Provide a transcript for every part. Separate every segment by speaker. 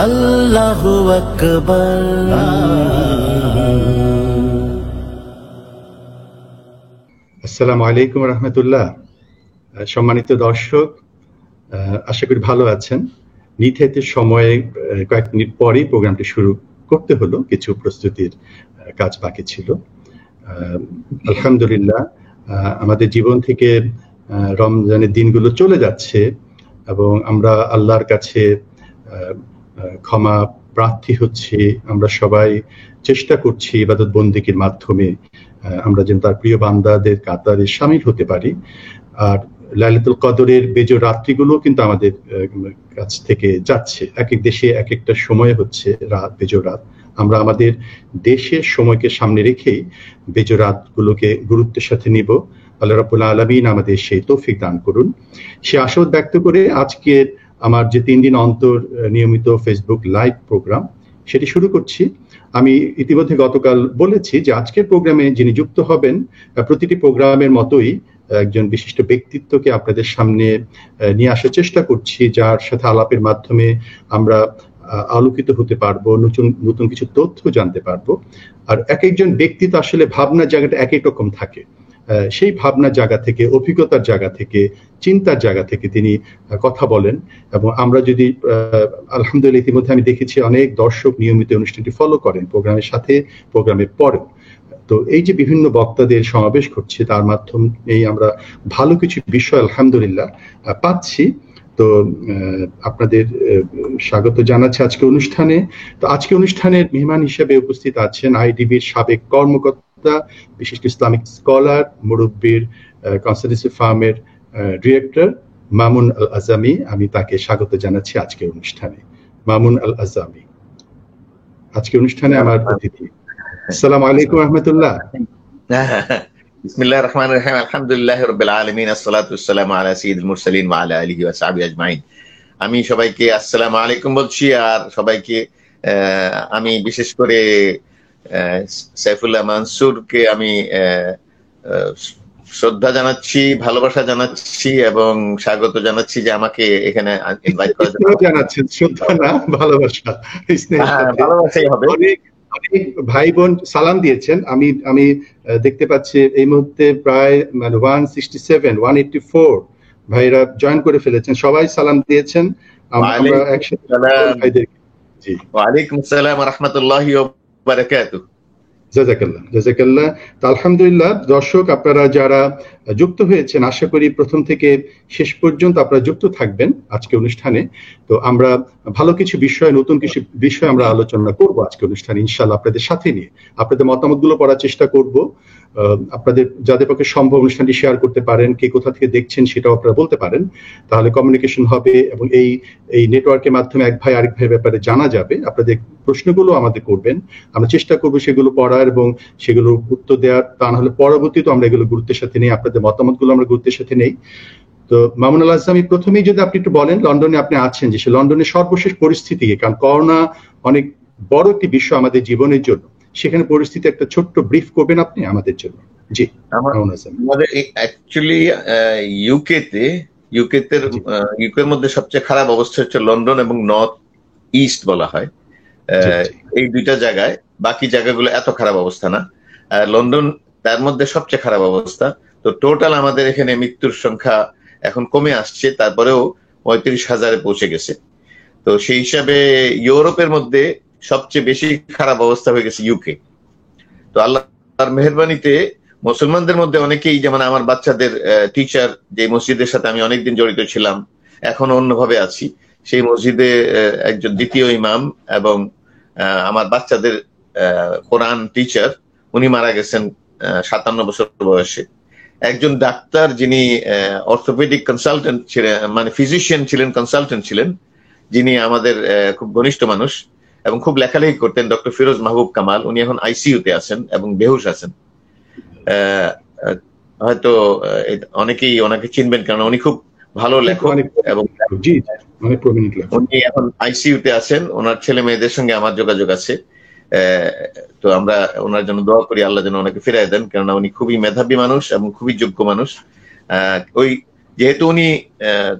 Speaker 1: আল্লাহু আকবার।
Speaker 2: আসসালামু আলাইকুম রহমতুল্লাহ। সম্মানিত দর্শক, আশা করি ভালো আছেন। নির্ধারিত সময়ে কয়েক মিনিট পরেই প্রোগ্রামটি শুরু করতে হলো, কিছু প্রস্তুতির কাজ বাকি ছিল। আলহামদুলিল্লাহ, আমাদের জীবন থেকে রমজানের দিনগুলো চলে যাচ্ছে এবং আমরা আল্লাহর কাছে ক্ষমা প্রার্থী হচ্ছি। আমরা সবাই চেষ্টা করছি ইবাদত বন্দেগীর মাধ্যমে আমরা যেন তার প্রিয় বান্দাদের কাতারে শামিল হতে পারি। আর লাইলাতুল কদরের বেজোড় রাত্রিগুলো কিন্তু আমাদের কাছ থেকে যাচ্ছে। এক এক দেশে এক একটা সময় হচ্ছে রাত, বেজোড় রাত। আমরা আমাদের দেশের সময়কে সামনে রেখেই বেজোড় রাতগুলোকে গুরুত্বের সাথে নিব। আল্লাহ রাব্বুল আলামিন আমাদের সেই তৌফিক দান করুন। সে আশাবাদ ব্যক্ত করে আজকের আমার যে 3 দিন অন্তর নিয়মিত ফেসবুক লাইভ প্রোগ্রাম, সেটি শুরু করছি। আমি ইতিমধ্যে গতকাল বলেছি যে আজকের প্রোগ্রামে যিনি যুক্ত হবেন, প্রতিটি প্রোগ্রামের মতোই একজন বিশিষ্ট ব্যক্তিত্বকে আপনাদের সামনে নিয়ে আসার চেষ্টা করছি, যার সাথে আলাপের মাধ্যমে আমরা আলোকিত হতে পারবো, নতুন কিছু তথ্য জানতে পারবো। আর এক একজন ব্যক্তি তো আসলে ভাবনার জায়গাটা এক এক রকম থাকে। সেই ভাবনার জায়গা থেকে, অভিজ্ঞতার জায়গা থেকে, চিন্তার জায়গা থেকে তিনি কথা বলেন। এবং আমরা যদি আলহামদুলিল্লাহ ইতিমধ্যে আমি দেখেছি অনেক দর্শক নিয়মিত অনুষ্ঠানটি ফলো করেন, প্রোগ্রামের সাথে, প্রোগ্রামের পরেও। তো এই যে বিভিন্ন বক্তাদের সমাবেশ ঘটছে, তার মাধ্যমেই আমরা ভালো কিছু বিষয় আলহামদুলিল্লাহ পাচ্ছি। তো আপনাদের স্বাগত জানাচ্ছি আজকে অনুষ্ঠানে। তো আজকে অনুষ্ঠানের মেহমান হিসেবে উপস্থিত আছেন আইডিবির সাবেক কর্মকর্তা, বিশিষ্ট ইসলামিক স্কলার, মুরব্বির কনসালটেন্সি ফার্মের ডিরেক্টর মামুন আল আজামি। আমি তাকে স্বাগত জানাচ্ছি আজকের অনুষ্ঠানে। মামুন আল আজামি আজকে অনুষ্ঠানে আমার অতিথি। আসসালামু আলাইকুম রহমতুল্লাহ।
Speaker 3: বিসমিল্লাহির রহমানির রহিম। আলহামদুলিল্লাহি রাব্বিল আলামিন, আসসালাতু ওয়াসসালামু আলা সাইয়্যিদিল মুরসালিন ওয়া আলা আলিহি ওয়া সাহবিহি আজমাইন। আমি সবাইকে আসসালামু আলাইকুম বলছি। আর সবাইকে আমি বিশেষ করে সাইফুল্লাহ মানসুরকে আমি শ্রদ্ধা জানাচ্ছি, ভালোবাসা জানাচ্ছি এবং স্বাগত জানাচ্ছি যে আমাকে এখানে ইনভাইট করার জন্য।
Speaker 2: জানাচ্ছেন শ্রদ্ধা না ভালোবাসা?
Speaker 3: ভালোবাসাই হবে।
Speaker 2: অনেক ভাই বোন সালাম দিয়েছেন। আমি দেখতে পাচ্ছি এই মুহূর্তে প্রায় 167-184 ভাইরা জয়েন করে ফেলেছেন, সবাই সালাম দিয়েছেন। আমরা একসাথে ভাইদেরকে। জি,
Speaker 3: ওয়ালাইকুম আসসালাম ওয়া রাহমাতুল্লাহি ওয়া বারাকাতুহু।
Speaker 2: জাযাকাল্লাহ। তো আলহামদুলিল্লাহ, দর্শক আপনারা যারা যুক্ত হয়েছেন, আশা করি প্রথম থেকে শেষ পর্যন্ত আপনারা যুক্ত থাকবেন আজকে অনুষ্ঠানে। তো আমরা ভালো কিছু বিষয়, নতুন কিছু বিষয় আমরা আলোচনা করব আজকে অনুষ্ঠানে ইনশাআল্লাহ, আপনাদের সাথে নিয়ে আপনাদের মতামতগুলো পড়ার চেষ্টা করব। আপনাদের যাদের পক্ষে সম্ভব অনুষ্ঠানটি শেয়ার করতে পারেন, কে কোথা থেকে দেখছেন সেটাও আপনারা বলতে পারেন, তাহলে কমিউনিকেশন হবে এবং এই নেটওয়ার্কের মাধ্যমে এক ভাই আরেক ভাইয়ের ব্যাপারে জানা যাবে। আপনাদের প্রশ্নগুলো আমাদের করবেন, আমরা চেষ্টা করবো সেগুলো পড়ার এবং সেগুলো উত্তর দেওয়ার। তা না হলে পরবর্তীতে আমরা এগুলো গুরুত্বের সাথে নেই, আপনাদের মতামতগুলো আমরা গুরুত্বের সাথে নেই। তো মামুন আল আজমি, প্রথমেই যদি আপনি একটু বলেন, লন্ডনে আপনি আছেন, যে সে লন্ডনের সর্বশেষ পরিস্থিতি, কারণ করোনা অনেক বড় একটি বিষয় আমাদের জীবনের জন্য, সেখানে পরিস্থিতি একটা ছোট্ট ব্রিফ করবেন আপনি আমাদের জন্য? জি,
Speaker 3: আমাদের অ্যাকচুয়ালি ইউকের মধ্যে সবচেয়ে খারাপ অবস্থা হচ্ছে লন্ডন এবং নর্থ ইস্ট বলা হয়। এই দুইটা জায়গায়, বাকি জায়গাগুলো এত খারাপ অবস্থা না। লন্ডন তার মধ্যে সবচেয়ে খারাপ অবস্থা। তো টোটাল আমাদের এখানে মৃত্যুর সংখ্যা এখন কমে আসছে, তারপরেও 35,000-এ পৌঁছে গেছে। তো সেই হিসাবে ইউরোপের মধ্যে সবচেয়ে বেশি খারাপ অবস্থা হয়ে গেছে ইউকে। তো আল্লাহর মেহেরবানিতে মুসলমানদের মধ্যে অনেকেই, যেমন আমার বাচ্চাদের টিচার, যে মসজিদের সাথে আমি অনেকদিন জড়িত ছিলাম, এখন অন্যভাবে আছি, সেই মসজিদে একজন দ্বিতীয় ইমাম এবং আমার বাচ্চাদের কোরআন টিচার, উনি মারা গেছেন 57 বছর বয়সে। একজন ডাক্তার যিনি অর্থোপেডিক কনসালটেন্ট ছিলেন, মানে ফিজিশিয়ান ছিলেন, কনসালটেন্ট ছিলেন, যিনি আমাদের খুব ঘনিষ্ঠ মানুষ এবং খুব লেখালেখি করতেন, ডক্টর ফিরোজ মাহবুব কামাল, উনি এখন আইসিইউতে আছেন এবং বেহুশ আছেন। হয়তো অনেকেই ওনাকে চিনবেন, কারণ উনি খুব ভালো লেখক এবং উনি এখন আইসিইউতে আছেন। ওনার ছেলে মেয়েদের সঙ্গে আমার যোগাযোগ আছে। তো আমরা ওনার জন্য দোয়া করি, আল্লাহ যেন ওনাকে ফিরাই দেন, কেননা উনি খুবই মেধাবী মানুষ এবং খুবই যোগ্য মানুষ। ওই যেহেতু উনি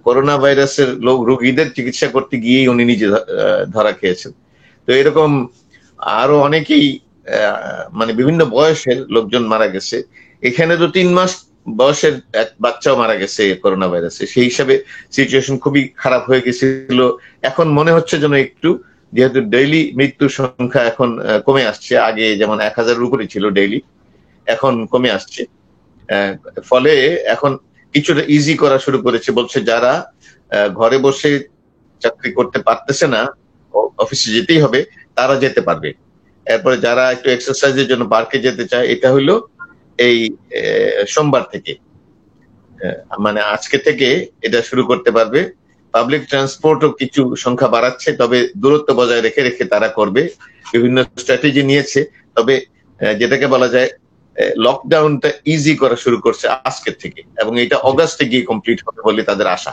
Speaker 3: করোনা ভাইরাসের রোগীদের চিকিৎসা করতে গিয়েই উনি নিজে ধরা খেয়েছেন। তো এরকম আরো অনেকেই মানে বিভিন্ন বয়সের লোকজন মারা গেছে। এখানে তো 3 মাস বয়সের এক বাচ্চাও মারা গেছে করোনা ভাইরাসে। সেই হিসাবে সিচুয়েশন খুবই খারাপ হয়ে গেছিল। এখন মনে হচ্ছে যেন একটু, যেহেতু ডেইলি মৃত্যুর সংখ্যা এখন কমে আসছে, আগে যেমন 1000-এর উপরে ছিল ডেইলি, এখন কমে আসছে। ফলে এখন কিছুটা ইজি করা শুরু করেছে, বলছে যারা ঘরে বসে চাকরি করতে পারতেছে না, অফিসে যেতেই হবে, তারা যেতে পারবে। এরপরে যারা একটু এক্সারসাইজের জন্য পার্কে যেতে চায়, এটা হলো এই সোমবার থেকে, মানে আজকে থেকে এটা শুরু করতে পারবে। পাবলিক ট্রান্সপোর্টও কিছু সংখ্যা বাড়াচ্ছে, তবে দূরত্ব বজায় রেখে রেখে তারা করবে। বিভিন্ন স্ট্র্যাটেজি নিয়েছে, তবে যেটাকে বলা যায় লকডাউনটা ইজি করা শুরু করছে আজকের থেকে, এবং এটা অগাস্টে গিয়ে কমপ্লিট হবে বলে তাদের আশা।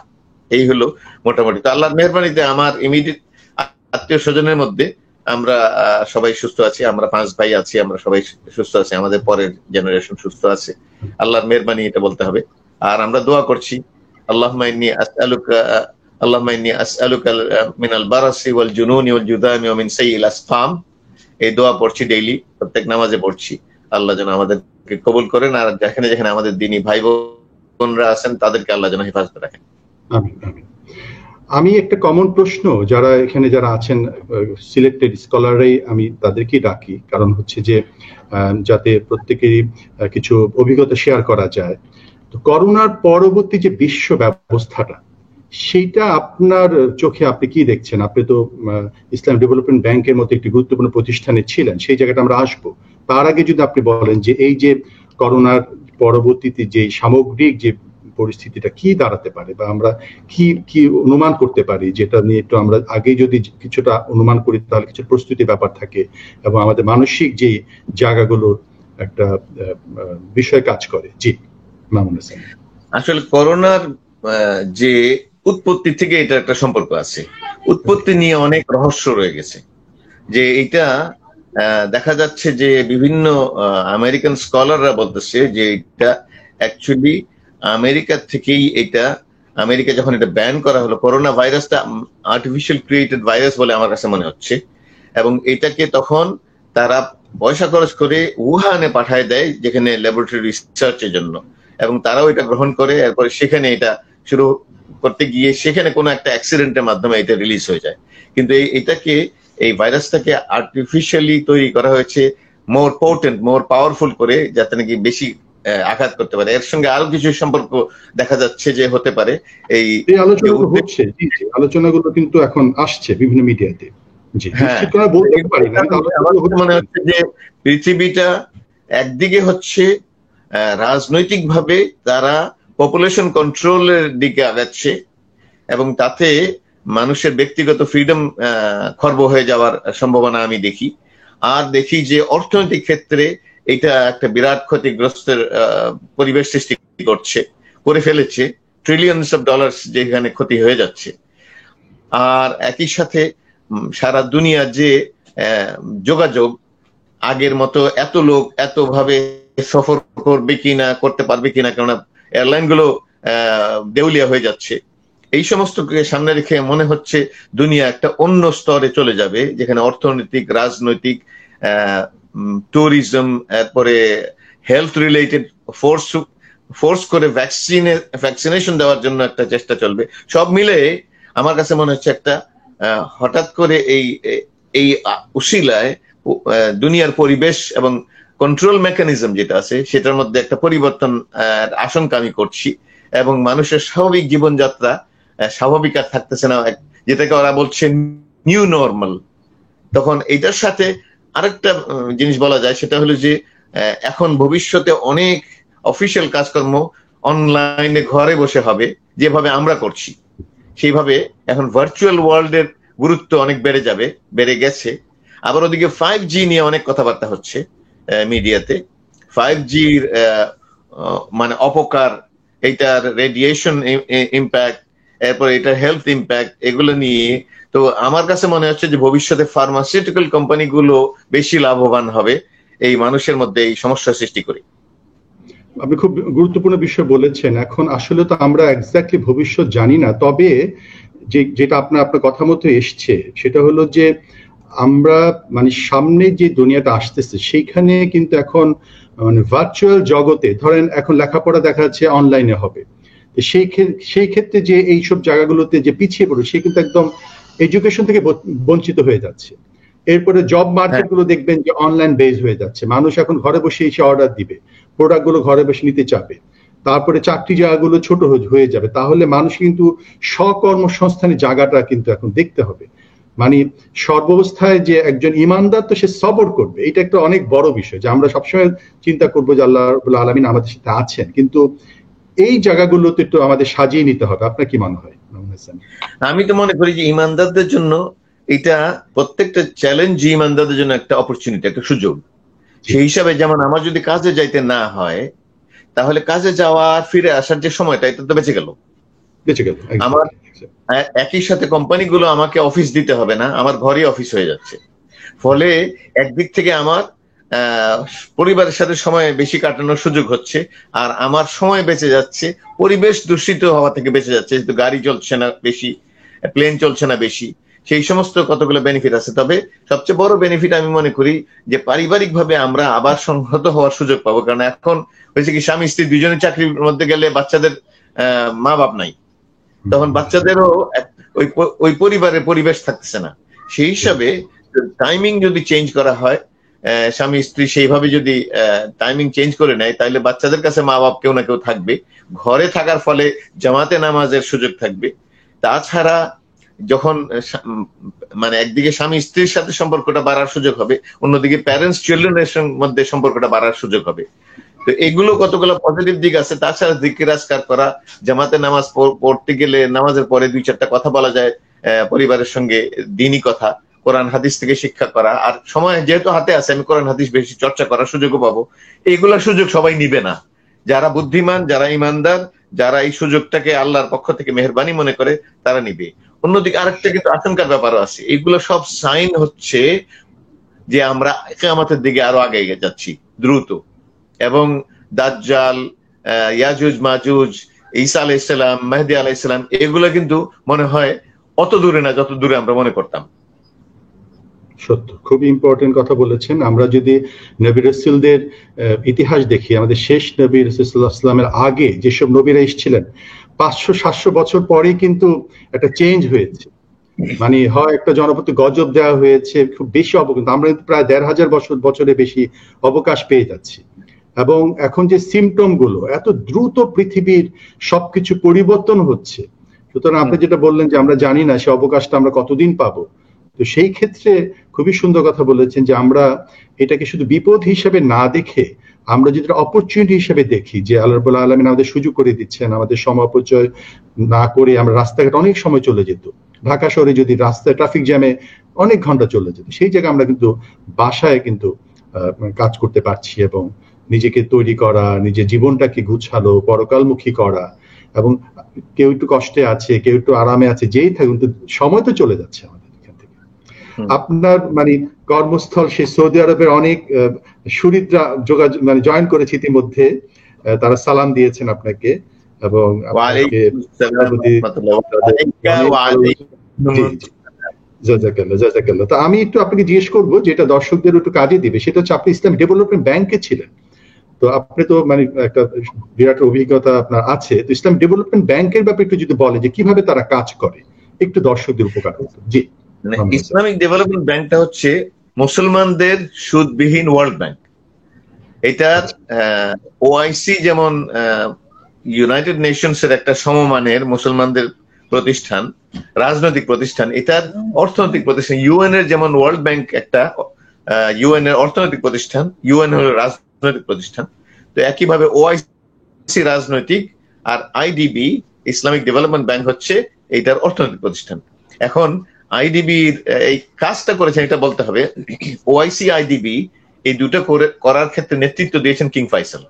Speaker 3: এই হলো মোটামুটি। তো আল্লাহর মেহেরবানিতে আমার ইমিডিয়েট আত্মীয় স্বজনের মধ্যে আমরা সবাই সুস্থ আছি। আমরা 5 ভাই আছি, আমরা সবাই সুস্থ আছি, আমাদের পরের জেনারেশন সুস্থ আছে। আল্লাহর মেহেরবানি এটা বলতে হবে। আর আমরা দোয়া করছি, আল্লাহুম্মা ইন্নী আসআলুকা মিনাল বারাসি ওয়াল জুনুনি ওয়াল জুদামি ওয়া মিন সাইয়িল আসকাম। এই দোয়া পড়ছি ডেইলি, প্রত্যেক নামাজে পড়ছি। আল্লাহ যেন আমাদেরকে কবুল করেন, আর যেখানে যেখানে আমাদের দ্বীনি ভাই বোনরা আছেন তাদেরকে আল্লাহ যেন হেফাজতে রাখেন।
Speaker 2: আমিন আমিন। আমি একটা কমন প্রশ্ন, যারা এখানে যারা আছেন সিলেক্টেড স্কলাররাই আমি তাদেরকেই ডাকি, কারণ হচ্ছে যে যাতে প্রত্যেকেরই কিছু অভিজ্ঞতা শেয়ার করা যায়। তো করোনার পরবর্তী যে বিশ্ব ব্যবস্থাটা, সেইটা আপনার চোখে আপনি কি দেখছেন? আপনি তো ইসলাম ডেভেলপমেন্ট ব্যাংকের মতো একটি গুরুত্বপূর্ণ প্রতিষ্ঠানে ছিলেন, সেই জায়গাটা আমরা আসবো। তার আগে যদি আপনি বলেন যে এই যে করোনার পরবর্তীতে যে সামগ্রিক যে পরিস্থিতিটা কি দাঁড়াতে পারে, বা আমরা কি কি অনুমান করতে পারি, যেটা নিয়ে একটু আমরা আগে যদি কিছুটা অনুমান করি তাহলে কিছু প্রস্তুতি ব্যাপার থাকে, এবং আমাদের মানসিক যে জায়গাগুলোর একটা বিষয় কাজ করে। জি মামুন হাসান।
Speaker 3: আসলে করোনার যে উৎপত্তি থেকে এটা একটা সম্পর্ক আছে। উৎপত্তি নিয়ে অনেক রহস্য রয়ে গেছে, যে এটা দেখা যাচ্ছে যে বিভিন্ন আমেরিকান স্কলাররা বলতেছে যে এটা অ্যাকচুয়ালি আমেরিকা থেকেই, এটা আমেরিকা যখন এটা ব্যান করা হলো, করোনা ভাইরাসটা আর্টিফিশিয়াল ক্রিয়েটেড ভাইরাস বলে আমার কাছে মনে হচ্ছে, এবং এটাকে তখন তারা পয়সা খরচ করে উহানে পাঠায় দেয়, যেখানে ল্যাবরেটরি রিসার্চের জন্য, এবং তারাও এটা গ্রহণ করে। এরপরে সেখানে এটা শুরু করতে গিয়ে সেখানে কোনো একটা অ্যাক্সিডেন্টের মাধ্যমে এটা রিলিজ হয়ে যায়। কিন্তু এটাকে, এই ভাইরাসটাকে আর্টিফিশিয়ালি তৈরি করা হয়েছে মোর পোটেন্ট, মোর পাওয়ারফুল করে, যাতে নাকি বেশি আঘাত করতে পারে। এর সঙ্গে আরো কিছু সম্পর্ক দেখা যাচ্ছে যে হতে পারে। এই
Speaker 2: আলোচনাগুলো হচ্ছে, আলোচনাগুলো কিন্তু এখন আসছে বিভিন্ন মিডিয়াতে। জি বলতে পারি না,
Speaker 3: মনে হচ্ছে যে পৃথিবীটা একদিকে হচ্ছে রাজনৈতিকভাবে তারা পপুলেশন কন্ট্রোলের দিকে আগাচ্ছে, এবং তাতে মানুষের ব্যক্তিগত ফ্রিডম খর্ব হয়ে যাওয়ার সম্ভাবনা আমি দেখি। আর দেখি যে অর্থনৈতিক ক্ষেত্রে এটা একটা বিরাট ক্ষতিগ্রস্তের পরিবেশ সৃষ্টি করে ফেলেছে। ট্রিলিয়নস অফ ডলার্স যেখানে ক্ষতি হয়ে যাচ্ছে। আর একই সাথে সারা দুনিয়া যে যোগাযোগ আগের মতো এত লোক এতভাবে সফর করবে কিনা, করতে পারবে কিনা, কেননা এয়ারলাইন গুলো দেউলিয়া হয়ে যাচ্ছে। এই সমস্তকে সামনে রেখে মনে হচ্ছে দুনিয়া একটা অন্য স্তরে চলে যাবে, যেখানে অর্থনৈতিক, রাজনৈতিক, ট্যুরিজম, এরপরে হেলথ রিলেটেড ফোর্স করে ভ্যাকসিনেশন দেওয়ার জন্য একটা চেষ্টা চলবে। সব মিলে আমার কাছে মনে হচ্ছে একটা হঠাৎ করে এই উসিলায় দুনিয়ার পরিবেশ এবং কন্ট্রোল মেকানিজম যেটা আছে সেটার মধ্যে একটা পরিবর্তন আশঙ্কা আমি করছি, এবং মানুষের স্বাভাবিক জীবনযাত্রা স্বাভাবিক আর থাকতেছে না, যেটাকে ওরা বলছে নিউ নর্মাল। তখন এটার সাথে আরেকটা জিনিস বলা যায়, সেটা হলো যে এখন ভবিষ্যতে অনেক অফিসিয়াল কাজকর্ম অনলাইনে ঘরে বসে হবে, যেভাবে আমরা করছি সেইভাবে এখন ভার্চুয়াল ওয়ার্ল্ডের গুরুত্ব অনেক বেড়ে গেছে। আবার ওদিকে 5G নিয়ে অনেক কথাবার্তা হচ্ছে মিডিয়াতে। 5Gর মানে অপকার, এইটার রেডিয়েশন ইম্প্যাক্ট, এরপর এটার হেলথ ইম্প্যাক্ট, এগুলো নিয়ে। তো আমার কাছে মনে হচ্ছে যে ভবিষ্যতে ফার্মাসিউটিক্যাল কোম্পানিগুলো বেশি লাভবান হবে এই মানুষের মধ্যে এই সমস্যা সৃষ্টি করে।
Speaker 2: আপনি খুব গুরুত্বপূর্ণ বিষয় বলেছেন। এখন আসলে তো আমরা এক্স্যাক্টলি ভবিষ্যৎ জানি না, তবে যেটা আপনার কথা মতো এসছে সেটা হলো যে আমরা মানে সামনে যে দুনিয়াটা আসতেছে সেইখানে কিন্তু এখন মানে ভার্চুয়াল জগতে ধরেন এখন লেখাপড়া দেখা যাচ্ছে অনলাইনে হবে, সেই ক্ষেত্রে যে এইসব জায়গাগুলোতে যে পিছিয়ে পড়ে সে কিন্তু একদম এডুকেশন থেকে বঞ্চিত হয়ে যাচ্ছে। এরপরে জব মার্কেট গুলো দেখবেন যে অনলাইন বেজ হয়ে যাচ্ছে, মানুষ এখন ঘরে বসে এসে অর্ডার দিবে, প্রোডাক্ট গুলো ঘরে বসে নিতে চাবে। তারপরে চাকরি জায়গাগুলো ছোট হয়ে যাবে, তাহলে মানুষ কিন্তু স্বকর্মসংস্থানের জায়গাটা কিন্তু এখন দেখতে হবে। মানে সর্বাবস্থায় যে একজন ইমানদার তো সে সবর করবে, এটা একটা অনেক বড় বিষয় যে আমরা সবসময় চিন্তা করবো যে আল্লাহ রাব্বুল আলামিন আমাদের সাথে আছেন, কিন্তু এই জায়গাগুলোতে একটু আমাদের সাজিয়ে নিতে হবে। আপনার কি মনে হয়?
Speaker 3: আমি তো মনে করি যে ইমানদারদের জন্য এটা প্রত্যেকটা চ্যালেঞ্জ ইমানদারদের জন্য একটা অপরচুনিটি, একটা সুযোগ। সেই হিসাবে যেমন আমার যদি কাজে যাইতে না হয়, তাহলে কাজে যাওয়া ফিরে আসার যে সময়টা এটা তো বেঁচে গেল। আমার একই সাথে কোম্পানিগুলো আমাকে অফিস দিতে হবে না, আমার ঘরে অফিস হয়ে যাচ্ছে। ফলে একদিক থেকে আমার পরিবারের সাথে সময় বেশি কাটানোর সুযোগ হচ্ছে, আর আমার সময় বেঁচে যাচ্ছে, পরিবেশ দূষিত হওয়া থেকে বেঁচে যাচ্ছে, যেহেতু গাড়ি চলছে না বেশি, প্লেন চলছে না বেশি, সেই সমস্ত কতগুলো বেনিফিট আছে। তবে সবচেয়ে বড় বেনিফিট আমি মনে করি যে পারিবারিক ভাবে আমরা আবার সংহত হওয়ার সুযোগ পাবো। কারণ এখন হয়েছে কি, স্বামী স্ত্রী দুজনের চাকরির মধ্যে গেলে বাচ্চাদের মা বাপ নাই, তখন বাচ্চাদেরও ওই পরিবারের পরিবেশ থাকতেছে না। সেই হিসাবে টাইমিং যদি চেঞ্জ করা হয়, স্বামী স্ত্রী সেইভাবে যদি টাইমিং চেঞ্জ করে নেয়, তাহলে বাচ্চাদের কাছে মা বাপ কেউ না কেউ থাকবে, ঘরে থাকার ফলে জামাতে নামাজের সুযোগ থাকবে। তাছাড়া যখন মানে একদিকে স্বামী স্ত্রীর সাথে সম্পর্কটা বাড়ার সুযোগ হবে, অন্যদিকে প্যারেন্টস চিলড্রেনের মধ্যে সম্পর্কটা বাড়ার সুযোগ হবে। তো এগুলো কতগুলো পজিটিভ দিক আছে। তাছাড়া জিকির আজকার করা, জামাতে নামাজ পড়তে গেলে নামাজের পরে 2-4টা কথা বলা যায় পরিবারের সঙ্গে, দিনই কথা, কোরআন হাদিস থেকে শিক্ষা করা, আর সময় যেহেতু হাতে আছে আমি কোরআন হাদিস বেশি চর্চা করার সুযোগও পাবো। এইগুলোর সুযোগ সবাই নিবে না, যারা বুদ্ধিমান, যারা ইমানদার, যারা এই সুযোগটাকে আল্লাহর পক্ষ থেকে মেহেরবানি মনে করে তারা নিবে। অন্যদিকে আরেকটা কিন্তু আশঙ্কার ব্যাপারও আছে। এগুলো সব সাইন হচ্ছে যে আমরা কিয়ামতের দিকে আরো আগে যাচ্ছি দ্রুত, এবং দাজ্জাল, ইয়াজুজ মাজুজ, ঈসা আলাইহিস সালাম, মেহেদী আলাইহিস সালাম, এগুলো কিন্তু মনে হয় অত দূরে না যত দূরে আমরা মনে করতাম।
Speaker 2: সত্য, খুবই ইম্পর্টেন্ট কথা বলেছেন। আমরা যদি নবী রাসূলদের ইতিহাস দেখি, আমাদের শেষ নবী রাসূল সাল্লাল্লাহু আলাইহি ওয়াসাল্লামের আগে যেসব নবীরা এসেছিলেন 500-700 বছর পরেই কিন্তু একটা চেঞ্জ হয়েছে। মানে হয় একটা জনপদে গজব দেওয়া হয়েছে, খুব বেশি অবকাশ, আমরা প্রায় 1500 বছরে বেশি অবকাশ পেয়ে যাচ্ছি। এবং এখন যে সিমটম গুলো, এত দ্রুত পৃথিবীর সবকিছু পরিবর্তন হচ্ছে, সুতরাং আপনি যেটা বললেন যে আমরা জানি না সে অবকাশটা আমরা কতদিন পাবো। তো সেই ক্ষেত্রে খুবই সুন্দর কথা বলেছেন যে আমরা এটাকে শুধু বিপদ হিসেবে না দেখে আমরা যদি অপরচুনিটি হিসেবে দেখি, যে আল্লাহ রাব্বুল আলামিন আমাদের সুযোগ করে দিচ্ছেন, আমাদের সময় অপচয় না করে আমরা রাস্তাঘাটে অনেক সময় চলে যেত, ঢাকা শহরে যদি রাস্তায় ট্রাফিক জ্যামে অনেক ঘন্টা চলে যেত, সেই জায়গায় আমরা কিন্তু বাসায় কিন্তু কাজ করতে পারছি, এবং নিজেকে তৈরি করা, নিজের জীবনটাকে গুছালো পরকালমুখী করা, এবং কেউ একটু কষ্টে আছে, কেউ একটু আরামে আছে, যেই থাকুন সময় তো চলে যাচ্ছে আমাদের এখান থেকে। আপনার মানে কর্মস্থল সে সৌদি আরবের অনেক সুহৃদরা যোগাযোগ মানে জয়েন করেছে ইতিমধ্যে, তারা সালাম দিয়েছেন আপনাকে, এবং জাযাকাল্লাহ। তো আমি একটু আপনাকে জিজ্ঞেস করবো, যেটা দর্শকদের একটু কাজে দিবে, সেটা হচ্ছে আপনি ইসলামিক ডেভেলপমেন্ট ব্যাংকে ছিলেন, তো আপনি তো মানে একটা বিরাট অভিজ্ঞতা আপনার আছে, তো ইসলামিক ডেভেলপমেন্ট ব্যাংকের ব্যাপারে একটু যদি বলে যে কিভাবে তারা কাজ করে, একটু দর্শকদের উপকার হতো। জি।
Speaker 3: ইসলামিক ডেভেলপমেন্ট ব্যাংকটা হচ্ছে মুসলমানদের সুদবিহীন ওয়ার্ল্ড ব্যাংক। এটার ওআইসি যেমন ইউনাইটেড নেশনস এর একটা সমমানের মুসলমানদের প্রতিষ্ঠান, রাজনৈতিক প্রতিষ্ঠান, এটার অর্থনৈতিক প্রতিষ্ঠান। ইউএন এর যেমন ওয়ার্ল্ড ব্যাংক একটা ইউএন এর অর্থনৈতিক প্রতিষ্ঠান, ইউএন হল রাজনৈতিক প্রতিষ্ঠান। তো একইভাবে ওআইসি রাজনৈতিক, আর আইডিবি ইসলামিক ডেভেলপমেন্ট ব্যাংক হচ্ছে এইটার অর্থনৈতিক প্রতিষ্ঠান। এখন আইডিবির এই কাজটা করেছেন এটা বলতে হবে, ওআইসি আইডিবি এই দুটো করার ক্ষেত্রে নেতৃত্ব দিয়েছেন কিং ফাইসাল।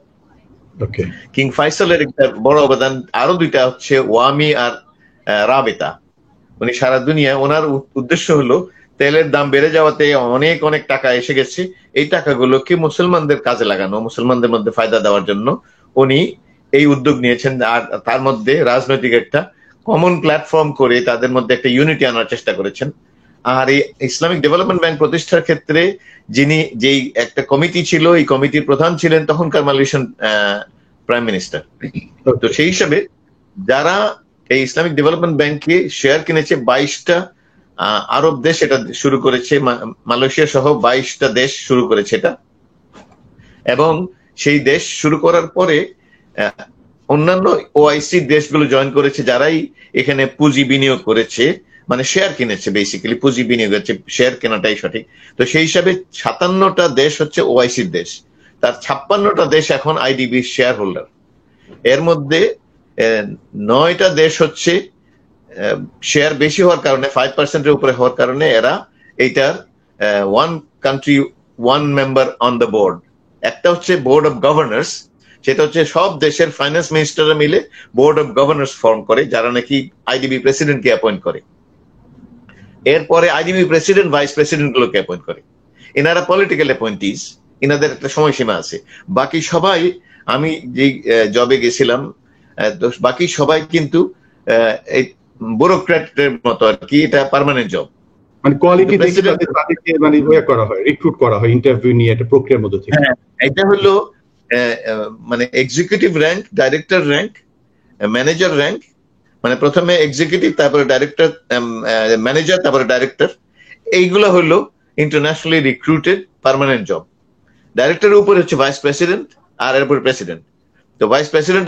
Speaker 3: কিং ফাইসালের একটা বড় অবদান, আরো দুইটা হচ্ছে ওয়ামি আর রাবেতা। উনি সারা দুনিয়া, ওনার উদ্দেশ্য হলো তেলের দাম বেড়ে যাওয়াতে অনেক অনেক টাকা এসে গেছে, এই টাকাগুলোকে মুসলমানদের কাজে লাগানো, মুসলমানদের মধ্যে ফায়দা দেওয়ার জন্য উনি এই উদ্যোগ নিয়েছেন, আর তার মধ্যে রাজনৈতিক একটা কমন প্ল্যাটফর্ম করে তাদের মধ্যে একটা ইউনিটি আনার চেষ্টা করেছেন। আর এই ইসলামিক ডেভেলপমেন্ট ব্যাংক প্রতিষ্ঠার ক্ষেত্রে যেই একটা কমিটি ছিল, এই কমিটির প্রধান ছিলেন তখনকার মালয়েশিয়ান প্রাইম মিনিস্টার। তো সেই হিসাবে যারা এই ইসলামিক ডেভেলপমেন্ট ব্যাংকে শেয়ার কিনেছে 22টা আরব দেশ এটা শুরু করেছে, মালয়েশিয়া সহ 22টা দেশ শুরু করেছে এটা। এবং সেই দেশ শুরু করার পরে অন্যান্য ওআইসি দেশগুলো জয়েন করেছে, যারাই এখানে পুঁজি বিনিয়োগ করেছে, মানে শেয়ার কিনেছে, বেসিক্যালি পুঁজি বিনিয়োগ হচ্ছে, শেয়ার কেনাটাই সঠিক। তো সেই হিসাবে 57টা দেশ হচ্ছে ওআইসির দেশ, তার 56টা দেশ এখন আইডিবির শেয়ার হোল্ডার। এর মধ্যে 9টা দেশ হচ্ছে শেয়ার বেশি হওয়ার কারণে, 5%-এর উপরে হওয়ার কারণে এরা এইটার one country one member on the board. একটা হচ্ছে বোর্ড অফ গভর্নর্স, সেটা হচ্ছে সব দেশের ফাইন্যান্স মিনিস্টাররা মিলে বোর্ড অফ গভর্নর্স ফর্ম করে, যারা নাকি আইডিবি প্রেসিডেন্টকে অ্যাপয়েন্ট করে। এরপরে আইডিবি প্রেসিডেন্ট ভাইস প্রেসিডেন্ট গুলোকে অ্যাপয়েন্ট করে। এনারা পলিটিক্যাল অ্যাপয়েন্টিস, এনাদের একটা সময়সীমা আছে। বাকি সবাই, আমি যে জবে গেছিলাম, বাকি সবাই কিন্তু এই ব্যুরোক্র্যাটের মতো আর কি, এটা পার্মানেন্ট জব।
Speaker 2: মানে কোয়ালিটি দেখে তাদেরকে মানে করা হয়, রিক্রুট করা হয়, ইন্টারভিউ নিয়ে একটা প্রক্রিয়ার মধ্যে থেকে।
Speaker 3: এটা হলো মানে executive rank, director rank, manager rank, মানে প্রথমে এক্সিকিউটিভ, তারপরে ডাইরেক্টর, ম্যানেজার, তারপরে ডাইরেক্টর। এইগুলো হলো ইন্টারন্যাশনালি রিক্রুটেড পার্মানেন্ট জব। ডাইরেক্টরের উপরে হচ্ছে ভাইস প্রেসিডেন্ট, আর এরপরে প্রেসিডেন্ট। তো ভাইস প্রেসিডেন্ট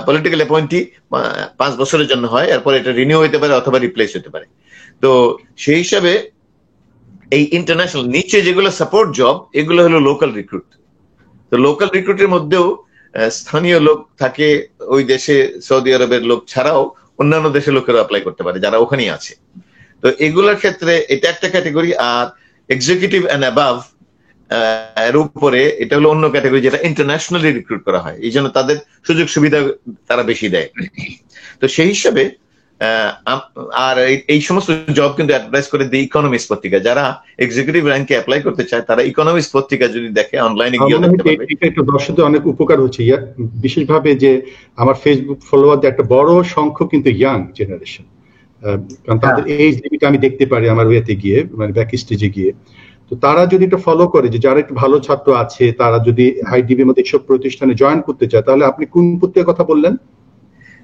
Speaker 3: পলিটিক্যাল অ্যাপয়েন্টি 5 বছরের জন্য হয়, এরপর এটা রিনিউ হতে পারে অথবা রিপ্লেস হতে পারে। তো সেই হিসাবে এই ইন্টারন্যাশনাল নিচে যেগুলো সাপোর্ট জব, এগুলো হলো লোকাল রিক্রুট। তো লোকাল রিক্রুটের মধ্যেও স্থানীয় লোক থাকে ওই দেশে, সৌদি আরবের লোক ছাড়াও অন্যান্য দেশের লোকেরা অ্যাপ্লাই করতে পারে যারা ওখানেই আছে। তো এগুলোর ক্ষেত্রে এটা একটা ক্যাটাগরি। আর এক্সিকিউটিভ এন্ড অ্যাবাভ এর উপরে এটা হলো অন্য ক্যাটাগরি, যেটা ইন্টারন্যাশনালি রিক্রুট করা হয়, এই জন্য তাদের সুযোগ সুবিধা তারা বেশি দেয়। তো সেই হিসাবে আর এই সমস্ত জব কিন্তু অ্যাডভার্টাইজ করে দি ইকোনমিস্ট পত্রিকা। যারা এক্সিকিউটিভ র্যাঙ্কে অ্যাপ্লাই করতে চায় তারা ইকোনমিস্ট পত্রিকা যদি দেখে, অনলাইনে গিয়ে দেখতে পাবে।
Speaker 2: এটা দর্শকদের অনেক উপকার হচ্ছে, বিশেষভাবে যে আমার ফেসবুক ফলোয়ারদের একটা বড় সংখ্যক কিন্তু ইয়াং জেনারেশন, কারণ তাদের এই লিমিট আমি দেখতে পারি আমার ওয়েতে গিয়ে, মানে ব্যাক স্টেজে গিয়ে। তো তারা যদি এটা ফলো করে, যে যারা একটু ভালো ছাত্র আছে তারা যদি আইডিবির মধ্যে এইসব প্রতিষ্ঠানে জয়েন করতে চায়, তাহলে আপনি কোন পত্রিকার কথা বললেন?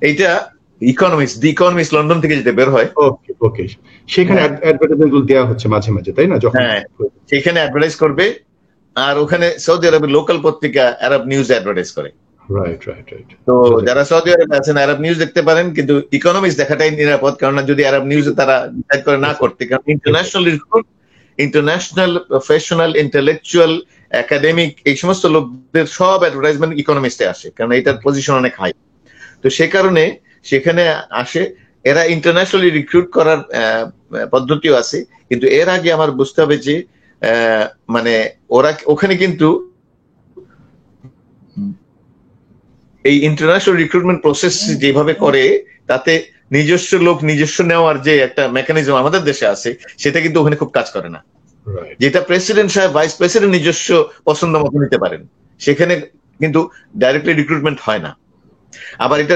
Speaker 3: এইটা ইকোনমিস্ট, দি ইকোনমিস্ট লন্ডন থেকে যেটা বের হয়।
Speaker 2: ওকে ওকে, সেখানে অ্যাডভার্টাইজমেন্ট গুলো দেওয়া হচ্ছে মাঝে মাঝে, তাই না? যখন
Speaker 3: সেখানে অ্যাডভার্টাইজ করবে, আর ওখানে সৌদি আরবের লোকাল পত্রিকা আরব নিউজ অ্যাডভার্টাইজ করে।
Speaker 2: Right right right.
Speaker 3: তো যারা সৌদি আরবে আছেন আরব নিউজ দেখতে পারেন, কিন্তু ইকোনমিক্স দেখাটাই নিরাপদ, কারণ যদি আরব নিউজে তারা ডিসাইড করে না করতে, কারণ international recruit, international professional, intellectual, academic, এই সমস্ত লোকদের সব অ্যাডভার্টাইজমেন্ট ইকোনমিক্সে আসে, কারণ এটার পজিশন অনেক হাই। তো সে কারণে সেখানে আসে। এরা ইন্টারন্যাশনালি রিক্রুট করার পদ্ধতিও আছে, কিন্তু এর আগে আমার বুঝতে হবে যে মানে ওরা ওখানে কিন্তু এই ইন্টারন্যাশনাল রিক্রুটমেন্ট প্রসেস যেভাবে করে, তাতে নিজস্ব লোক নিজস্ব নেওয়ার যে একটা মেকানিজম আমাদের দেশে আছে, সেটা কিন্তু ওখানে খুব কাজ করে না। যেটা প্রেসিডেন্ট সাহেব, ভাইস প্রেসিডেন্ট নিজস্ব পছন্দ মতো নিতে পারেন, সেখানে কিন্তু ডাইরেক্টলি রিক্রুটমেন্ট হয় না। আবার এটা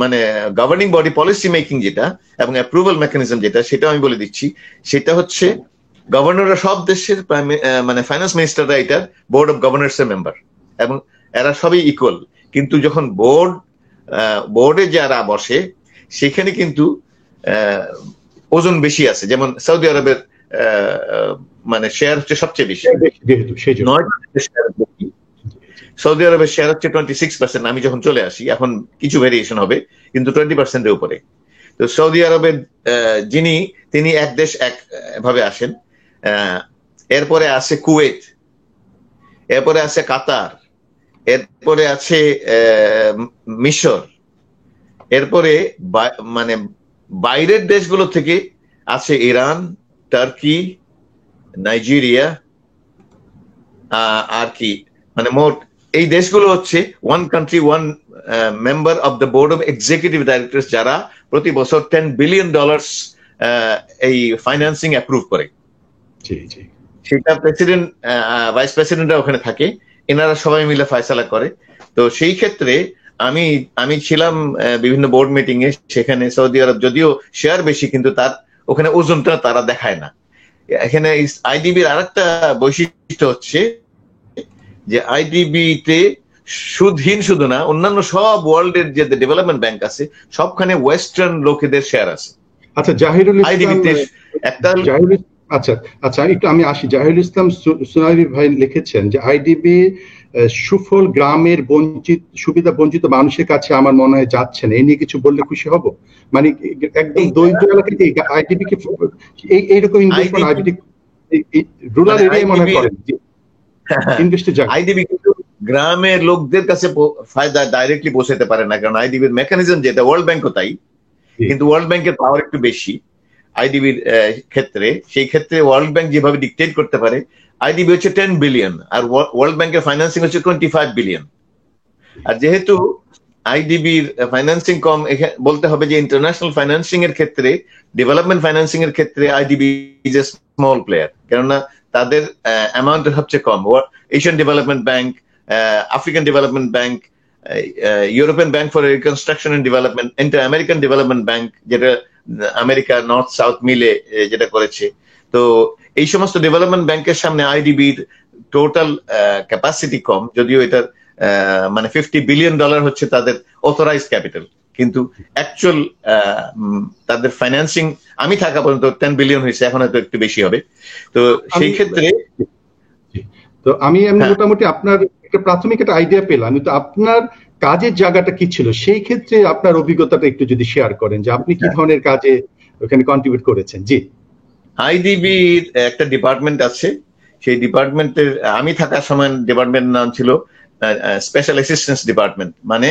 Speaker 3: মানে গভর্নিং বডি পলিসি মেকিং যেটা, এবং অ্যাপ্রুভাল মেকানিজম যেটা, সেটা আমি বলে দিচ্ছি। সেটা হচ্ছে গভর্নররা সব দেশের মানে ফাইন্যান্স মিনিস্টাররা এটার বোর্ড অফ গভর্নর্স এর মেম্বার, এবং এরা সবই ইকুয়াল। কিন্তু যখন বোর্ডে যারা বসে, সেখানে কিন্তু ওজন বেশি আছে। যেমন সৌদি আরবের মানে শেয়ার হচ্ছে সবচেয়ে বেশি, 9টা শেয়ার বেশি। সৌদি আরবের শেয়ার হচ্ছে 26%। আমি যখন চলে আসি, এখন কিছু ভেরিয়েশন হবে, কিন্তু 20%-এর উপরে। তো সৌদি আরবের তিনি এক দেশ এক ভাবে আসেন। এরপরে আছে কুয়েত, এরপরে আছে কাতার, এরপরে আছে মিশর, এরপরে মানে বাইরের দেশগুলো থেকে আছে ইরান, টার্কি, নাইজেরিয়া, আর কি মানে মোট এই দেশগুলো হচ্ছে one country one member of the board of executive directors, যারা প্রতি বছর $10 বিলিয়ন এই ফাইন্যান্সিং অ্যাপ্রুভ করে। সেটা প্রেসিডেন্ট, ভাইস প্রেসিডেন্টরা ওখানে থাকে, এনারা সবাই মিলে ফয়সালা করে। তো সেই ক্ষেত্রে আমি ছিলাম বিভিন্ন বোর্ড মিটিং এ, সেখানে সৌদি আরব যদিও শেয়ার বেশি কিন্তু তার ওখানে ওজনটা তারা দেখায় না। এখানে আইডিবির আরেকটা বৈশিষ্ট্য হচ্ছে যে আইডিবি তে সুদহীন শুধু না, অন্যান্য সব ওয়ার্ল্ডের যে ডেভেলপমেন্ট ব্যাংক আছে সবখানে ওয়েস্টার্ন লোকেদের শেয়ার আছে।
Speaker 2: আচ্ছা জাহিরুল
Speaker 3: আইডিবিতে একটা
Speaker 2: আচ্ছা আচ্ছা একটু আমি আসি। জাহিরুল ইসলাম সুনাইবি ভাই লিখেছেন যে আইডিবি সুফল গ্রামের সুবিধা বঞ্চিত মানুষের কাছে আমার মনে হয় যাচ্ছে না, এই নিয়ে কিছু বললে খুশি হব। মানে একদম দরিদ্র এলাকাতে আইডিবি কে এইরকম ইনভেস্টমেন্ট আইডিবি রুরাল এরিয়ায় মনে করেন ইনভেস্টে যায়।
Speaker 3: আইডিবি কিন্তু গ্রামের লোকদের কাছে ফায়দা ডাইরেক্টলি পৌঁছাতে পারে না, কারণ আইডিবির মেকানিজম যেটা, ওয়ার্ল্ড ব্যাংকও তাই, কিন্তু ওয়ার্ল্ড ব্যাংকের পাওয়ার একটু বেশি আইডিবির ক্ষেত্রে। সেই ক্ষেত্রে ওয়ার্ল্ড ব্যাংক যেভাবে ডিকটেট করতে পারে, আইডিবি হচ্ছে 10 বিলিয়ন আর ওয়ার্ল্ড ব্যাংকের ফাইন্যান্সিং হচ্ছে 25 বিলিয়ন। আর যেহেতু আইডিবির ফাইন্যান্সিং কম, বলতে হবে যে ইন্টারন্যাশনাল ফাইন্যান্সিং এর ক্ষেত্রে, ডেভেলপমেন্ট ফাইন্যান্সিং এর ক্ষেত্রে IDB is a small player, কেননা তাদের অ্যামাউন্ট সবচেয়ে কম। Asian development bank, African development bank, European bank for reconstruction and development, inter American development bank যেটা আমেরিকা নর্থ সাউথ মিলে যেটা করেছে, তো এই সমস্ত ডেভেলপমেন্ট ব্যাংকের সামনে আইডিবির টোটাল ক্যাপাসিটি কম, যদিও এটার মানে $50 বিলিয়ন হচ্ছে তাদের অথরাইজ ক্যাপিটাল, কিন্তু অ্যাকচুয়াল তাদের ফাইন্যান্সিং আমি থাকা পর্যন্ত 10 বিলিয়ন হয়েছে, এখন হয়তো একটু বেশি হবে। তো সেই ক্ষেত্রে
Speaker 2: তো আমি এমনি মোটামুটি আপনার একটা প্রাথমিক একটা আইডিয়া পেলাম, কিন্তু আপনার কাজের জায়গাটা কি ছিল সেই ক্ষেত্রে আপনার অভিজ্ঞতাটা একটু যদি শেয়ার করেন যে আপনি কি ধরনের কাজে ওখানে কন্ট্রিবিউট করেছেন। জি,
Speaker 3: আইডিবির একটা ডিপার্টমেন্ট আছে, সেই ডিপার্টমেন্টের আমি থাকার সময় ডিপার্টমেন্টের নাম ছিল স্পেশাল অ্যাসিস্ট্যান্স ডিপার্টমেন্ট। মানে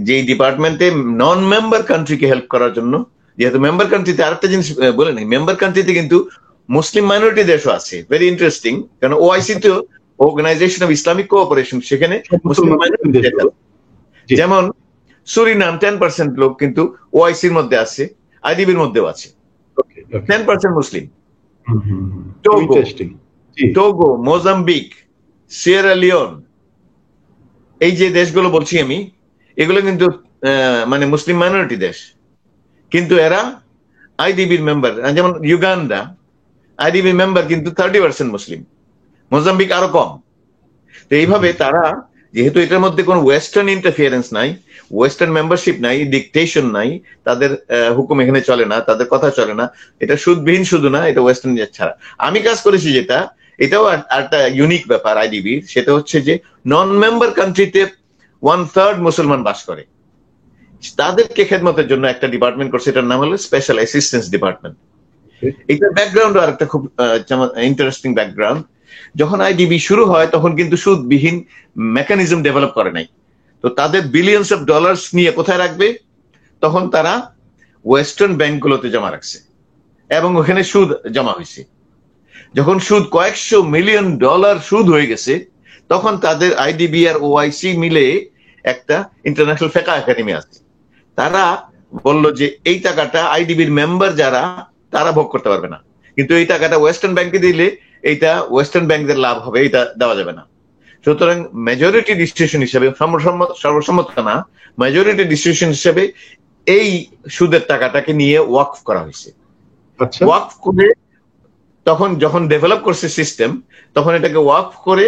Speaker 3: যে ডিপার্টমেন্টে নন মেম্বার কান্ট্রিকে হেল্প করার জন্য, যেহেতু মেম্বার কান্ট্রিতে আরেকটা জিনিস বলে নেই, মেম্বার কান্ট্রিতে কিন্তু মুসলিম মাইনরিটি দেশও আছে, ভেরি ইন্টারেস্টিং, কারণ ওআইসি তো অর্গানাইজেশন অফ ইসলামিক কোঅপারেশন, সেখানে মুসলিম মাইনরিটি যেমন সুরিনাম 10% লোক কিন্তু ওআইসির মধ্যে আছে, আইডিবির মধ্যেও আছে 10% মুসলিম। টোগো, মোজাম্বিক, সিয়েরা লিওন, এই যে দেশগুলো বলছি আমি, এগুলো কিন্তু মানে মুসলিম মাইনরিটি দেশ, কিন্তু এরা আইডিবির মেম্বার। যেমন ইউগান্ডা আইডিবির মেম্বার কিন্তু 30% মুসলিম, মোজাম্বিক আরো কম। তো এইভাবে তারা, যেহেতু এটার মধ্যে কোনো ওয়েস্টার্ন ইন্টারফিয়ারেন্স নাই, ওয়েস্টার্ন মেম্বারশিপ নাই, ডিকটেশন নাই, তাদের হুকুম এখানে চলে না, তাদের কথা চলে না, এটা সুদবিহীন শুধু না, এটা ওয়েস্টার্ন ছাড়া। আমি কাজ করেছি যেটা, এটাও একটা ইউনিক ব্যাপার আইডিবির, সেটা হচ্ছে যে নন মেম্বার কান্ট্রিতে 1/3 মুসলমান বাস করে, তাদেরকে খেদমতের জন্য একটা ডিপার্টমেন্ট করছে, এটার নাম হলো স্পেশাল অ্যাসিস্ট্যান্স ডিপার্টমেন্ট। এটার ব্যাকগ্রাউন্ড আর একটা খুব ইন্টারেস্টিং ব্যাকগ্রাউন্ড। যখন আইডিবি শুরু হয় তখন কিন্তু সুদবিহীন মেকানিজম ডেভেলপ করে নাই, তো তাদের বিলিয়নস অফ ডলার্স নিয়ে কোথায় রাখবে, তখন তারা ওয়েস্টার্ন ব্যাংকগুলোতে জমা রাখছে এবং ওখানে সুদ জমা হয়েছে। যখন সুদ কয়েকশো মিলিয়ন ডলার সুদ হয়ে গেছে, তখন তাদের আইডিবি আর ওআইসি মিলে একটা ইন্টারন্যাশনাল ফেকা একাডেমি আছে, তারা বলল যে এই টাকাটা আইডিবির মেম্বার যারা তারা ভোগ করতে পারবে না, কিন্তু এই টাকাটা ওয়েস্টার্ন ব্যাংকে দিলে এইটা ওয়েস্টার্ন ব্যাংকদের লাভ হবে, এটা দেওয়া যাবে না। সুতরাং মেজরিটি ডিসিশন হিসেবে, সর্বসম্মত না, মেজরিটি ডিসিশন হিসেবে এই সুদের টাকাটাকে নিয়ে ওয়াকফ করা হয়েছে। ওয়াকফ করে তখন যখন ডেভেলপ করছে সিস্টেম, তখন এটাকে ওয়াকফ করে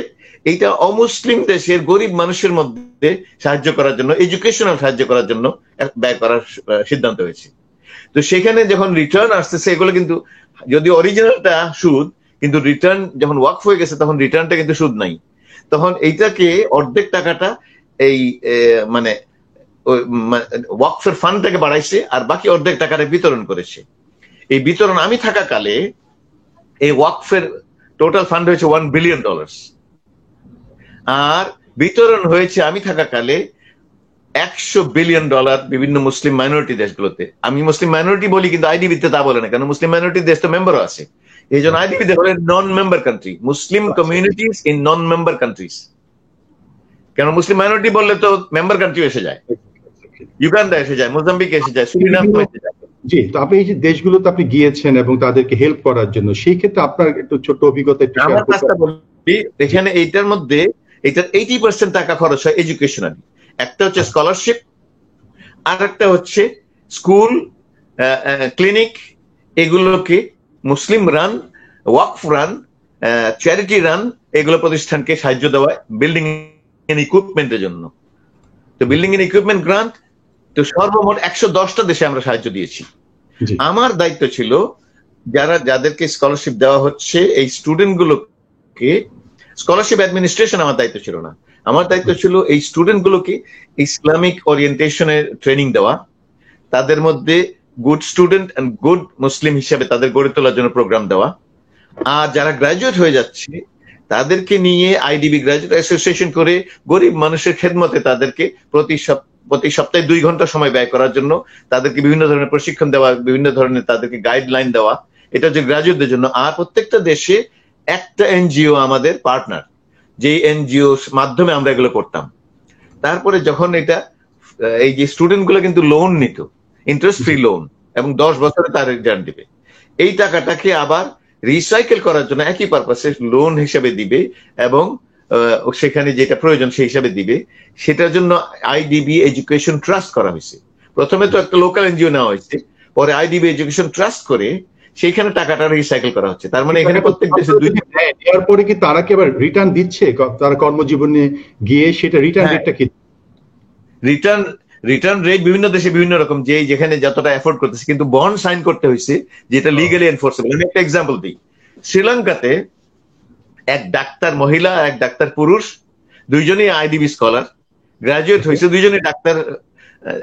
Speaker 3: এইটা অমুসলিম দেশের গরিব মানুষের মধ্যে সাহায্য করার জন্য, এডুকেশনাল সাহায্য করার জন্য ব্যয় করার সিদ্ধান্ত হয়েছে। তো সেখানে যখন রিটার্ন আসতেছে, এগুলো কিন্তু যদি অরিজিনালটা সুদ, কিন্তু রিটার্ন যখন ওয়াকফ হয়ে গেছে তখন রিটার্নটা কিন্তু সুদ নাই, তখন এইটাকে অর্ধেক টাকাটা এই মানে ওয়াকফের ফান্ডটাকে বাড়াইছে আর বাকি অর্ধেক টাকাটা বিতরণ করেছে। এই বিতরণ আমি থাকাকালে এই ওয়াকফের টোটাল ফান্ড হয়েছে $1 বিলিয়ন, আর বিতরণ হয়েছে আমি থাকাকালে $100 বিলিয়ন বিভিন্ন মুসলিম মাইনরিটি দেশগুলোতে। আমি মুসলিম মাইনরিটি বলি, কিন্তু আইডিবিতে তা বলে না, কারণ মুসলিম মাইনরিটি দেশ তো মেম্বারও আছে, এই জন্য আইডিবিতে বলে non member country, Muslim communities in non member countries. কেন মুসলিম মাইনরিটি বললে তো মেম্বার কান্ট্রি এসে যায়, ইউগান্ডা এসে যায়, মোজাম্বিক এসে যায়, সুরিনাম এসে যায়।
Speaker 2: জি, তো আপনি এই যে দেশগুলোতে আপনি গিয়েছেন এবং তাদেরকে হেল্প করার জন্য, সেই ক্ষেত্রে আপনার একটু ছোট অভিজ্ঞতা একটু শেয়ার করতে।
Speaker 3: এখানে এইটার মধ্যে এটার 80% টাকা খরচ হয় এডুকেশনালি। একটা হচ্ছে স্কলারশিপ, আর একটা হচ্ছে স্কুল, ক্লিনিক, এগুলোকে মুসলিম রান, ওয়াকফ রান, চ্যারিটি রান, এগুলো প্রতিষ্ঠানকে সাহায্য দেওয়া বিল্ডিং এন্ড ইকুইপমেন্টের জন্য। তো বিল্ডিং এন্ড ইকুইপমেন্ট গ্রান্ট তো সর্বমোট 110টা দেশে আমরা সাহায্য দিয়েছি। আমার দায়িত্ব ছিল যাদেরকে স্কলারশিপ দেওয়া হচ্ছে এই স্টুডেন্ট গুলোকে, স্কলারশিপ অ্যাডমিনিস্ট্রেশন আমার দায়িত্ব ছিল না। আমার দায়িত্ব ছিল এই স্টুডেন্ট গুলোকে ইসলামিক ওরিয়েন্টেশনের ট্রেনিং দেওয়া, তাদের মধ্যে good student and good Muslim হিসেবে তাদের গড়ে তোলার জন্য প্রোগ্রাম দেওয়া। আর যারা গ্রাজুয়েট হয়ে যাচ্ছে তাদেরকে নিয়ে আইডিবি গ্রাজুয়েট অ্যাসোসিয়েশন করে গরিব মানুষের খেদমতে তাদেরকে প্রতি সপ্তাহে 2 ঘন্টা সময় ব্যয় করার জন্য তাদেরকে বিভিন্ন ধরনের প্রশিক্ষণ দেওয়া, বিভিন্ন ধরনের তাদেরকে গাইডলাইন দেওয়া, এটা হচ্ছে গ্রাজুয়েটদের জন্য। আর প্রত্যেকটা দেশে একটা এনজিও আমাদের পার্টনার, যে এনজিও মাধ্যমে আমরা এগুলো করতাম। তারপরে যখন এটা এই যে স্টুডেন্ট গুলো কিন্তু লোন নিত, ইন্টারেস্ট ফ্রি লোন, এবং 10 বছরে তার রিটার্ন দিবে। এই টাকাটাকে আবার রিসাইকেল করার জন্য একই পারপাসে লোন হিসেবে দিবে, এবং সেখানে যেটা প্রয়োজন সেই হিসাবে দিবে। সেটার জন্য আইডিবি এডুকেশন ট্রাস্ট করা হয়েছে। প্রথমে তো একটা লোকাল এনজিও নেওয়া হয়েছে, পরে আইডিবি এডুকেশন ট্রাস্ট করে সেইখানে টাকাটা রিসাইকেল করা হচ্ছে। তার মানে এখানে প্রত্যেক দেশে
Speaker 2: দেওয়ার পরে কি তারা কি আবার রিটার্ন দিচ্ছে? তারা কর্মজীবনে গিয়ে সেটা রিটার্ন রেটটা কি?
Speaker 3: রিটার্ন রেট বিভিন্ন দেশে বিভিন্ন রকম, যে যেখানে যতটা এফোর্ড করতেছে, কিন্তু বন্ড সাইন করতে হয়েছে যেটা লিগালি এনফোর্সেবল। আমি একটা এক্সাম্পল দিই। শ্রীলঙ্কাতে এক ডাক্তার মহিলা, এক ডাক্তার পুরুষ, দুইজনই আইডিবি স্কলার, গ্রাজুয়েট হয়েছে, দুইজনই ডাক্তার,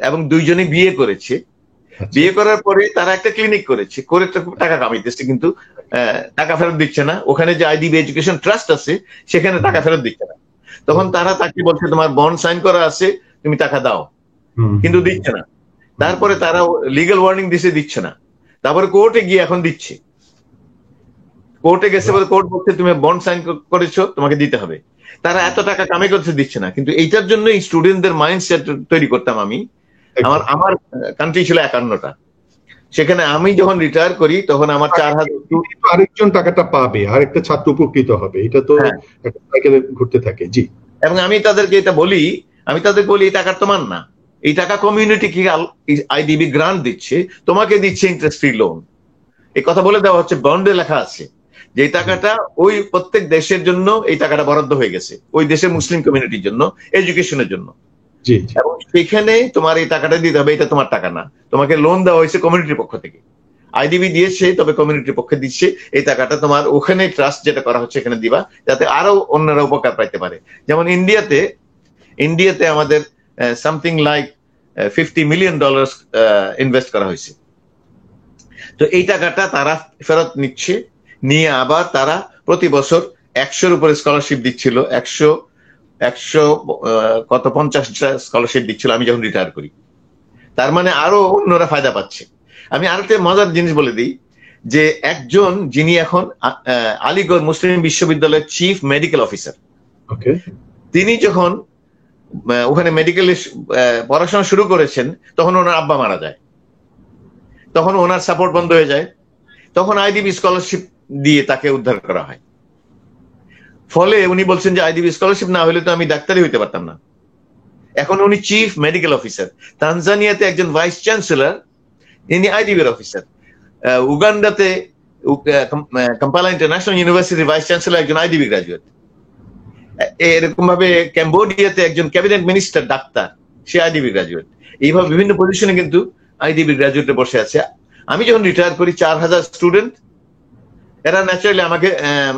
Speaker 3: এবং দুইজনই বিয়ে করেছে। বিয়ে করার পরে তারা একটা ক্লিনিক করেছে, করে খুব টাকা কামাইতেছে, কিন্তু টাকা ফেরত দিচ্ছে না। ওখানে যে আইডিবি এডুকেশন ট্রাস্ট আছে সেখানে টাকা ফেরত দিচ্ছে না। তখন তারা তাকে বলছে তোমার বন্ড সাইন করা আছে, তুমি টাকা দাও, কিন্তু দিচ্ছে না। তারপরে তারা লিগ্যাল ওয়ার্নিং দিচ্ছে না। তারপরে কোর্টে গিয়ে এখন দিচ্ছে। কোর্টে গেছে বলে কোর্ট বলছে তুমি বন্ড সাইন করেছো, তোমাকে দিতে হবে। তারা এত টাকা কামাই করতে দিচ্ছে না। কিন্তু এইটার জন্য স্টুডেন্টদের মাইন্ডসেট তৈরি করতাম আমি। আমার কান্ট্রি ছিল 51টা। সেখানে আমি যখন রিটায়ার করি তখন আমার 4000,
Speaker 2: আরেকজন টাকাটা পাবে, আরেকটা ছাত্র উপকৃত হবে, এটা তো একটা সাইকেলে ঘুরতে থাকে। জি।
Speaker 3: এবং আমি তাদেরকে এটা বলি, এই টাকা তোমার না, এই টাকা কমিউনিটি কি আইডিবি গ্রান্ট দিচ্ছে, তোমাকে দিচ্ছে ইন্টারেস্ট ফ্রি লোন। এই কথা বলে দেওয়া হচ্ছে, বন্ডে লেখা আছে যে এই টাকাটা ওই প্রত্যেক দেশের জন্য এই টাকাটা বরাদ্দ হয়ে গেছে, ওই দেশের মুসলিম কমিউনিটির জন্য, এডুকেশনের জন্য। এবং সেখানে তোমার এই টাকাটা দিতে হবে, এটা তোমার টাকা না। তোমাকে লোন দেওয়া হয়েছে কমিউনিটির পক্ষ থেকে, আইডিবি দিয়েছে, তবে কমিউনিটির পক্ষে দিচ্ছে। এই টাকাটা তোমার ওখানে ট্রাস্ট যেটা করা হচ্ছে এখানে দিবা, যাতে আরো অন্যরা উপকার পাইতে পারে। যেমন ইন্ডিয়াতে আমাদের সামথিং লাইক $50 মিলিয়ন ইনভেস্ট করা হয়েছে। তো এই টাকাটা তারা ফেরত নিচ্ছে, নিয়ে আবার তারা প্রতি বছর 100-র উপরে স্কলারশিপ দিচ্ছিল, 150টা স্কলারশিপ দিচ্ছিল আমি যখন রিটায়ার করি। তার মানে আরো অন্যরা ফায়দা পাচ্ছে। আমি আরেকটা মজার জিনিস বলে দিই, যে একজন যিনি এখন আলিগড় মুসলিম বিশ্ববিদ্যালয়ের চিফ মেডিকেল অফিসার, তিনি যখন ওখানে মেডিকেলে পড়াশোনা শুরু করেছেন তখন ওনার আব্বা মারা যায়, তখন ওনার সাপোর্ট বন্ধ হয়ে যায়। তখন আইডিবি স্কলারশিপ দিয়ে তাকে উদ্ধার করা হয়। ফলে উনি বলছেন যে আইডিবি স্কলারশিপ না হলে তো আমি ডাক্তারই হইতে পারতাম না। এখন উনি চিফ মেডিকেল অফিসার। তানজানিয়াতে একজন ভাইস চ্যান্সেলর, ইনি আইডিবির অফিসার। উগান্ডাতে কাম্পালা ইন্টারন্যাশনাল ইউনিভার্সিটির ভাইস চ্যান্সেলর একজন আইডিবি গ্রাজুয়েট। এরকম ভাবে ক্যাম্বোডিয়াতে একজন ক্যাবিনেট মিনিস্টার ডাক্তার, সে আইডিবি গ্রাজুয়েট। এইভাবে বিভিন্ন পজিশনে কিন্তু আইডিবি গ্রাজুয়েটে বসে আছে। আমি যখন রিটায়ার করি 4000 স্টুডেন্ট, এরা ন্যাচারালি আমাকে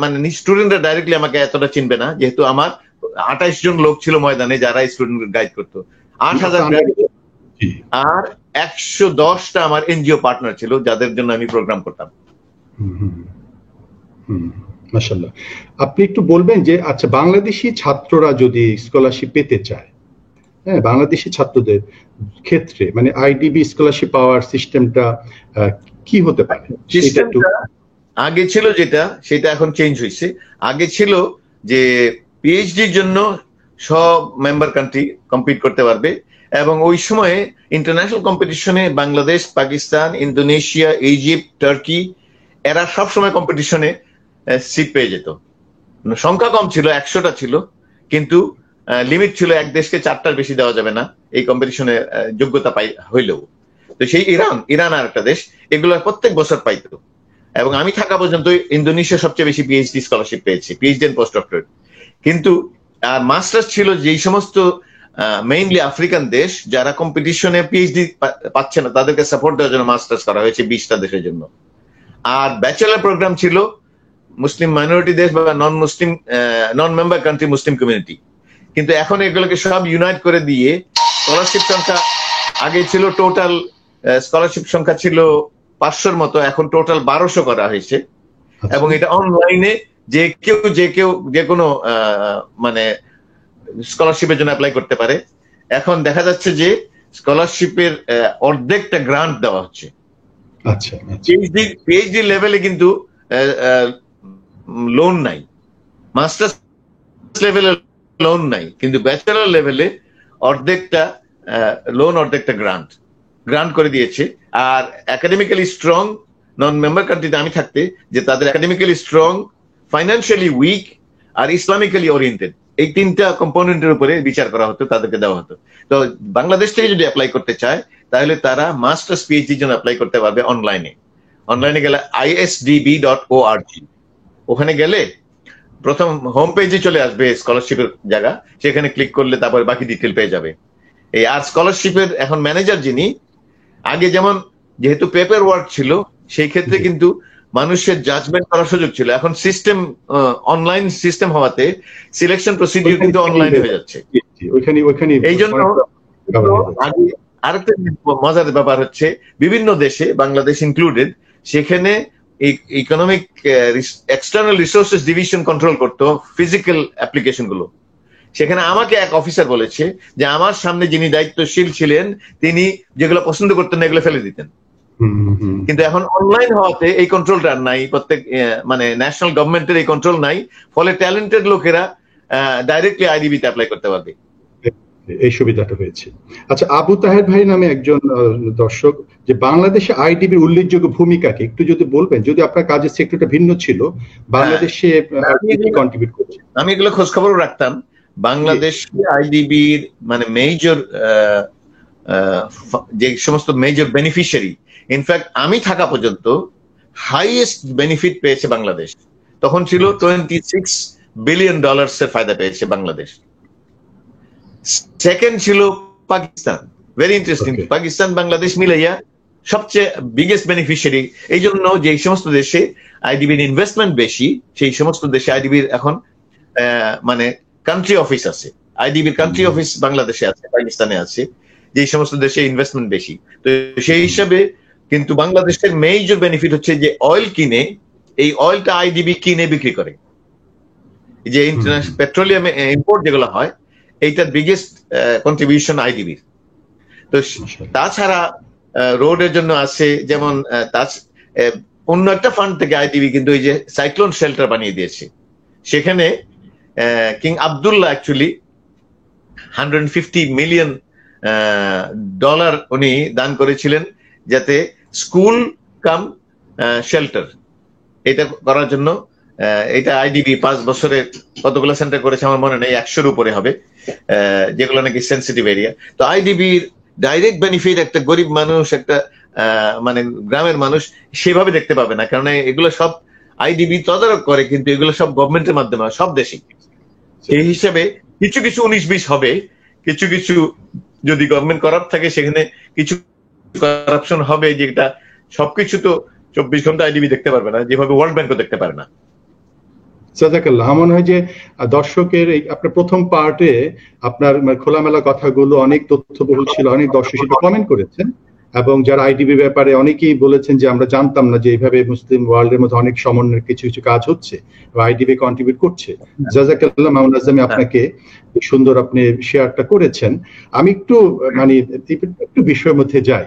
Speaker 3: মানে স্টুডেন্টরা ডাইরেক্টলি আমাকে এতটা চিনবে না, যেহেতু আমার 28 জন লোক ছিল ময়দানে যারা স্টুডেন্ট গাইড করতো। 8000 আর 110টা আমার এনজিও পার্টনার ছিল যাদের জন্য আমি প্রোগ্রাম করতাম।
Speaker 2: মাশাআল্লাহ। আপনি একটু বলবেন যে আচ্ছা, বাংলাদেশি ছাত্ররা যদি স্কলারশিপ পেতে চায়, হ্যাঁ, বাংলাদেশি ছাত্রদের ক্ষেত্রে মানে আইডিবি স্কলারশিপ পাওয়ার সিস্টেমটা কি হতে পারে?
Speaker 3: আগে ছিল যেটা, সেটা এখন চেঞ্জ হয়েছে। আগে ছিল যে পিএইচডির জন্য সব মেম্বার কান্ট্রি কম্পিট করতে পারবে, এবং ওই সময়ে ইন্টারন্যাশনাল কম্পিটিশনে Bangladesh, Pakistan, Indonesia, Egypt, turkey এরা সব সময় কম্পিটিশনে সিট পেয়ে যেত। সংখ্যা কম ছিল, 100টা ছিল, কিন্তু লিমিট ছিল এক দেশকে 4টার বেশি দেওয়া যাবে না এই কম্পিটিশনে যোগ্যতা হইলেও। তো সেই ইরান আর একটা দেশ, এগুলো প্রত্যেক বছর পাইতো। এবং আমি থাকা পর্যন্ত ইন্দোনেশিয়া সবচেয়ে বেশি পিএইচডি স্কলারশিপ পেয়েছে, পিএইচডি এন্ড পোস্ট ডক্টরেট। কিন্তু মাস্টার্স ছিল যেই সমস্ত মেইনলি আফ্রিকান দেশ যারা কম্পিটিশনে পিএইচডি পাচ্ছে না, তাদেরকে সাপোর্ট দেওয়ার জন্য মাস্টার্স করা হয়েছে 20টা দেশের জন্য। আর ব্যাচেলার প্রোগ্রাম ছিল মুসলিম মাইনরিটি দেশ বা নন মেম্বার কান্ট্রি মুসলিম কমিউনিটি। কিন্তু এখন এগুলোকে সব ইউনাইট করে দিয়ে স্কলারশিপ সংখ্যা, আগে ছিল টোটাল স্কলারশিপ সংখ্যা ছিল 500-র মতো, এখন টোটাল 1200 করা হয়েছে। এবং এটা অনলাইনে যে কোনো মানে স্কলারশিপের জন্য অ্যাপ্লাই করতে পারে। এখন দেখা যাচ্ছে যে স্কলারশিপের অর্ধেকটা গ্রান্ট দেওয়া হচ্ছে।
Speaker 2: আচ্ছা,
Speaker 3: পিএইচডি লেভেলে কিন্তু লোন নাই, মাস্টার্স লেভেলে লোন নাই, কিন্তু ব্যাচেলর লেভেলে অর্ধেকটা লোন, অর্ধেকটা গ্রান্ট করে দিয়েছে। আর একাডেমিক্যালি স্ট্রং নন মেম্বার কান্ট্রিতে আমি থাকতে, যে তাদের একাডেমিক্যালি স্ট্রং, ফাইন্যান্সিয়ালি উইক আর ইসলামিক্যালি ওরিয়েন্টেড, এই 3টা কম্পোনেন্টের উপরে বিচার করা হতো, তাদেরকে দেওয়া হতো। তো বাংলাদেশ থেকে যদি অ্যাপ্লাই করতে চায় তাহলে তারা মাস্টার্স পিএইচডির জন্য অ্যাপ্লাই করতে পারবে অনলাইনে গেলে isdb.org, ওখানে গেলে প্রথম হোম পেজে চলে আসবে স্কলারশিপের জায়গা, সেখানে ক্লিক করলে তারপরে বাকি ডিটেল পেয়ে যাবে। এই আর স্কলারশিপের এখন ম্যানেজার যিনি, আগে যেমন যেহেতু পেপার ওয়ার্ক ছিল সেই ক্ষেত্রে কিন্তু মানুষের জাজমেন্ট করার সুযোগ ছিল, এখন সিস্টেম অনলাইন সিস্টেম হওয়াতে সিলেকশন প্রসিডিউর কিন্তু অনলাইন হয়ে যাচ্ছে। এই জন্য আরেকটা মজার ব্যাপার হচ্ছে, বিভিন্ন দেশে বাংলাদেশ ইনক্লুডেড, সেখানে economic external resources division control করতো ফিজিক্যাল অ্যাপ্লিকেশন গুলো। সেখানে আমাকে এক অফিসার বলেছে যে আমার সামনে যিনি দায়িত্বশীল ছিলেন তিনি যেগুলো পছন্দ করতেন না এগুলো ফেলে দিতেন। কিন্তু এখন অনলাইন হওয়াতে এই কন্ট্রোলটা নাই, প্রত্যেক মানে ন্যাশনাল গভর্নমেন্টের এই কন্ট্রোল নাই, ফলে ট্যালেন্টেড লোকেরা ডাইরেক্টলি আইডিবিতে অ্যাপ্লাই করতে পারবে,
Speaker 2: এই সুবিধাটা হয়েছে। আচ্ছা, আবু তাহের ভাই নামে একজন দর্শক, যে বাংলাদেশে আইডিবির উল্লেখযোগ্য ভূমিকাকে একটু যদি বলবেন, যদি আপনার কাজের সেক্টরটা ভিন্ন ছিল, বাংলাদেশে কন্ট্রিবিউট করছে।
Speaker 3: আমি এগুলো খোঁজ খবর রাখতাম। বাংলাদেশ আইডিবির মানে মেজর যে সমস্ত মেজর বেনিফিশিয়ারি, ইনফ্যাক্ট আমি থাকা পর্যন্ত হাইয়েস্ট বেনিফিট পেয়েছে বাংলাদেশ। তখন ছিল $26 বিলিয়ন এর ফায়দা পেয়েছে বাংলাদেশ। সেকেন্ড ছিল পাকিস্তান। ভেরি ইন্টারেস্টিং, পাকিস্তান বাংলাদেশ মিলাইয়া সবচেয়ে বিগেস্ট বেনিফিশিয়ারি। এই জন্য যে সমস্ত দেশে আইডিবির ইনভেস্টমেন্ট বেশি, সেই সমস্ত দেশে আইডিবির এখন মানে কান্ট্রি অফিস আছে। আইডিবির কান্ট্রি অফিস বাংলাদেশে আছে, পাকিস্তানে আছে, যে সমস্ত দেশে ইনভেস্টমেন্ট বেশি। তো সেই হিসাবে কিন্তু বাংলাদেশের মেজর বেনিফিট হচ্ছে যে অয়েল কিনে, এই অয়েলটা আইডিবি কিনে বিক্রি করে। যে ইন্টারন্যাশনাল পেট্রোলিয়াম ইম্পোর্ট যেগুলো হয়, এইটার বিগেস্ট কন্ট্রিবিউশন আইডিবির। তো তাছাড়া রোডের জন্য আছে, যেমন অন্য একটা ফান্ড থেকে আইডিবি কিন্তু এই যে সাইক্লোন শেল্টার বানিয়ে দিয়েছে। সেখানে কিং আব্দুল্লাহ অ্যাকচুয়ালি $150 মিলিয়ন উনি দান করেছিলেন, যাতে স্কুল কাম শেল্টার এটা করার জন্য। এটা আইডিবি 5 বছরে কতগুলো সেন্টার করেছে আমার মনে নেই, 100-র উপরে হবে, যেগুলো নাকি সেন্সিটিভ এরিয়া। তো আইডিবির ডাইরেক্ট বেনিফিট একটা গরিব মানুষ, একটা মানে গ্রামের মানুষ সেভাবে দেখতে পাবে না, কারণ এগুলো সব আইডিবি তদারক করে, কিন্তু এগুলো সব গভর্নমেন্টের মাধ্যমে সব দেশে। সেই হিসাবে কিছু 19-20 হবে, কিছু যদি গভর্নমেন্ট করাপ্ট থাকে সেখানে কিছু করাপশন হবে, যেটা সবকিছু তো 24 ঘন্টা আইডিবি দেখতে পারবে না, যেভাবে ওয়ার্ল্ড ব্যাংকও দেখতে পারে না।
Speaker 2: জাযাকাল্লাহ। আমার মনে হয় যে দর্শকের এই আপনার প্রথম পার্টে আপনার খোলামেলা কথাগুলো অনেক তথ্যবহুল ছিল, অনেক দর্শক সেটা কমেন্ট করেছেন, এবং যারা আইডিবি ব্যাপারে অনেকেই বলেছেন যে আমরা জানতাম না যে এইভাবে মুসলিম ওয়ার্ল্ডের মধ্যে অনেক সমন্বয়ের কিছু কাজ হচ্ছে বা আইডিবি কন্ট্রিবিউট করছে। জাযাকাল্লাহ মামুন আজমি, আপনাকে সুন্দর আপনি শেয়ারটা করেছেন। আমি একটু মানে একটু বিষয়ের মধ্যে যাই।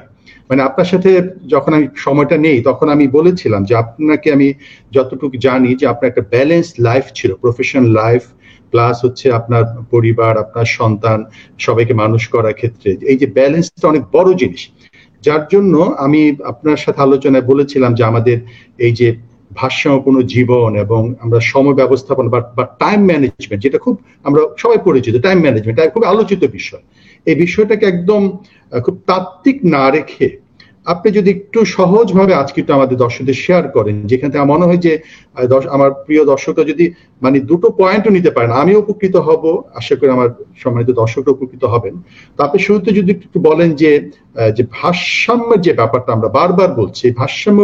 Speaker 2: মানে আপনার সাথে যখন আমি সময়টা নেই তখন আমি বলেছিলাম যে আপনাকে আমি যতটুকু জানি যে আপনার একটা ব্যালেন্স লাইফ ছিল, প্রফেশনাল লাইফ প্লাস হচ্ছে আপনার পরিবার, আপনার সন্তান, সবাইকে মানুষ করার ক্ষেত্রে এই যে ব্যালেন্সটা অনেক বড় জিনিস, যার জন্য আমি আপনার সাথে আলোচনায় বলেছিলাম যে আমাদের এই যে ভারসাম্যপূর্ণ জীবন এবং আমরা সময় ব্যবস্থাপনা বা টাইম ম্যানেজমেন্ট, যেটা খুব আমরা সবাই পরিচিত, টাইম ম্যানেজমেন্ট খুব আলোচিত বিষয়। এই বিষয়টাকে একদম খুব তাত্ত্বিক না রেখে আপনি যদি একটু সহজভাবে আজকে একটু আমাদের দর্শকদের শেয়ার করেন, যেখান থেকে মনে হয় যে আমার প্রিয় দর্শকরা যদি মানে দুটো পয়েন্টও নিতে পারেন, আমিও উপকৃত হব, আশা করি আমার সম্মানিত দর্শকরা উপকৃত হবেন। তো আপনি শুরুতে যদি একটু বলেন যে ভারসাম্যের যে ব্যাপারটা আমরা বারবার বলছি, ভারসাম্য,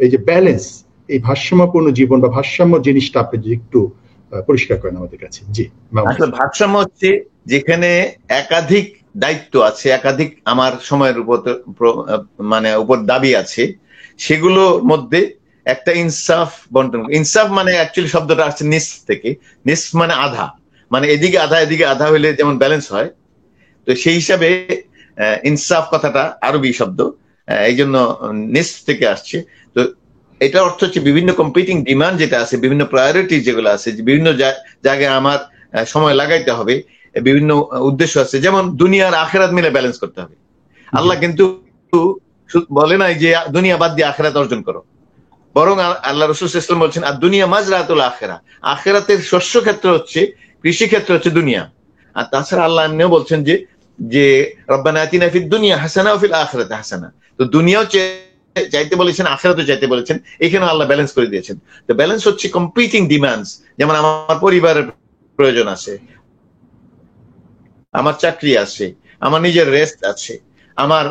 Speaker 2: এই যে ব্যালেন্স, এই ভারসাম্যপূর্ণ জীবন বা ভারসাম্য জিনিসটা আপনি যদি একটু পরিষ্কার করেন আমাদের কাছে। জি,
Speaker 3: আসলে ভারসাম্য হচ্ছে যেখানে একাধিক দায়িত্ব আছে, একাধিক আমার সময়ের উপর মানে উপর দাবি আছে, সেগুলোর মধ্যে একটা ইনসাফ বন্টন। ইনসাফ মানে অ্যাকচুয়ালি শব্দটা আসছে নিস থেকে, নিস মানে আধা, মানে এদিকে আধা এদিকে আধা হইলে যেমন ব্যালেন্স হয়, তো সেই হিসাবে ইনসাফ কথাটা আরবি শব্দ, এই জন্য নিস থেকে আসছে। তো এটা অর্থ হচ্ছে বিভিন্ন কম্পিটিং ডিমান্ড যেটা আছে, বিভিন্ন প্রায়োরিটি যেগুলো আছে, বিভিন্ন জায়গায় আমার সময় লাগাইতে হবে, বিভিন্ন উদ্দেশ্য আছে, যেমন দুনিয়ার আখেরাত মিলে ব্যালেন্স করতে হবে। আল্লাহ কিন্তু বলে নাই যে দুনিয়া বাদ দিয়ে আখেরাত অর্জন করো, বরং আল্লাহ রাসূল সাল্লাল্লাহু আলাইহি ওয়াসাল্লাম বলছেন আর দুনিয়া মাজরাতুল আখিরা, আখিরাতের শস্য ক্ষেত্র হচ্ছে, কৃষি ক্ষেত্র হচ্ছে দুনিয়া। আর তাছাড়া আল্লাহ এমনিও বলছেন যে রব্বানা আতিনা ফিদ দুনিয়া হাসানা ওয়া ফিল আখিরাতি হাসানা। তো দুনিয়াও চাইতে বলেছেন, আখিরাতও চাইতে বলেছেন, এখানে আল্লাহ ব্যালেন্স করে দিয়েছেন। তো ব্যালেন্স হচ্ছে কম্পিটিং ডিমান্ডস, যেমন আমার পরিবারের প্রয়োজন আছে, আমার চাকরি আছে, আমার নিজের রেস্ট আছে, আমার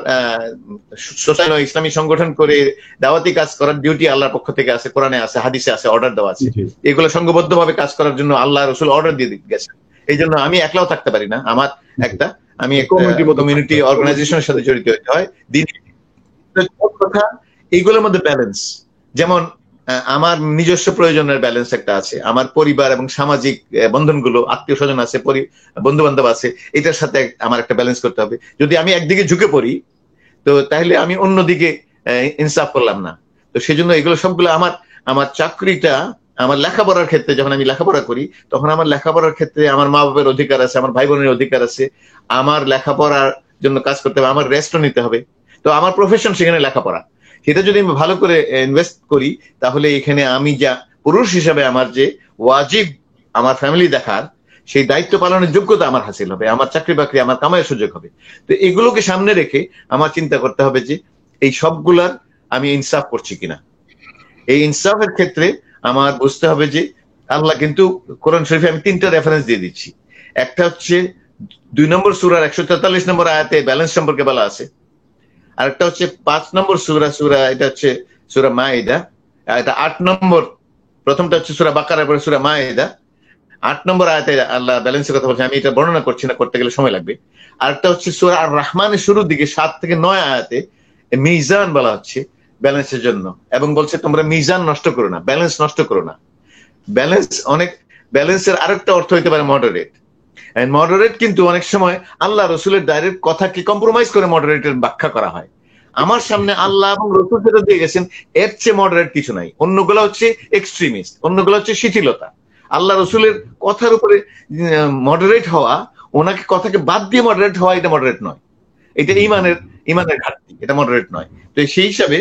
Speaker 3: সোশ্যাল ইসলামী সংগঠন করে দাওয়াতি কাজ করার ডিউটি আল্লাহর পক্ষ থেকে আছে, কোরআনে আছে, হাদিসে আছে, অর্ডার দেওয়া আছে। এগুলো সংঘবদ্ধ ভাবে কাজ করার জন্য আল্লাহ রাসূল অর্ডার দিয়ে গেছেন। এই জন্য আমি একলাও থাকতে পারি না, আমার আমি কমিউনিটি অর্গানাইজেশনের সাথে জড়িত হতে হয়। কথা এইগুলোর মধ্যে ব্যালেন্স, যেমন আমার নিজস্ব প্রয়োজনের ব্যালেন্স একটা আছে, আমার পরিবার এবং সামাজিক বন্ধনগুলো, আত্মীয় স্বজন আছে, বন্ধু বান্ধব আছে, এটার সাথে আমার একটা ব্যালেন্স করতে হবে। যদি আমি একদিকে ঝুঁকে পড়ি তো তাহলে আমি অন্যদিকে ইনসাফ করলাম না। তো সেজন্য এগুলো সবগুলো আমার চাকরিটা, আমার লেখাপড়ার ক্ষেত্রে, যখন আমি লেখাপড়া করি তখন আমার লেখাপড়ার ক্ষেত্রে আমার মা বাবার অধিকার আছে, আমার ভাই বোনের অধিকার আছে, আমার লেখাপড়ার জন্য কাজ করতে হবে, আমার রেস্টও নিতে হবে। তো আমার প্রফেশন সেখানে লেখাপড়া, সেটা যদি আমি ভালো করে ইনভেস্ট করি তাহলে এখানে আমি যা পুরুষ হিসাবে আমার যে ওয়াজিব আমার ফ্যামিলি দেখার, সেই দায়িত্ব পালনের যোগ্যতা আমার হাসিল হবে, আমার চাকরি বাকরি, আমার কামাইয়ের সুযোগ হবে। তো এগুলোকে সামনে রেখে আমার চিন্তা করতে হবে যে এই সবগুলার আমি ইনসাফ করছি কিনা। এই ইনসাফের ক্ষেত্রে আমার বুঝতে হবে যে আল্লাহ কিন্তু কোরআন শরীফে আমি 3টা রেফারেন্স দিয়ে দিচ্ছি। একটা হচ্ছে 2 নম্বর সূরার 143 নম্বর আয়াতে ব্যালেন্স সম্পর্কে বলা আছে, আরেকটা হচ্ছে 5 নম্বর সূরা এটা হচ্ছে সূরা মাইদা, এটা 8 নম্বর, প্রথমটা হচ্ছে সূরা বাকারার পরে সূরা মাইদা, 8 নম্বর আয়াতে আল্লাহ ব্যালেন্সের কথা বলছেন। আমি এটা বর্ণনা করছি না, করতে গেলে সময় লাগবে। আরেকটা হচ্ছে সূরা আর রহমানের শুরুর দিকে 7 থেকে 9 আয়াতে মিজান বলা হচ্ছে ব্যালেন্সের জন্য, এবং বলছে তোমরা মিজান নষ্ট করো না, ব্যালেন্স নষ্ট করো না। ব্যালেন্সের আরেকটা অর্থ হইতে পারে মডারেট। মডারেট কিন্তু অনেক সময় আল্লাহ রসুলের ডাইরেক্ট কথাকে কম্প্রোমাইজ করে মডারেটের ব্যাখ্যা করা হয়। আমার সামনে আল্লাহ এবং রসুল যেটা দিয়ে গেছেন এর চেয়ে মডারেট কিছু নাই। অন্যগুলো হচ্ছে এক্সট্রিমিস্ট, অন্যগুলো হচ্ছে শিথিলতা। আল্লাহ রসুলের কথার উপরে মডারেট হওয়া, ওনাকে কথাকে বাদ দিয়ে মডারেট হওয়া, এটা মডারেট নয়, এটা ইমানের ঘাটতি, এটা মডারেট নয়। তো সেই হিসাবে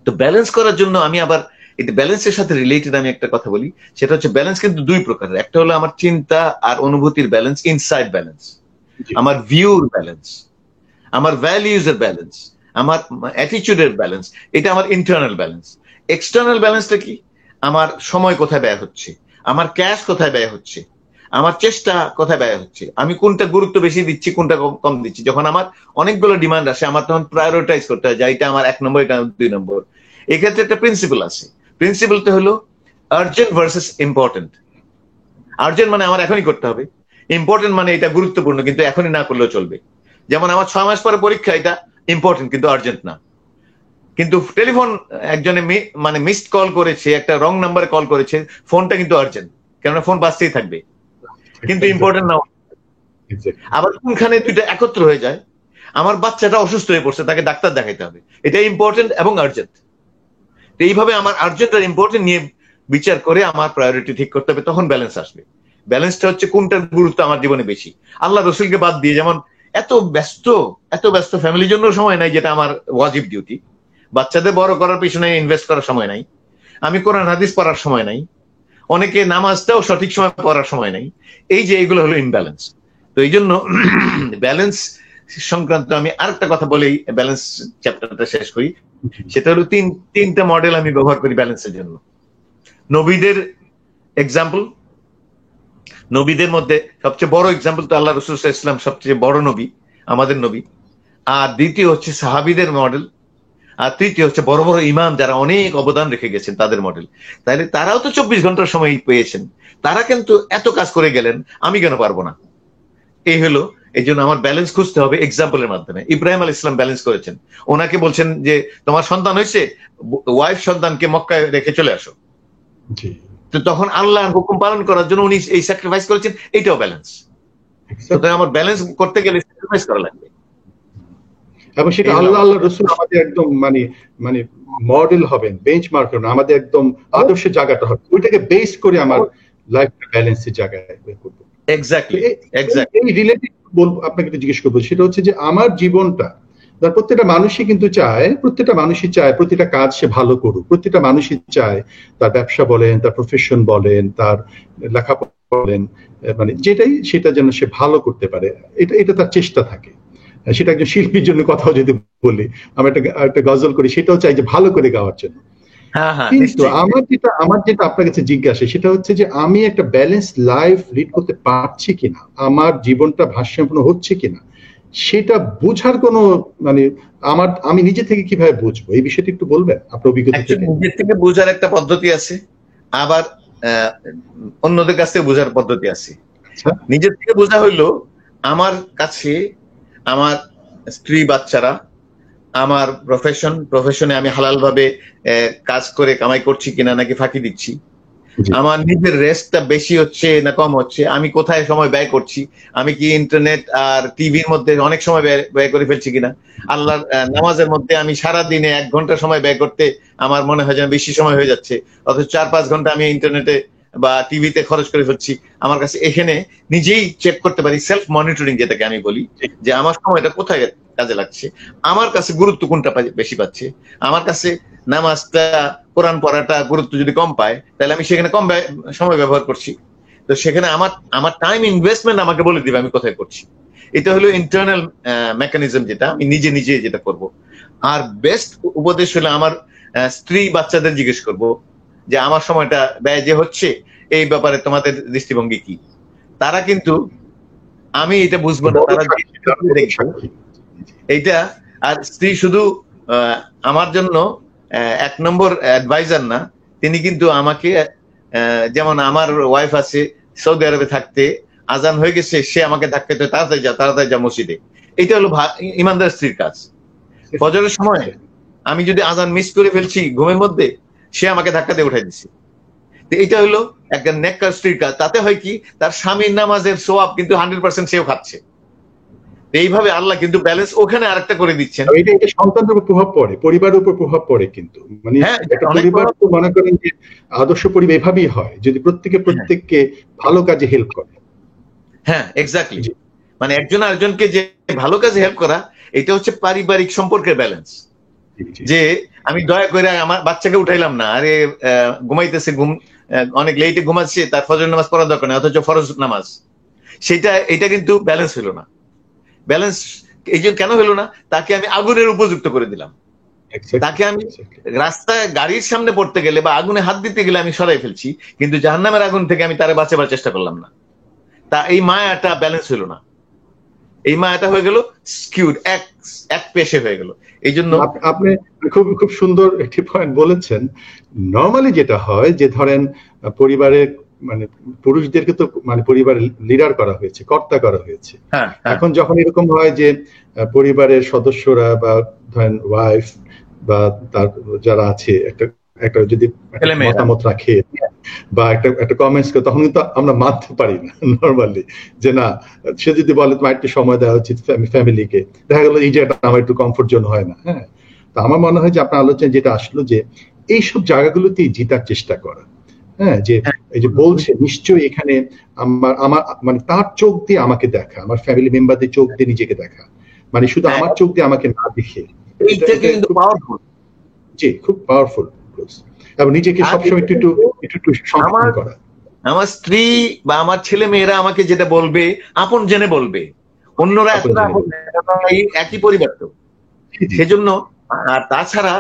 Speaker 3: তো ব্যালেন্স করার জন্য আমি আবার এটা ব্যালেন্সের সাথে রিলেটেড আমি একটা কথা বলি, সেটা হচ্ছে ব্যালেন্স কিন্তু 2 প্রকারের। একটা হলো আমার চিন্তা আর অনুভূতির ব্যালেন্স, ইনসাইড ব্যালেন্স, আমার ভিউর ব্যালেন্স, আমার ভ্যালিউজ এর ব্যালেন্স, আমার অ্যাটিটিউডের ব্যালেন্স, এটা আমার ইন্টারনাল ব্যালেন্স। এক্সটার্নাল ব্যালেন্সটা কি? আমার সময় কোথায় ব্যয় হচ্ছে, আমার ক্যাশ কোথায় ব্যয় হচ্ছে, আমার চেষ্টা কোথায় ব্যয় হচ্ছে, আমি কোনটা গুরুত্ব বেশি দিচ্ছি, কোনটা কম দিচ্ছি। যখন আমার অনেকগুলো ডিমান্ড আসে আমার তখন প্রায়োরিটাইজ করতে হয় যে এটা আমার 1 নম্বর, এটা 2 নম্বর। এক্ষেত্রে একটা প্রিন্সিপাল আছে, প্রিন্সিপালটা হলো আর্জেন্ট ভার্সেস ইম্পর্টেন্ট। আর্জেন্ট মানে আমার এখনই করতে হবে, ইম্পর্টেন্ট মানে এটা গুরুত্বপূর্ণ কিন্তু এখনই না করলেও চলবে। যেমন আমার 6 মাস পরে পরীক্ষা, এটা ইম্পর্টেন্ট কিন্তু আর্জেন্ট না। কিন্তু টেলিফোন একজনে মানে মিসড কল করেছে, একটা রং নাম্বারে কল করেছে, ফোনটা কিন্তু আর্জেন্ট, কেননা ফোন বাজতেই থাকবে, কিন্তু ইম্পর্টেন্ট না। আবার কোনখানে দুইটা একত্র হয়ে যায়, আমার বাচ্চাটা অসুস্থ হয়ে পড়ছে, তাকে ডাক্তার দেখাইতে হবে, এটা ইম্পর্টেন্ট এবং আর্জেন্ট। এইভাবে আমার আর্জেন্ট আর ইম্পর্টেন্ট নিয়ে বিচার করে আমার প্রায়োরিটি ঠিক করতে হবে, তখন ব্যালেন্স আসবে। ব্যালেন্সটা হচ্ছে কোনটার গুরুত্ব আমার জীবনে বেশি। আল্লাহ রসুলকে বাদ দিয়ে, যেমন এত ব্যস্ত ফ্যামিলির জন্য সময় নাই, যেটা আমার ওয়াজিব ডিউটি, বাচ্চাদের বড় করার পিছনে ইনভেস্ট করার সময় নাই, আমি কোরআন হাদিস পড়ার সময় নাই, অনেকে নামাজটাও সঠিক সময় পড়ার সময় নাই। এই যে এগুলো হলো ইমব্যালেন্স। তো এই জন্য ব্যালেন্স সংক্রান্ত আমি আরেকটা কথা বলেই ব্যালেন্স চ্যাপ্টারটা শেষ করি। সেটা হলো তিনটা মডেল আমি ব্যবহার করি ব্যালেন্সের জন্য। নবীদের এক্সাম্পল, নবীদের মধ্যে সবচেয়ে বড় এক্সাম্পল তো আল্লাহ রাসূল সাল্লাল্লাহু আলাইহি ওয়াসাল্লাম, সবচেয়ে বড় নবী, আমাদের নবী। আর দ্বিতীয় হচ্ছে সাহাবীদের মডেল, আর তৃতীয় হচ্ছে বড় বড় ইমাম যারা অনেক অবদান রেখে গেছেন তাদের মডেল। তাহলে তারাও তো 24 ঘন্টার সময় পেয়েছেন, তারা কিন্তু এত কাজ করে গেলেন, আমি কেন পারবো না? এই হলো, এই জন্য আমার ব্যালেন্স খুঁজতে হবে এক্সাম্পলের মাধ্যমে। ইব্রাহিম আলাইহিস সালাম ব্যালেন্স করেছেন। ওনাকে বলছেন যে তোমার সন্তান হয়েছে, ওয়াইফ সন্তানকে মক্কায় রেখে চলে আসো। তো তখন আল্লাহর হুকুম পালন করার জন্য উনি এই স্যাক্রিফাইস করেছেন, এইটাও ব্যালেন্স। সুতরাং আমার ব্যালেন্স করতে গেলে স্যাক্রিফাইস করা লাগবে।
Speaker 2: এবং সেটা আল্লাহ রাসূল আমাদের একদম মানে মডেল হবেন, বেঞ্চমার্ক হবেন, আমাদের একদম আদর্শের জায়গাটা হবে, ওইটাকে বেস করে আমার লাইফটা ব্যালেন্সের জায়গায় করব।
Speaker 3: এক্স্যাক্টলি।
Speaker 2: এই রিলেটেড বলবো, আপনাকে একটু জিজ্ঞেস করবো, সেটা হচ্ছে যে আমার জীবনটা, প্রত্যেকটা মানুষই কিন্তু চায়, প্রতিটা কাজ সে ভালো করুক, প্রতিটা মানুষই চায় তার ব্যবসা বলেন, তার প্রফেশন বলেন, তার লেখাপড়া বলেন, মানে যেটাই সেটা যেন সে ভালো করতে পারে, এটা তার চেষ্টা থাকে। সেটা একজন শিল্পীর জন্য কথাও যদি বলি, আমরা একটা গজল করি, সেটাও চাই যে ভালো করে গাওয়ার জন্য। কিন্তু আমার যেটা আপনার কাছে জিজ্ঞাসা, সেটা হচ্ছে যে আমি একটা ব্যালেন্স লাইফ লিড করতে পারছি কিনা, আমার জীবনটা ভারসাম্যপূর্ণ হচ্ছে কিনা, সেটা বোঝার কোনো মানে আমি নিজে থেকে কিভাবে বুঝবো, এই বিষয়টা একটু বলবেন আপনার অভিজ্ঞতা থেকে?
Speaker 3: নিজের থেকে বোঝার একটা পদ্ধতি আছে, আবার অন্যদের কাছ থেকে বোঝার পদ্ধতি আছে। নিজের থেকে বোঝা হইলো আমার কাছে আমার স্ত্রী, বাচ্চারা, আমার প্রফেশনে আমি হালাল ভাবে কাজ করে কামাই করছি কিনা, নাকি ফাঁকি দিচ্ছি, আমার নিজের রেস্টটা বেশি হচ্ছে না কম হচ্ছে, আমি কোথায় সময় ব্যয় করছি, আমি কি ইন্টারনেট আর টিভির মধ্যে অনেক সময় ব্যয় করে ফেলছি কিনা, আল্লাহর নামাজের মধ্যে আমি সারা দিনে 1 ঘন্টা সময় ব্যয় করতে আমার মনে হয় যেন বেশি সময় হয়ে যাচ্ছে, অথচ 4-5 ঘন্টা আমি ইন্টারনেটে বা টিভিতে খরচ করে ফেলছি। আমার কাছে এখানে নিজেই চেক করতে পারি, সেলফ মনিটরিং যেটাকে আমি বলি, যে আমার সময়টা কোথায় কাজে লাগছে, আমার কাছে গুরুত্ব কোনটা বেশি পাচ্ছে। আমার কাছে নামাজটা, কোরআন পড়াটা গুরুত্ব যদি কম পায়, তাহলে আমি সেখানে কম সময় ব্যবহার করছি। তো সেখানে আমার টাইম ইনভেস্টমেন্ট আমাকে বলে দিবে আমি কোথায় করছি। এটা হলো ইন্টারনাল মেকানিজম, যেটা আমি নিজে যেটা করব। আর বেস্ট উপদেশ হলো আমার স্ত্রী, বাচ্চাদের জিজ্ঞেস করব যে আমার সময়টা ব্যয় যে হচ্ছে, এই ব্যাপারে তোমাদের দৃষ্টিভঙ্গি কি। তারা কিন্তু, আমি এটা বুঝবো না, তারা দেখবে এইটা। আর স্ত্রী শুধু আমার জন্য 1 নম্বর অ্যাডভাইজার না, তিনি কিন্তু আমাকে, যেমন আমার ওয়াইফ আছে সৌদি আরবে থাকতে, আজান হয়ে গেছে, সে আমাকে ধাক্কা দিতে, তাড়াতাড়ি যা মসজিদে। এটা হলো ইমানদার স্ত্রীর কাজ। ফজরের সময় আমি যদি আজান মিস করে ফেলছি ঘুমের মধ্যে, সে আমাকে ধাক্কা দিয়ে উঠাই দিচ্ছে। এটা হলো একটা নেককার স্ত্রীর কাজ। তাতে হয় কি, তার স্বামীর নামাজের সওয়াব কিন্তু 100% সেও খাচ্ছে। এইভাবে আল্লাহ কিন্তু ব্যালেন্স ওখানে আরেকটা করে দিচ্ছেন।
Speaker 2: এটা সন্তানের উপর প্রভাব পড়ে, পরিবারের উপর প্রভাব পড়ে, কিন্তু মানে একটা পরিবার তো মনে করেন যে আদর্শ পরিবার এভাবেই হয়, যদি প্রত্যেককে ভালো কাজে হেল্প করে।
Speaker 3: হ্যাঁ, এক্স্যাক্টলি। মানে একজন আরেকজনকে যে ভালো কাজে হেল্প করা, এটা হচ্ছে পারিবারিক সম্পর্কের ব্যালেন্স। যে আমি দয়া করে আমার বাচ্চাকে উঠাইলাম না, আরে ঘুমাইতেছে, অনেক লেটে ঘুমাচ্ছে, তার ফজর নামাজ পড়া দরকার নেই, অথচ ফরজ নামাজ, এটা কিন্তু ব্যালেন্স হলো না। ব্যালেন্স এই জন্য কেন হলো না, তাকে আমি আগুনের উপযুক্ত করে দিলাম। তাকে আমি রাস্তায় গাড়ির সামনে পড়তে গেলে বা আগুনে হাত দিতে গেলে আমি সরাই ফেলছি, কিন্তু জাহান্নামের আগুন থেকে আমি তারে বাঁচাবার চেষ্টা করলাম না। তা এই মায়াটা ব্যালেন্স হলো না, এই মায়াটা হয়ে গেল স্কিউড, এক পেশে হয়ে গেল। এই জন্য
Speaker 2: আপনি খুব সুন্দর একটি পয়েন্ট বলেছেন। নরমালি যেটা হয় যে ধরেন পরিবারের মানে পুরুষদেরকে তো মানে পরিবারের লিডার করা হয়েছে, কর্তা করা হয়েছে। এখন যখন এরকম হয় যে পরিবারের সদস্যরা বা ধরেন ওয়াইফ বা তার যারা আছে একটা যদি মতামত রাখে বা একটা কমেন্টস করে, তখন কিন্তু আমরা মানতে পারি না নরমালি, যে না, সে যদি বলে তোমার একটু সময় দেওয়া উচিত ফ্যামিলিকে, দেখা গেল এই জায়গাটা আমার একটু কমফোর্ট জোন হয় না। হ্যাঁ, তো আমার মনে হয় যে আপনার আলোচনায় যেটা আসলো, যে এইসব জায়গাগুলোতেই জিতার চেষ্টা করা। হ্যাঁ, যে এই যে বলছে নিশ্চয়ই এখানে আমার মানে তার চোখ দিয়ে আমাকে দেখা, আমার ফ্যামিলি মেম্বারদের চোখ দিয়ে নিজেকে দেখা, মানে শুধু আমার চোখ দিয়ে আমাকে না দেখে,
Speaker 3: এইটা কিন্তু পাওয়ারফুল।
Speaker 2: জি, খুব পাওয়ারফুল। এবং নিজেকে সবসময় একটু একটু একটু একটু সংশোধন করা।
Speaker 3: আমার স্ত্রী বা আমার ছেলে মেয়েরা আমাকে যেটা বলবে আপন জেনে বলবে, অন্যরা একই পরিবার তো, সেজন্য। আর তাছাড়া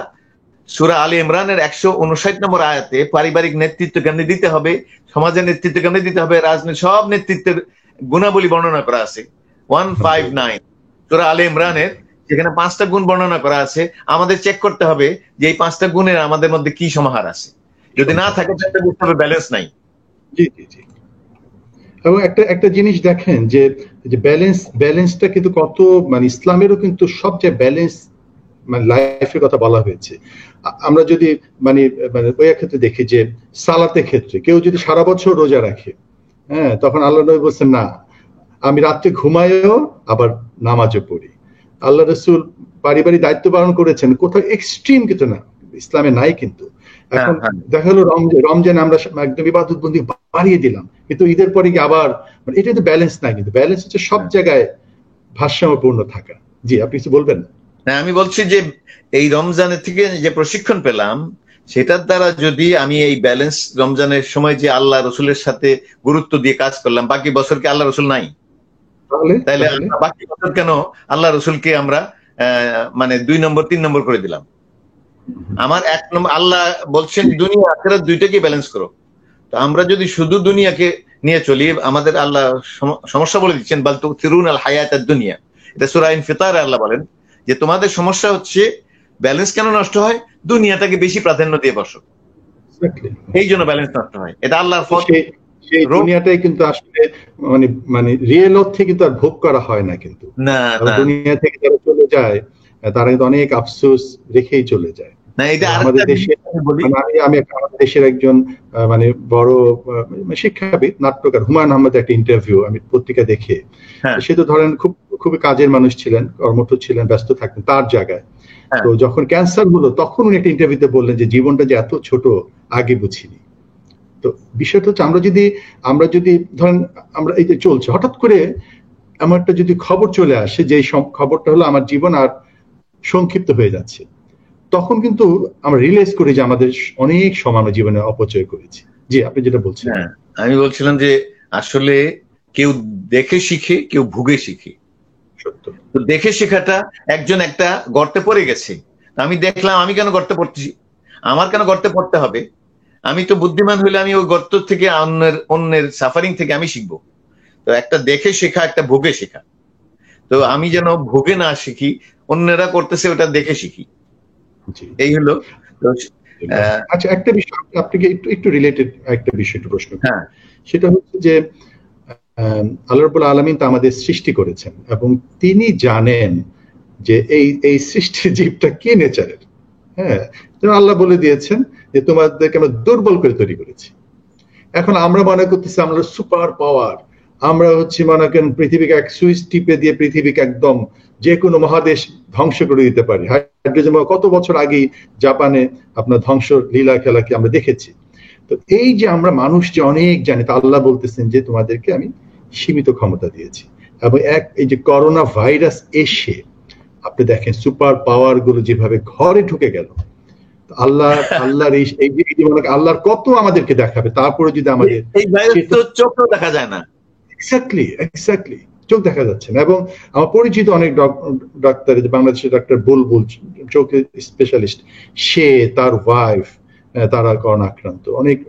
Speaker 3: সূরা আলে ইমরানের 159 নম্বর আয়াতে পারিবারিক নেতৃত্ব কেমনে দিতে হবে, সমাজের নেতৃত্ব কেমনে দিতে হবে, রাজনীতি সব নেতৃত্বের গুণাবলী বর্ণনা করা আছে 159 সূরা আলে ইমরানের, যেখানে 5টা গুণ বর্ণনা করা আছে। আমাদের চেক করতে হবে যে এই 5টা গুণের আমাদের মধ্যে কি সমাহার আছে। যদি না থাকে তাহলে বুঝতে হবে ব্যালেন্স নাই।
Speaker 2: জি জি জি। এবং একটা জিনিস দেখেন যে ব্যালেন্সটা কিন্তু কত, মানে ইসলামেরও কিন্তু সবচেয়ে ব্যালেন্স মানে লাইফের কথা বলা হয়েছে। আমরা যদি মানে মানে ওই ক্ষেত্রে দেখি যে সালাতের ক্ষেত্রে কেউ যদি সারা বছর রোজা রাখে, হ্যাঁ, তখন আল্লাহ নবী বলছেন না, আমি রাত্রে ঘুমাইও আবার নামাজও পড়ি। আল্লাহ রাসূল পারিবারিক দায়িত্ব পালন করেছেন, কোথাও এক্সট্রিম কিন্তু না, ইসলামে নাই কিন্তু। এখন দেখা গেলো রমজান আমরা একদম ইবাদতবন্দি বাড়িয়ে দিলাম, কিন্তু ঈদের পরে কি আবার, মানে এটা তো ব্যালেন্স নাই। কিন্তু ব্যালেন্স হচ্ছে সব জায়গায় ভারসাম্যপূর্ণ থাকা। জি, আপনি কিছু বলবেন?
Speaker 3: হ্যাঁ, আমি বলছি যে এই রমজানের থেকে যে প্রশিক্ষণ পেলাম, সেটার দ্বারা যদি আমি এই ব্যালেন্স, রমজানের সময় যে আল্লাহ রসুলের সাথে গুরুত্ব দিয়ে কাজ করলাম, বাকি বছর কি আল্লাহ রসুল নাই? তাহলে বাকি বছর কেন আল্লাহ রসুলকে আমরা মানে 2 নম্বর 3 নম্বর করে দিলাম? আমার 1 নম্বর, আল্লাহ বলছেন দুনিয়া আখিরাত দুইটাকে ব্যালেন্স করো। তো আমরা যদি শুধু দুনিয়াকে নিয়ে চলি, আমাদের আল্লাহ সমস্যা বলে দিচ্ছেন, বাল তুসিরুন আল হায়াতাদ দুনিয়া। এটা সূরা ইনফিতারে আল্লাহ বলেন যে তোমাদের সমস্যা হচ্ছে ব্যালেন্স কেন নষ্ট হয়, দুনিয়াটাকে বেশি প্রাধান্য দিয়ে বসো, এই জন্য ব্যালেন্স নষ্ট হয়। এটা আল্লাহর ফত।
Speaker 2: সেই দুনিয়াটাই কিন্তু আসলে মানে মানে রিয়েল অর্থে কিন্তু আর ভোগ করা হয় না। কিন্তু
Speaker 3: না,
Speaker 2: দুনিয়া থেকে যারা চলে যায় তারা কিন্তু অনেক আফসোস রেখেই চলে যায়।
Speaker 3: না, এটা
Speaker 2: আমাদের দেশে আমি আমাদের দেশের একজন মানে বড় শিক্ষাবিদ, নাট্যকার হুমায়ুন আহমেদ একটা ইন্টারভিউ আমি পত্রিকা দেখে, সে তো ধরেন খুবই কাজের মানুষ ছিলেন, কর্মঠ ছিলেন, ব্যস্ত থাকতেন তার জায়গায়। তো যখন ক্যান্সার হলো তখন উনি একটা ইন্টারভিউতে বললেন যে জীবনটা যে এত ছোট আগে বুঝিনি। তো বিষয়টা হচ্ছে আমরা যদি ধরেন আমরা এই যে চলছে, হঠাৎ করে এমন একটা যদি খবর চলে আসে যে খবরটা হলো আমার জীবন আর সংক্ষিপ্ত হয়ে যাচ্ছে, তখন কিন্তু আমরা রিয়েলাইজ করি যে আমাদের অনেক সময় আমরা জীবনে অপচয় করেছি। জি, আপনি যেটা বলছেন।
Speaker 3: আমি বলছিলাম যে আসলে কেউ দেখে শিখে, কেউ ভুগে শিখে।
Speaker 2: সত্য।
Speaker 3: তো দেখে শেখাটা, একজন একটা গর্তে পড়ে গেছে, আমি দেখলাম আমি কেন গর্তে পড়ছি, আমার কেন গর্তে পড়তে হবে? আমি তো বুদ্ধিমান হইলে আমি ওই গর্ত থেকে অন্যের সাফারিং থেকে আমি শিখবো। তো একটা দেখে শেখা, একটা ভুগে শেখা। তো আমি যেন ভুগে না শিখি, অন্যেরা করতেছে ওটা দেখে শিখি, এই হলো।
Speaker 2: আচ্ছা, একটা বিষয় আপনাকে একটু রিলেটেড একটা বিষয় একটু প্রশ্ন, সেটা হচ্ছে যে আল্লাহ রাব্বুল আলামিন তো আমাদের সৃষ্টি করেছেন এবং তিনি জানেন যে এই সৃষ্টির জীবটা কি নেচারের। হ্যাঁ, আল্লাহ বলে দিয়েছেন যে তোমাদেরকে আমরা দুর্বল করে তৈরি করেছি। এখন আমরা মনে করতেছি আমরা সুপার পাওয়ার, আমরা হচ্ছে মনে করেন পৃথিবীকে এক সুইচ টিপে দিয়ে পৃথিবীকে একদম যে কোনো মহাদেশ ধ্বংস করে দিতে পারি। হাইড্রোজেন কত বছর আগে জাপানে আপনার ধ্বংস লীলা খেলা কি আমরা দেখেছি। তো এই যে আমরা মানুষ যে অনেক জানি, তা আল্লাহ বলতেছেন যে তোমাদেরকে আমি সীমিত ক্ষমতা দিয়েছি। এবং এই যে করোনা ভাইরাস এসে আপনি দেখেন সুপার পাওয়ার গুলো যেভাবে ঘরে ঢুকে গেল, আল্লাহর আল্লাহর কত আমাদেরকে দেখাবে, তারপরে যদি আমাদের
Speaker 3: চোখ দেখা যায় না।
Speaker 2: এক্স্যাক্টলি চোখ দেখা যাচ্ছে না। এবং আমার পরিচিত অনেক ডাক্তার, বাংলাদেশের ডাক্তার বুলবুল, চোখের স্পেশালিস্ট, সে তার ওয়াইফ তারা করোনা আক্রান্ত,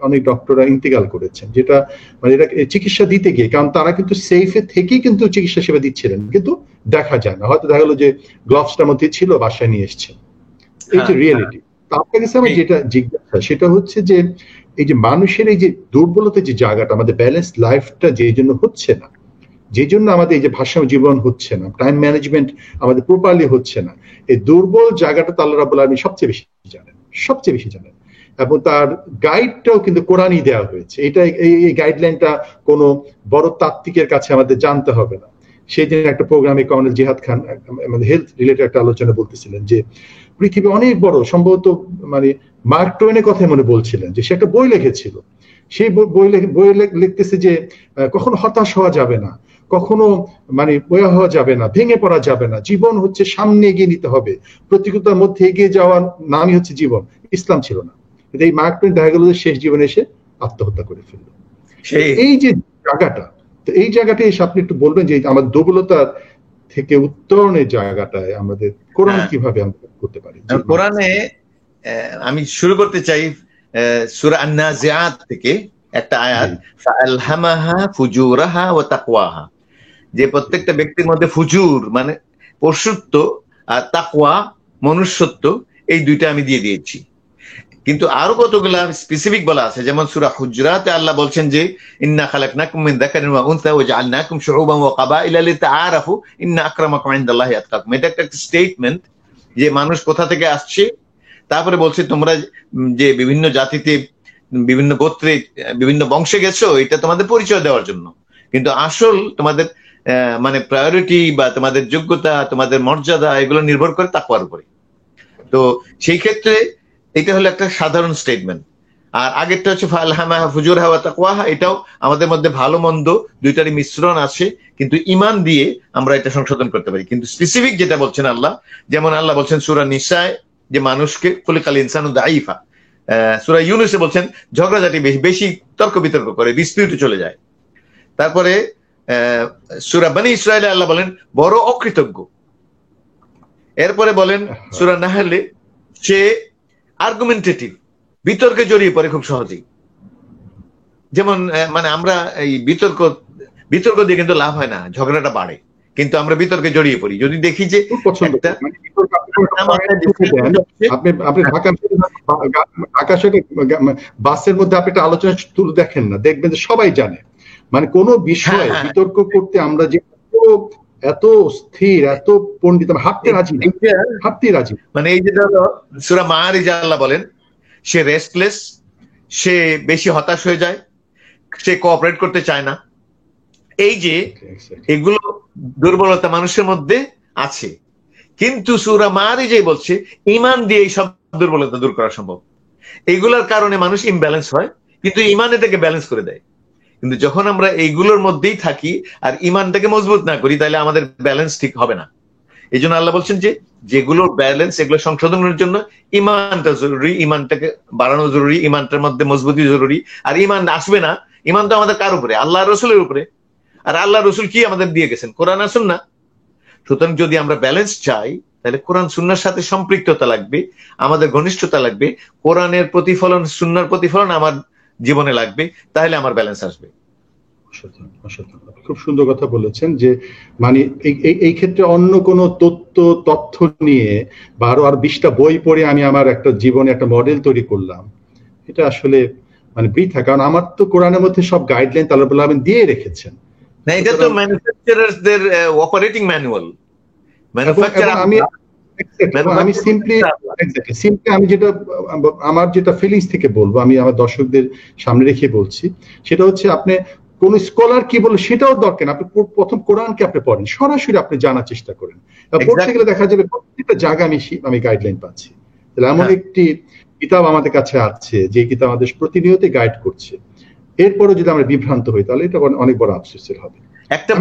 Speaker 2: অনেক ডক্টররা ইন্তেকাল করেছেন, যেটা মানে এটা চিকিৎসা দিতে গিয়ে, কারণ তারা কিন্তু সেফে থেকেই কিন্তু চিকিৎসা সেবা দিচ্ছিলেন, কিন্তু দেখা যায় না। হয়তো দেখা গেলো যে গ্লাভসটার মধ্যে ছিল, বাসায় নিয়ে এসছেন। এই যে রিয়েলিটি। আপনার কাছে আমার যেটা জিজ্ঞাসা সেটা হচ্ছে যে এই যে মানুষের এই যে দুর্বলতার যে জায়গাটা, আমাদের ব্যালেন্স লাইফটা যে জন্য হচ্ছে না, যে জন্য আমাদের এই যে ভারসাম্য জীবন হচ্ছে না, টাইম ম্যানেজমেন্ট আমাদের প্রপারলি হচ্ছে না, এই দুর্বল জায়গাটা তো আল্লাহ রাব্বুল আলামিন সবচেয়ে বেশি জানেন। এবং তার গাইডটাও কিন্তু কোরআনই দেওয়া হয়েছে। এই গাইডলাইনটা কোনো বড় তাত্ত্বিকের কাছে আমাদের জানতে হবে না। সেই দিন একটা প্রোগ্রামে কর্নেল জিহাদ খান আমাদের হেলথ রিলেটেড একটা আলোচনা বলতেছিলেন যে পৃথিবী অনেক বড়, সম্ভবত মানে মার্ক টোয়েনের কথা মনে বলছিলেন যে সে একটা বই লিখেছিল, সেই বই লিখতেছে যে কখনো হতাশ হওয়া যাবে না, কখনো মানে বয়া হওয়া যাবে না, ভেঙে পড়া যাবে না, জীবন হচ্ছে সামনে এগিয়ে নিতে হবে, প্রতিকূলতার মধ্যে এগিয়ে যাওয়ার নামই হচ্ছে জীবন। ইসলাম ছিল না, কিন্তু এই মার্ক টোয়েন দেখা গেল যে শেষ জীবনে এসে আত্মহত্যা করে ফেললো। এই যে জায়গাটা, তো এই জায়গাটা এসে আপনি একটু বলবেন যে আমার দুর্বলতার থেকে উত্তরণের জায়গাটায় আমাদের কোরআন কিভাবে আমরা করতে পারি?
Speaker 3: কোরআনে আমি শুরু করতে চাই সূরা আন-নাজিআত থেকে একটা আয়াত, ফাআলহামাহা ফুজুরাহা ওয়া তাকওয়াহা, যে প্রত্যেকটা ব্যক্তির মধ্যে ফুজুর মানে পশুত্ব আর তাকওয়া মনুষ্যত্ব, এই দুইটা আমি দিয়ে দিয়েছি। কিন্তু আরো কতগুলা স্পেসিফিক বলা আছে, যেমন সূরা হুজরাতে আল্লাহ বলছেন যে ইন্না খালাকনাকুম মিন যাকারিন ওয়া উনসা ওয়া জাআলনাকুম শুউবান ওয়া ক্বাবাইলা লিতাআরাফু ইন্না আকরামাকুম ইনদাল্লাহি আতকাকুম। এটা একটা স্টেটমেন্ট যে মানুষ কোথা থেকে আসছে। তারপরে বলছে তোমরা যে বিভিন্ন জাতিতে, বিভিন্ন গোত্রে, বিভিন্ন বংশে গেছো, এটা তোমাদের পরিচয় দেওয়ার জন্য, কিন্তু আসল তোমাদের মানে প্রায়োরিটি বা তোমাদের যোগ্যতা, তোমাদের মর্যাদা, এগুলো নির্ভর করে তাকওয়ার উপরে। তো সেই ক্ষেত্রে এটা হলো একটা সাধারণ স্টেটমেন্ট। আর আগেরটা হচ্ছে ফাআলহামাহা ফুজুরাহা ওয়া তাকওয়াহা, এটাও আমাদের মধ্যে ভালো মন্দ দুইটারই মিশ্রণ আছে, কিন্তু ঈমান দিয়ে আমরা এটা সংশোধন করতে পারি। কিন্তু স্পেসিফিক যেটা বলছেন আল্লাহ, যেমন আল্লাহ বলছেন সূরা নিসায় যে মানুষকে খুলিকাল ইনসানু দাঈফা, সূরা ইউনূসে বলছেন ঝগড়াঝাটি বেশি তর্ক বিতর্ক করে, ডিসপিউটে চলে যায়। তারপরে সূরা বনী ইসরাঈলে আল্লাহ বলেন বড় অকৃতজ্ঞ। এরপরে বলেন সূরা নাহলে সে আর্গুমেন্টেটিভ, বিতর্কে জড়িয়ে পড়ে খুব সহজেই। যেমন মানে আমরা এই বিতর্ক দিয়ে কিন্তু লাভ হয় না, ঝগড়াটা বাড়ে, কিন্তু আমরা বিতর্কে জড়িয়ে পড়ি। যদি দেখি যে
Speaker 2: বাসের মধ্যে আপনি একটা আলোচনা তুলে দেখেন না, দেখবেন যে সবাই জানে মানে কোন বিষয়ে বিতর্ক করতে আমরা যে এত স্থির, এত পণ্ডিত, হাঁটতে রাজি।
Speaker 3: মানে এই যে সূরা মাআরিজ আল্লাহ বলেন সে রেস্টলেস, সে বেশি হতাশ হয়ে যায়, সে কোঅপারেট করতে চায় না। এই যে এগুলো দুর্বলতা মানুষের মধ্যে আছে, কিন্তু সূরা মাআরিজে বলছে ঈমান দিয়ে এই সব দুর্বলতা দূর করা সম্ভব। এইগুলোর কারণে মানুষ ইমব্যালেন্স হয়, কিন্তু ঈমান এটাকে ব্যালেন্স করে দেয়। কিন্তু যখন আমরা এইগুলোর মধ্যেই থাকি আর ঈমানটাকে মজবুত না করি, তাহলে আমাদের ব্যালেন্স ঠিক হবে না। এই জন্য আল্লাহ বলছেন যে যেগুলোর ব্যালেন্স, এগুলো সংশোধনের জন্য ঈমানটা জরুরি, ঈমানটাকে বাড়ানো জরুরি, ঈমানটার মধ্যে মজবুতি জরুরি। আর ঈমান আসবে না, ঈমান তো আমাদের কার উপরে? আল্লাহ রসুলের উপরে। আর আল্লাহ রসুল কি আমাদের দিয়ে গেছেন? কোরআন আর সুন্নাহ। সুতরাং যদি আমরা ব্যালেন্স চাই, তাহলে কোরআন সুন্নাহর সাথে সম্পৃক্ততা লাগবে, আমাদের ঘনিষ্ঠতা লাগবে, কোরআনের প্রতিফলন, সুন্নাহর প্রতিফলন আমার জীবনে লাগবে, তাহলে আমার ব্যালেন্স আসবে।
Speaker 2: খুব সুন্দর কথা বলেছেন যে মানে এই ক্ষেত্রে অন্য কোন তথ্য নিয়ে বা আরো 20টা বই পড়ে আমি আমার একটা জীবনে একটা মডেল তৈরি করলাম, এটা আসলে মানে বৃথা। কারণ আমার তো কোরআনের মধ্যে সব গাইডলাইন আল্লাহ দিয়ে রেখেছেন।
Speaker 3: না, এটা তো ম্যানুফ্যাকচারারদের অপারেটিং ম্যানুয়াল।
Speaker 2: আমি সিম্পলি আমি যেটা আমার যেটা ফিলিংস থেকে বলবো, আমি আমার দর্শকদের সামনে রেখে বলছি, সেটা হচ্ছে আপনি কোন স্কলার কি বলে সেটাও দরকার, আপনি প্রথম কোরআনকে আপনি পড়েন, সরাসরি আপনি জানার চেষ্টা করেন। পড়তে গেলে দেখা যাবে প্রত্যেকটা জায়গা আমি গাইডলাইন পাচ্ছি। তাহলে এমন একটি কিতাব আমাদের কাছে আছে যে কিতাব আমাদের প্রতিনিয়ত গাইড করছে। এরপরে যদি আমরা বিভ্রান্ত হই, তাহলে এটা অনেক বড় আফসোসের হবে।
Speaker 3: একটা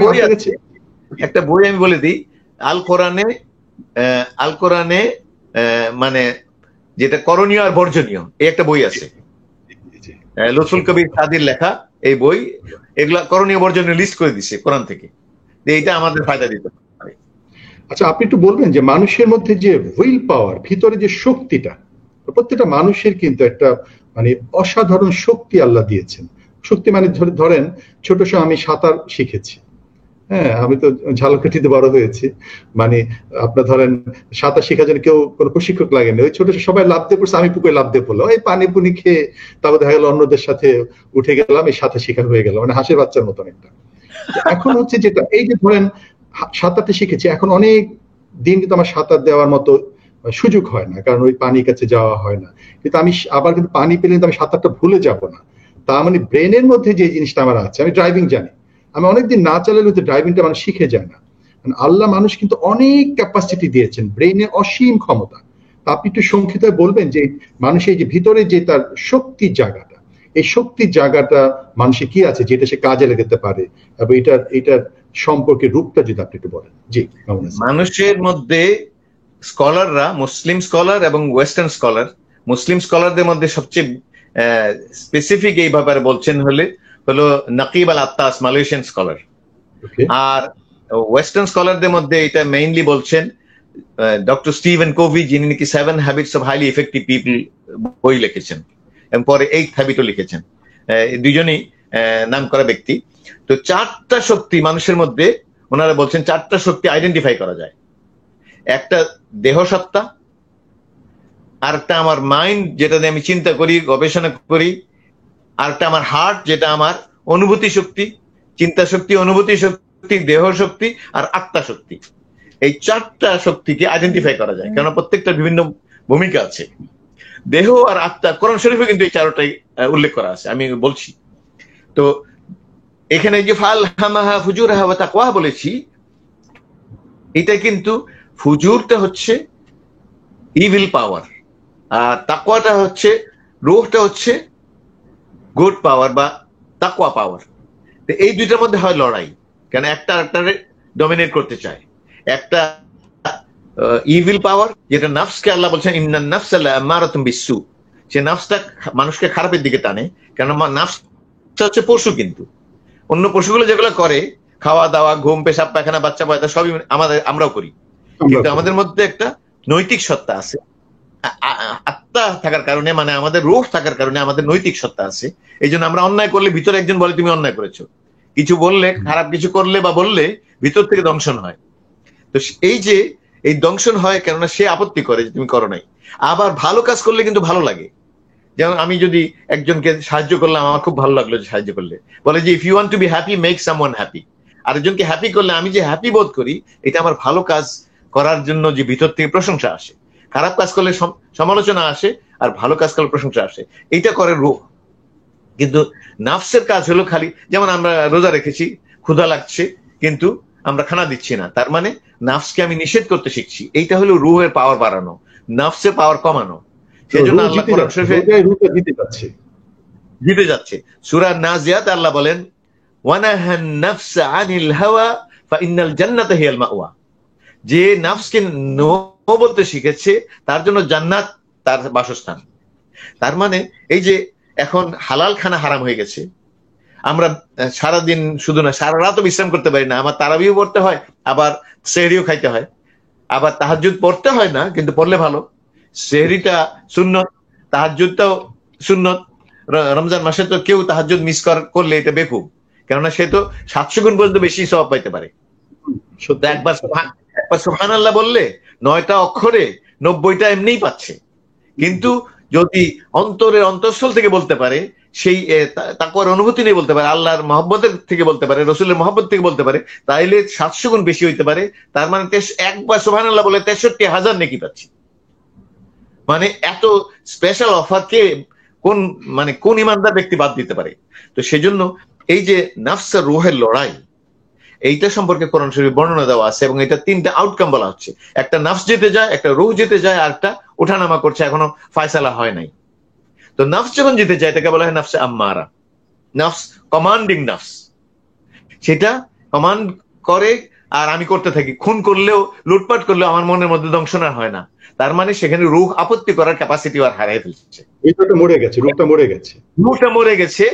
Speaker 3: বই আমি বলে দিই, আল কোরআনে মানে যেটা করণীয় আর বর্জনীয়, এই একটা বই আছে, লুৎফুল কবির সাদির লেখা এই বই। এগুলা করণীয় বর্জনীয় লিস্ট করে দিছে কোরআন থেকে, এইটা আমাদের ফায়দা দিতে পারে।
Speaker 2: আচ্ছা, আপনি একটু বলবেন যে মানুষের মধ্যে যে হুইল পাওয়ার, ভিতরে যে শক্তিটা, প্রত্যেকটা মানুষের কিন্তু একটা মানে অসাধারণ শক্তি আল্লাহ দিয়েছেন। শক্তি মানে ধরেন ছোট সময় আমি সাঁতার শিখেছি, হ্যাঁ, আমি তো ঝালকাঠিতে বড় হয়েছি, মানে আপনার ধরেন সাঁতার শেখার জন্য কেউ কোনো প্রশিক্ষক লাগেনি, ওই ছোট সবাই লাফ দিয়ে পড়ছে, আমি পুকুরে লাফ দিয়ে পড়লাম, ওই পানি পুনি খেয়ে তারপর দেখা গেল অন্যদের সাথে উঠে গেলাম, এই সাঁতার শেখা হয়ে গেল, মানে হাঁসের বাচ্চার মতন একটা। এখন হচ্ছে যেটা এই যে ধরেন সাঁতারটা শিখেছি, এখন অনেক দিন কিন্তু আমার সাঁতার দেওয়ার মতো সুযোগ হয় না, কারণ ওই পানির কাছে যাওয়া হয় না। কিন্তু আমি আবার কিন্তু পানি পেলে আমি সাঁতারটা ভুলে যাব না। তার মানে ব্রেনের মধ্যে যে জিনিসটা আমার আছে, আমি ড্রাইভিং জানি, আমি অনেকদিন না চালালে কিন্তু ড্রাইভিংটা মানে শিখে যায় না। আল্লাহ মানুষ কিন্তু অনেক ক্যাপাসিটি দিয়েছেন, ব্রেনের অসীম ক্ষমতা। আপনি একটু সংক্ষিপ্ত বলবেন যে মানুষের যে ভিতরে যে তার শক্তির জায়গাটা, এই শক্তির জায়গাটা মানুষের কি আছে যেটা সে কাজে লাগাতে পারে, এবং এটার সম্পর্কে রূপটা যদি আপনি একটু বলেন। জি,
Speaker 3: মানুষের মধ্যে স্কলাররা, মুসলিম স্কলার এবং ওয়েস্টার্ন স্কলার মুসলিম স্কলারদের মধ্যে সবচেয়ে স্পেসিফিক এই ব্যাপারে বলছেন হলো নাকিব আল আত্তাস, মালয়েশিয়ান স্কলার।
Speaker 2: ওকে,
Speaker 3: আর ওয়েস্টার্ন স্কলারদের মধ্যে এটা মেইনলি বলছেন ডক্টর স্টিভেন কোভি, যিনি নাকি 7 habits of highly effective people বই লিখেছেন এবং পরে 8th হ্যাবিটও লিখেছেন। দুজনেই নাম করা ব্যক্তি। তো 4টা শক্তি মানুষের মধ্যে ওনারা বলছেন 4টা শক্তি আইডেন্টিফাই করা যায়। একটা দেহ সত্তা, আরেকটা আমার মাইন্ড, যেটা দিয়ে আমি চিন্তা করি, গবেষণা করি, আরেকটা আমার হার্ট, যেটা আমার অনুভূতি শক্তি, চিন্তা শক্তি, অনুভূতি শক্তি, দেহ শক্তি, আর আত্মা শক্তি। এই 4টা শক্তিকে আইডেন্টিফাই করা যায়, কারণ প্রত্যেকটা বিভিন্ন ভূমিকা আছে। দেহ আর আত্মা কোরআন শরীফে কিন্তু এই 4টাই উল্লেখ করা আছে, আমি বলছি। তো এখানে যে ফালহামাহা ফুজুরহা ওয়া তাকওয়াহা বলেছি, এটা কিন্তু ফুজুরটা হচ্ছে ইভিল পাওয়ার, আর তাকওয়াটা হচ্ছে, রূহটা হচ্ছে গুড পাওয়ার বা তাকওয়া পাওয়ার। তো এই দুইটার মধ্যে হয় লড়াই, কারণ একটা আরেকটারে ডমিনেট করতে চায়। একটা ইভিল পাওয়ার, যেটা নাফসকে আল্লাহ বলছেন ইন্নান নাফসা লাআমারাতুম বিসসু, সে নাফসটা মানুষকে খারাপের দিকে টানে। কারণ নাফসটা হচ্ছে পশু, কিন্তু অন্য পশুগুলো যেগুলো করে, খাওয়া দাওয়া, ঘুম, পেশাব পায়খানা, বাচ্চা পয়দা, সবই আমরাও করি, কিন্তু আমাদের মধ্যে একটা নৈতিক সত্তা আছে। আত্মা থাকার কারণে, মানে আমাদের রূহ থাকার কারণে আমাদের নৈতিক সত্তা আছে। এই জন্য আমরা অন্যায় করলে ভিতরে একজন বলে তুমি অন্যায় করেছো, কিছু বললে, খারাপ কিছু করলে বা বললে ভিতর থেকে দংশন হয়। তো এই যে এই দংশন হয়, কেননা সে আপত্তি করে যে তুমি করো নাই। আবার ভালো কাজ করলে কিন্তু ভালো লাগে। যেমন আমি যদি একজনকে সাহায্য করলাম, আমার খুব ভালো লাগলো যে সাহায্য করলে, বলে যে if you want to be happy make someone happy. আরেকজনকে হ্যাপি করলে আমি যে হ্যাপি বোধ করি, এটা আমার ভালো কাজ করার জন্য যে ভিতর থেকে প্রশংসা আসে। খারাপ কাজ করলে সমালোচনা আসে, আর ভালো কাজ করলে প্রশংসা আসে। এইটা করে রূহ। কিন্তু নাফসের কাজ হলো খালি, যেমন আমরা রোজা রেখেছি, ক্ষুধা লাগছে, কিন্তু আমরা খানা দিচ্ছি না, তার মানে নাফসকে আমি নিষেধ করতে শিখছি। এইটা হলো রূহের পাওয়ার বাড়ানো, নাফসের পাওয়ার কমানো। সেজন্য আল্লাহ কোরআন শরীফে জিতে যাচ্ছে। সূরা নাজিয়াত আল্লাহ বলেন ওয়ানাহান নাফসা আনিল হাওয়া ফাইন্নাল জান্নাতা হিয়াল মাওয়া, যে নাফসকে নো বলতে শিখেছে তার জন্য জান্নাত তার বাসস্থান। তার মানে এই যে এখন হালাল খানা হারাম হয়ে গেছে, আমরা সারাদিন শুধু না, সারা রাতও বিশ্রাম করতে পারি না। আমার তারাবিও পড়তে হয়, আবার সেহরিও খাইতে হয়, আবার তাহাজ্জুদ পড়তে হয় না, কিন্তু পড়লে ভালো। সেহরিটা সুন্নত, তাহাজ্জুদটাও সুন্নত। রমজান মাসে তো কেউ তাহাজ্জুদ মিস করলে এটা বেকুব, কেননা সে তো 700 গুণ পর্যন্ত বেশি সওয়াব পাইতে পারে। একবার সুবহানাল্লাহ বললে 9টা অক্ষরে 90টা এমনিই পাচ্ছে। কিন্তু যদি অন্তরের অন্তঃস্থল থেকে বলতে পারে, সেই তাকওয়ার অনুভূতি নিয়ে বলতে পারে, আল্লাহর মহব্বতের থেকে বলতে পারে, রসুলের মহব্বত থেকে বলতে পারে, তাইলে 700 গুণ বেশি হইতে পারে। তার মানে একবার সুবহানাল্লাহ বলে 63,000 নেকি পাচ্ছি। মানে এত স্পেশাল অফার কে কোন ইমানদার ব্যক্তি বাদ দিতে পারে? তো সেজন্য এই যে নাফস আর রূহের লড়াই, এইটা সম্পর্কে কোরআন শরীফে বর্ণনা দেওয়া আছে, এবং এটা 3টা আউটকাম বলা হচ্ছে। একটা নাফস যেতে যায়, একটা রূহ যেতে যায়, আর একটা ওঠানামা করছে, এখনো ফায়সালা হয় নাই। তো নাফস যখন যেতে যায়, এটাকে বলা হয় নাফসে আম্মারা, নাফস কমান্ডিং নাফস। সেটা কমান্ড করে আর আমি করতে থাকি। খুন করলেও, লুটপাট করলেও আমার মনের মধ্যে দংশন আর হয় না। তার মানে সেখানে রূহ আপত্তি করার ক্যাপাসিটি আর হারিয়ে ফেলছে।
Speaker 2: এটা মরে গেছে, রূহটা মরে গেছে,
Speaker 3: রূহটা মরে গেছে,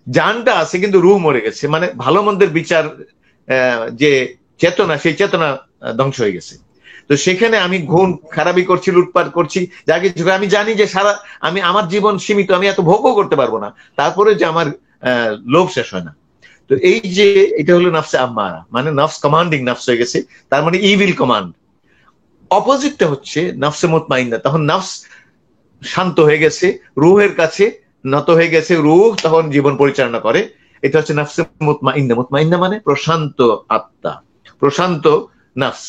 Speaker 3: জানটা আছে কিন্তু রূহ মরে গেছে। মানে ভালো মন্দের বিচার যে চেতনা, সেই চেতনা ধ্বংস হয়ে গেছে। তো সেখানে আমি খুন খারাপি করছি, লুটপাট করছি, যা কিছু আমি জানি যে আমার জীবন সীমিত, আমি এত ভোগও করতে পারবো না, তারপরে যে আমার লোভ শেষ হয় না। তো এই যে এটা হলো নাফসে আম্মারা, মানে নাফস কমান্ডিং নাফস হয়ে গেছে, তার মানে ইভিল কমান্ড। অপোজিটটা হচ্ছে নাফসে মুতমাইন্না, তখন নাফস শান্ত হয়ে গেছে, রূহের কাছে নত হয়ে গেছে, রূহ তখন জীবন পরিচালনা করে। এটা হচ্ছে নাফসে মুতমাইন্না। মুতমাইন্না মানে প্রশান্ত আত্মা, প্রশান্ত নাফস।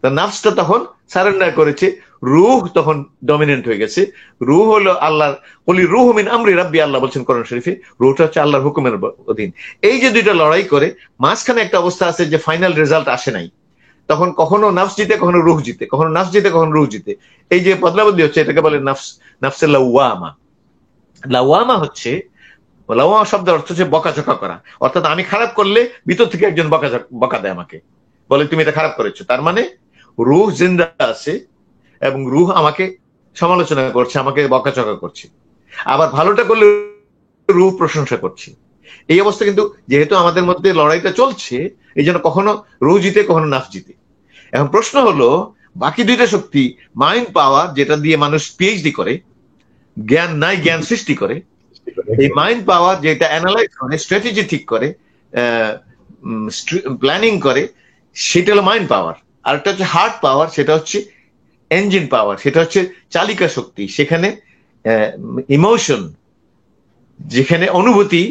Speaker 3: তা নাফসটা তখন সারেন্ডার করেছে, রূহ তখন ডমিনেন্ট হয়ে গেছে। রূহ হলো আল্লাহর বলি, রূহ মিন আমরি রাব্বি, আল্লাহ বলছেন কোরআন শরীফে, রূহটা হচ্ছে আল্লাহর হুকুমের অধীন। এই যে দুইটা লড়াই করে, মাঝখানে একটা অবস্থা আছে যে ফাইনাল রেজাল্ট আসে নাই, তখন কখনো নাফস জিতে, কখনো রূহ জিতে, কখনো নাফস জিতে, কখনো রূহ জিতে। এই যে বদলাবদলি হচ্ছে, এটাকে বলে নাফসে লাওয়ামা। লাওয়ামা হচ্ছে, লাওয়ামা শব্দের অর্থ হচ্ছে বকাঝকা করা। অর্থাৎ আমি খারাপ করলে ভিতর থেকে একজন বকা দেয় আমাকে, বলে তুমি এটা খারাপ করেছো। তার মানে রূহ জিন্দা আছে এবং রূহ আমাকে সমালোচনা করছে, আমাকে বকাচকা করছে, আবার ভালোটা করলে রূহ প্রশংসা করছে। এই অবস্থা কিন্তু যেহেতু আমাদের মধ্যে লড়াইটা চলছে, এই জন্য কখনো রূহ জিতে কখনো নাফস জিতে। এখন প্রশ্ন হলো বাকি দুইটা শক্তি, মাইন্ড পাওয়ার যেটা দিয়ে মানুষ পিএইচডি করে, জ্ঞান নাই জ্ঞান সৃষ্টি করে, এই মাইন্ড পাওয়ার যেটা অ্যানালাইজ করে, স্ট্র্যাটেজি ঠিক করে, প্ল্যানিং করে, সেটা হলো মাইন্ড পাওয়ার। আর একটা হচ্ছে হার্ট পাওয়ার, সেটা হচ্ছে এঞ্জিন পাওয়ার, সেটা হচ্ছে চালিকা শক্তি। সেখানে ইমোশন, যেখানে অনুভূতি।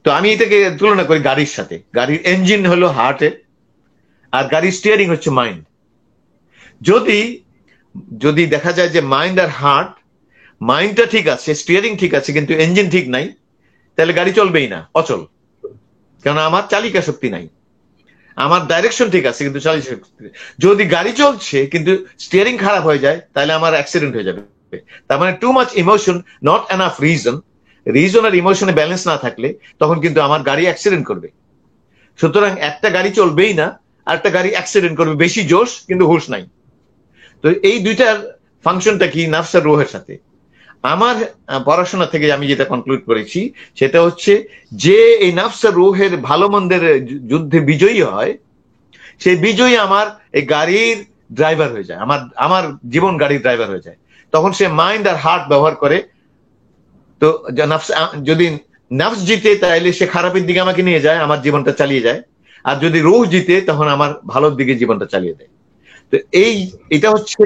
Speaker 3: তো আমি এটাকে তুলনা করি গাড়ির সাথে। গাড়ির ইঞ্জিন হলো হার্টের, আর গাড়ির স্টিয়ারিং হচ্ছে মাইন্ড। যদি দেখা যায় যে মাইন্ড আর হার্ট, মাইন্ডটা ঠিক আছে, স্টিয়ারিং ঠিক আছে, কিন্তু ইঞ্জিন ঠিক নাই, তাহলে গাড়ি চলবেই না, অচল। কারণ আমার চালিকা শক্তি নাই। আমার ডাইরেকশন ঠিক আছে কিন্তু চালিকা শক্তি। যদি গাড়ি চলছে কিন্তু স্টিয়ারিং খারাপ হয়ে যায়, তাহলে আমার অ্যাক্সিডেন্ট হয়ে যাবে। তার মানে too much emotion, not enough reason. Reason আর ইমোশনে ব্যালেন্স না থাকলে তখন কিন্তু আমার গাড়ি অ্যাক্সিডেন্ট করবে। সুতরাং একটা গাড়ি চলবেই না, আর একটা গাড়ি অ্যাক্সিডেন্ট করবে, বেশি জোশ কিন্তু হুশ নাই। তো এই দুইটার ফাংশনটা কি নাফস আর রূহের সাথে। আমার পড়াশোনা থেকে আমি যেটা কনক্লুড করেছি সেটা হচ্ছে যে এই নাফস আর রূহের ভালো মন্দের যুদ্ধে বিজয়ী হয়, সেই বিজয়ী আমার এই গাড়ির ড্রাইভার হয়ে যায়, আমার জীবন গাড়ির ড্রাইভার হয়ে যায়। তখন সে মাইন্ড আর হার্ট ব্যবহার করে। তো যদি নাফস জিতে তাহলে সে খারাপের দিকে আমাকে নিয়ে যায়, আমার জীবনটা চালিয়ে যায়। আর যদি রূহ জিতে তখন আমার ভালোর দিকে জীবনটা চালিয়ে দেয়। তো এটা হচ্ছে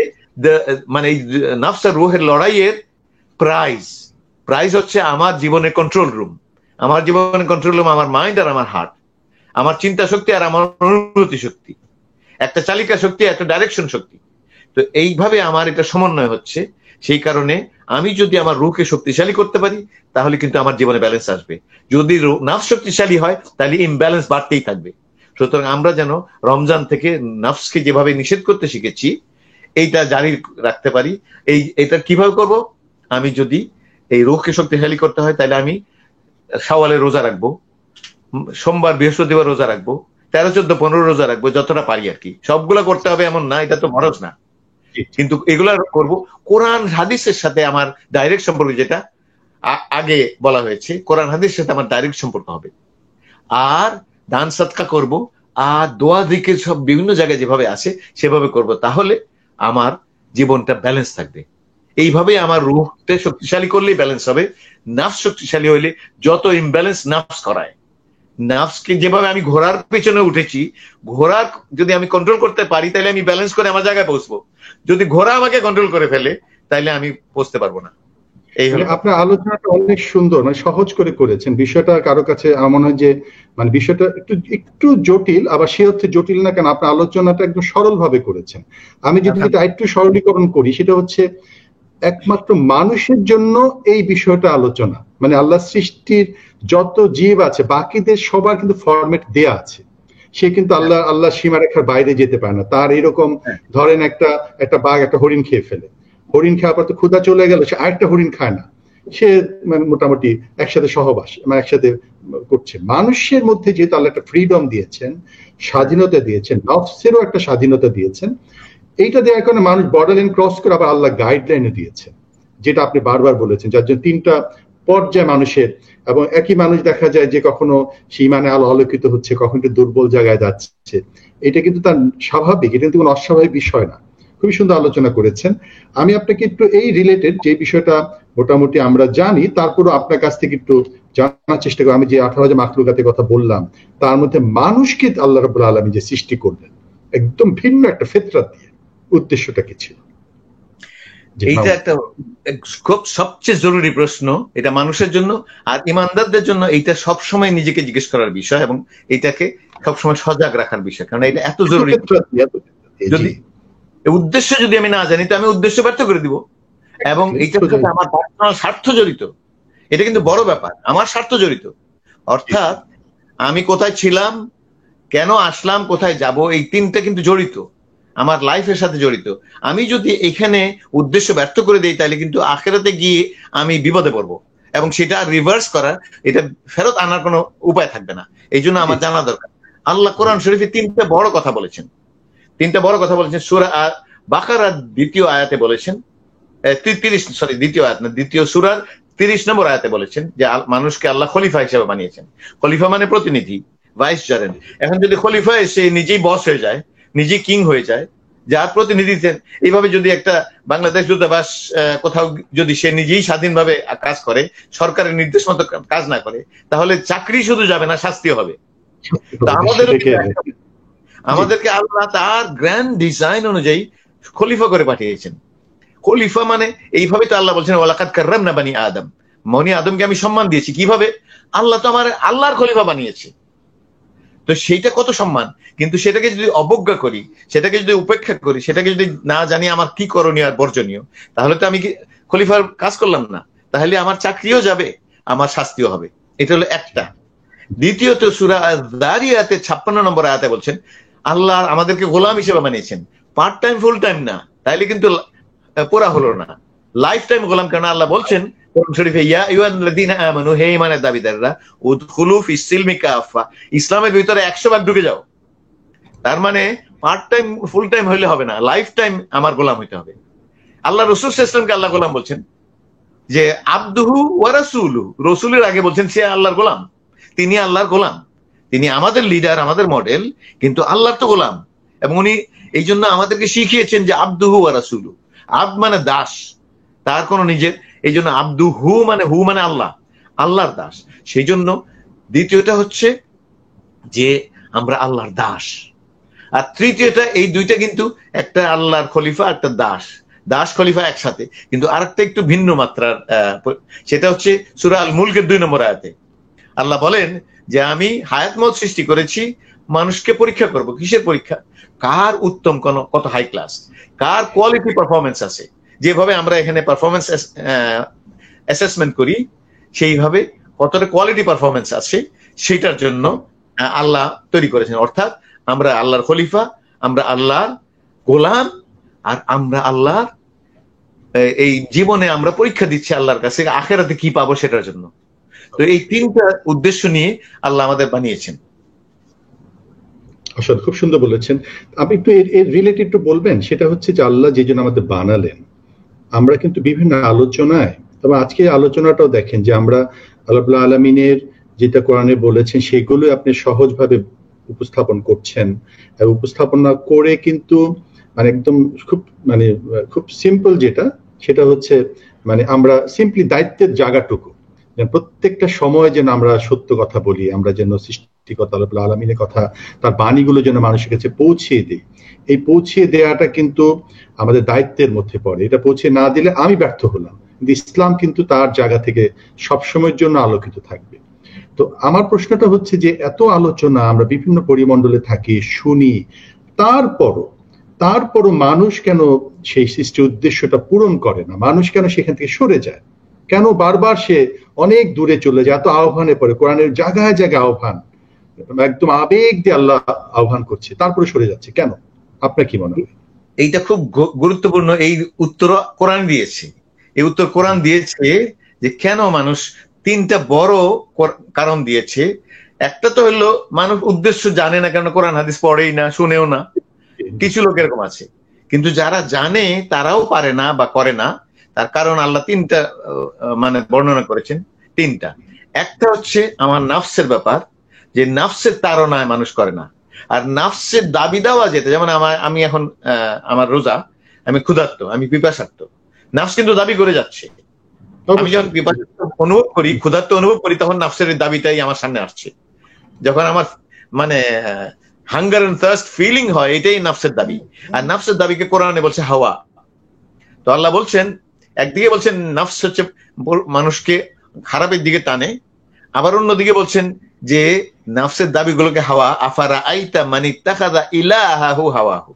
Speaker 3: মানে এই নাফস আর রূহের লড়াইয়ের প্রাইজ হচ্ছে আমার জীবনের কন্ট্রোল রুম। আমার জীবনের কন্ট্রোল রুম আমার মাইন্ড আর আমার হার্ট, আমার চিন্তা শক্তি আর আমার অনুভূতি শক্তি, একটা চালিকা শক্তি, একটা ডাইরেকশন শক্তি। তো এইভাবে আমার এটা সমন্বয় হচ্ছে। সেই কারণে আমি যদি আমার রূহকে শক্তিশালী করতে পারি তাহলে কিন্তু আমার জীবনে ব্যালেন্স আসবে। যদি নাফস শক্তিশালী হয় তাহলে ইমব্যালেন্স বাড়তেই থাকবে। সুতরাং আমরা যেন রমজান থেকে নাফসকে যেভাবে নিষেধ করতে শিখেছি এইটা জারি রাখতে পারি। এটা কিভাবে করব? আমি যদি এই রূহকে শক্তিশালী করতে হয় তাহলে আমি শাওয়ালে রোজা রাখবো, সোমবার বৃহস্পতিবার রোজা রাখবো, 13, 14, 15 রোজা রাখবো, যতটা পারি আর কি। সবগুলা করতে হবে এমন না, এটা তো ফরজ না, কিন্তু এগুলা করব কোরআন হাদিসের সাথে আমার ডাইরেক্ট সম্পর্ক। যেটা আগে বলা হয়েছে, কোরআন হাদিসের সাথে আমার ডাইরেক্ট সম্পর্ক হবে। আর দান সদকা করব, আর দোয়া জিকির সব বিভিন্ন জায়গায় যেভাবে আছে সেভাবে করব। তাহলে আমার জীবনটা ব্যালেন্স থাকবে। এইভাবে আমার রূহকে শক্তিশালী করলেই ব্যালেন্স হবে। নাফস শক্তিশালী হইলে যত ইমব্যালেন্স নাফস করায়, নাফসকে যেভাবে আমি ঘোড়ার পেছনে উঠেছি, ঘোড়া যদি আমি কন্ট্রোল করতে পারি তাহলে আমি ব্যালেন্স করে আমার জায়গায় পৌঁছবো। যদি ঘোড়া আমাকে কন্ট্রোল করে ফেলে তাহলে আমি পৌঁছতে পারবো না। এই হলো
Speaker 2: আপনার আলোচনাটা অনেক সুন্দর, মানে সহজ করে করেছেন বিষয়টা। কারো কাছে আমার মনে হয় যে মানে বিষয়টা একটু জটিল, আবার সে হচ্ছে জটিল না কেন, আপনার আলোচনাটা একদম সরল ভাবে করেছেন। আমি যদি এটা একটু সরলীকরণ করি, সেটা হচ্ছে একমাত্র মানুষের জন্য এই বিষয়টা আলোচনা। মানে আল্লাহ সৃষ্টির যত জীব আছে বাকিদের সবার কিন্তু ফরম্যাট দেয়া আছে। সে কিন্তু আল্লাহ সীমারেখার বাইরে যেতে পারে না। তার এরকম ধরেন একটা বাঘ একটা হরিণ খেয়ে ফেলে, হরিণ খাওয়ার পর তো ক্ষুধা চলে গেল, সে আরেকটা হরিণ খায় না, সে মানে মোটামুটি একসাথে সহবাস মানে একসাথে করছে। মানুষের মধ্যে যেহেতু আল্লাহ একটা ফ্রিডম দিয়েছেন, স্বাধীনতা দিয়েছেন, নফসেরও একটা স্বাধীনতা দিয়েছেন, এইটা দেওয়ার কারণে মানুষ বর্ডার লাইন ক্রস করে আবার আল্লাহ গাইডলাইনে দিয়েছেন, যেটা আপনি বারবার বলেছেন, যার জন্য 3টা পর্যায় মানুষের। এবং একই মানুষ দেখা যায় যে কখনো সে ইমানে আলো আলোকিত হচ্ছে, কখনো একটু দুর্বল জায়গায় যাচ্ছে। এটা কিন্তু তার স্বাভাবিক, এটা কিন্তু কোনো অস্বাভাবিক বিষয় না। খুবই সুন্দর আলোচনা করেছেন। আমি আপনাকে একটু এই রিলেটেড যে বিষয়টা মোটামুটি আমরা জানি, তারপরও আপনার কাছ থেকে একটু জানার চেষ্টা করি। আমি যে 18,000 মাখলুকাতের কথা বললাম, তার মধ্যে মানুষকে আল্লাহ রাব্বুল আলামিন যে সৃষ্টি করলেন একদম ভিন্ন একটা ফিতরাত দিয়ে, উদ্দেশ্যটা কি ছিল?
Speaker 3: এইটা একটা খুব সবচেয়ে জরুরি প্রশ্ন, এটা মানুষের জন্য আর ইমানদারদের জন্য এইটা সবসময় নিজেকে জিজ্ঞেস করার বিষয়, এবং এইটাকে সবসময় সজাগ রাখার বিষয়, কারণ এটা এত জরুরি। যদি উদ্দেশ্য যদি আমি না জানি তো আমি উদ্দেশ্য ব্যর্থ করে দিব, এবং এইটার সাথে আমার পার্সোনাল স্বার্থ জড়িত। এটা কিন্তু বড় ব্যাপার, আমার স্বার্থ জড়িত। অর্থাৎ আমি কোথায় ছিলাম, কেন আসলাম, কোথায় যাব, এই 3টা কিন্তু জড়িত, আমার লাইফের সাথে জড়িত। আমি যদি এখানে উদ্দেশ্য ব্যর্থ করে দিই তাহলে কিন্তু আখিরাতে গিয়ে আমি বিপদে পড়বো, এবং সেটা রিভার্স করার, এটা ফেরত আনার কোনো উপায় থাকবে না। এই জন্য আমার জানা দরকার। আল্লাহ কোরআন শরীফে 3টা বড় কথা বলেছেন। 3টা বড় কথা বলেছেন। সূরা বাকারার 2য় আয়াতে বলেছেন দ্বিতীয় আয়াত না, দ্বিতীয় সূরার 30 নম্বর আয়াতে বলেছেন যে মানুষকে আল্লাহ খলিফা হিসেবে বানিয়েছেন। খলিফা মানে প্রতিনিধি, ভাইস জারেন। এখন যদি খলিফা এসে নিজেই বস হয়ে যায়, নিজেই কিং হয়ে যায়, যার প্রতিনিধিত্বেন এইভাবে যদি একটা বাংলাদেশ দূতাবাস কোথাও যদি সে নিজেই স্বাধীনভাবে কাজ করে, সরকারের নির্দেশ মতো কাজ না করে, তাহলে চাকরি শুধু যাবে না, শাস্তিও হবে। আমাদেরকে আল্লাহ তার গ্র্যান্ড ডিজাইন অনুযায়ী খলিফা করে পাঠিয়েছেন। খলিফা মানে এইভাবে তো আল্লাহ বলছেন ওয়ালাকাদ কাররামনা বানি আদম, বনি আদমকে আমি সম্মান দিয়েছি। কিভাবে? আল্লাহ তো আমার আল্লাহর খলিফা বানিয়েছে। তো সেইটা কত সম্মান, কিন্তু সেটাকে যদি অবজ্ঞা করি, সেটাকে যদি উপেক্ষা করি, সেটাকে যদি না জানি আমার কি করণীয় আর বর্জনীয়, তাহলে তো আমি খলিফার কাজ করলাম না, তাহলে আমার চাকরিও যাবে, আমার শাস্তিও হবে। এটা হলো একটা। দ্বিতীয়ত সূরা আয-যারিয়াতে 56 নম্বর আয়াতে বলছেন আল্লাহ আমাদেরকে গোলাম হিসেবে বানিয়েছেন, পার্ট টাইম ফুল টাইম না, তাইলে কিন্তু পুরা হলো না, লাইফ টাইম গোলাম। কেন আল্লাহ বলছেন কোরআন শরীফে ইয়া আইয়ুহাল্লাযীনা আমানু, হে ঈমানের দাবিদাররা, উদখুলু ফিস সিলমি কাফা, ইসলামের ভিতরে 100 ভাগ ঢুকে যাও। তার মানে পার্ট টাইম ফুল টাইম হইলে হবে না, লাইফ টাইম আমার গোলাম হইতে হবে। আল্লাহ রাসূল সাল্লাল্লাহু আলাইহি ওয়াসাল্লামকে আল্লাহ গোলাম বলছেন যে আবদুহু ওয়া রাসূলুহু, রাসূলের আগে বলছেন সে আল্লাহর গোলাম, তিনি আল্লাহর গোলাম, তিনি আমাদের লিডার, আমাদের মডেল, কিন্তু আল্লাহর তো গোলাম। এবং উনি এই জন্য আমাদেরকে শিখিয়েছেন যে আবদুহু ওয়া রাসূলুহু, আব মানে দাস, তার কোনো নিজের, এই জন্য আবদুহু মানে হু মানে আল্লাহ, আল্লাহর দাস। সেই জন্য দ্বিতীয়টা হচ্ছে যে আমরা আল্লাহর দাস, আর তৃতীয়টা, এই দুইটা কিন্তু একটা আল্লাহর খলিফা, একটা দাস, দাস খলিফা একসাথে, কিন্তু আরেকটা একটু ভিন্ন মাত্রার। সেটা হচ্ছে সূরা আল মুলকের 2 নম্বর আয়াতে আল্লাহ বলেন যে আমি হায়াত মত সৃষ্টি করেছি মানুষকে পরীক্ষা করব। কিসের পরীক্ষা? কার উত্তম কত হাই ক্লাস, কার কোয়ালিটি পারফরমেন্স আছে। যেভাবে আমরা এখানে পারফরমেন্স অ্যাসেসমেন্ট করি, সেইভাবে কতটা কোয়ালিটি পারফরমেন্স আছে সেটার জন্য আল্লাহ তৈরি করেছেন। অর্থাৎ আমরা আল্লাহর খলিফা, আমরা আল্লাহর গোলাম, আর আমরা আল্লাহর এই জীবনে আমরা পরীক্ষা দিচ্ছি আল্লাহর কাছে আখিরাতে কি পাবো সেটার জন্য। তো এই তিনটা উদ্দেশ্য নিয়ে আল্লাহ আমাদের বানিয়েছেন।
Speaker 2: আসলে খুব সুন্দর বলেছেন। আপনি একটু এর রিলেটেড একটু বলবেন, সেটা হচ্ছে যে আল্লাহ যে জন্য আমাদের বানালেন, আমরা কিন্তু বিভিন্ন আলোচনায়, তবে আজকে আলোচনাটাও দেখেন যে আমরা আল্লাহ রাব্বুল আলামিনের যেটা কোরআনে বলেছেন সেগুলো আপনি সহজভাবে উপস্থাপন করছেন, এবং উপস্থাপনা করে কিন্তু মানে একদম খুব সিম্পল, সেটা হচ্ছে মানে আমরা সিম্পলি দায়িত্বের জায়গাটুকু, প্রত্যেকটা সময় যেন আমরা সত্য কথা বলি, আমরা যেন সৃষ্টিকর্তা আল্লাহ রাব্বুল আলামিনের কথা, তার বাণীগুলো যেন মানুষের কাছে পৌঁছিয়ে দিই। এই পৌঁছিয়ে দেওয়াটা কিন্তু আমাদের দায়িত্বের মধ্যে পড়ে। এটা পৌঁছে না দিলে আমি ব্যর্থ হলাম। কিন্তু ইসলাম কিন্তু তার জায়গা থেকে সবসময়ের জন্য আলোকিত থাকবে। তো আমার প্রশ্নটা হচ্ছে যে এত আলোচনা আমরা বিভিন্ন পরিমণ্ডলে থাকি, শুনি, তারপরও মানুষ কেন সেই সৃষ্টির উদ্দেশ্যটা পূরণ করে না? মানুষ কেন সেখান থেকে সরে যায়? কেন বারবার সে অনেক দূরে চলে যায়? এত আহ্বানে পড়ে, কোরআনের জায়গায় জায়গায় আহ্বান, একদম আবেগ দিয়ে আল্লাহ আহ্বান করছে, তারপরে সরে যাচ্ছে কেন? আপনার কি মনে হয়?
Speaker 3: এইটা খুব গুরুত্বপূর্ণ। এই উত্তর কোরআন দিয়েছে। এই উত্তর কোরআন দিয়েছে যে কেন মানুষ, 3টা বড় কারণ দিয়েছে। একটা তো হলো মানুষ উদ্দেশ্য জানে না, কেন কোরআন হাদিস পড়েই না, শুনেও না। কিছু লোক এরকম আছে, কিন্তু যারা জানে তারাও পারে না বা করে না। তার কারণ আল্লাহ 3টা মানে বর্ণনা করেছেন। 3টা। একটা হচ্ছে আমার নাফসের ব্যাপার, যে নাফসের তাড়নায় মানুষ করে না। আর নাফসের দাবি দেওয়া যেতে, যেমন আমি এখন আমার রোজা, আমি ক্ষুধার্ত, আমি পিপাসার্ত, নাফস কিন্তু দাবি করে যাচ্ছে। আমি যখন পিপাসার্ত অনুভব করি, ক্ষুধার্ত অনুভব করি, তখন নাফসের দাবিটাই আমার সামনে আসছে। যখন আমার মানে হাঙ্গার এন্ড থার্স্ট ফিলিং হয়, এটাই নাফসের দাবি। আর নাফসের দাবিকে কোরআনে বলছে হাওয়া। তো আল্লাহ বলছেন, একদিকে বলছেন নাফস হচ্ছে মানুষকে খারাপের দিকে টানে, আবার অন্যদিকে বলছেন যে নাফসের দাবিগুলোকে হাওয়া, আফারা আইতা মানি তাখাযা ইলাহু হাওয়াহু,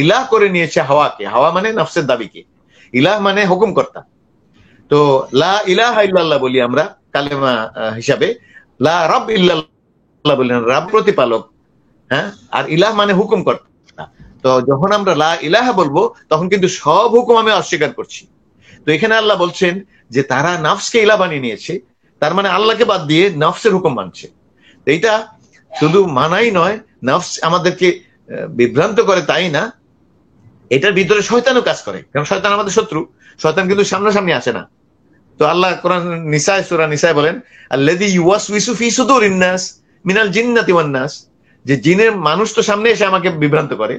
Speaker 3: ইলাহ করে নিয়েছে হাওয়াকে। হাওয়া মানে নাফসের দাবিকে, ইলাহ মানে হুকুমকর্তা। তো লা ইলাহা ইল্লাল্লাহ বলি আমরা কালেমা হিসাবে, লা রাব ইল্লাল্লাহ বলি, রাব প্রতিপালক, হ্যাঁ, আর ইলাহ মানে হুকুমকর্তা। তো যখন আমরা লা ইলাহা বলবো, তখন কিন্তু সব হুকুম আমি অস্বীকার করছি। তো এখানে আল্লাহ বলছেন যে তারা নাফসকে ইলাহ বানিয়ে নিয়েছে, তার মানে আল্লাহকে বাদ দিয়ে নাফসের হুকুম মানছে। এইটা শুধু মানাই নয়, নাফস আমাদেরকে বিভ্রান্ত করে তাই না, এটার ভিতরে শয়তানও কাজ করে, কারণ শয়তান আমাদের শত্রু। শয়তান কিন্তু সামনাসামনি আসে না। তো আল্লাহ কোরআন নিসায়, সূরা নিসায় বলেন, আল্লাযী ইউওয়াসউইসু ফি সুদুরিন নাস মিনাল জিন্নাতি ওয়ান নাস, যে জিনের মানুষ তো সামনে এসে আমাকে বিভ্রান্ত করে,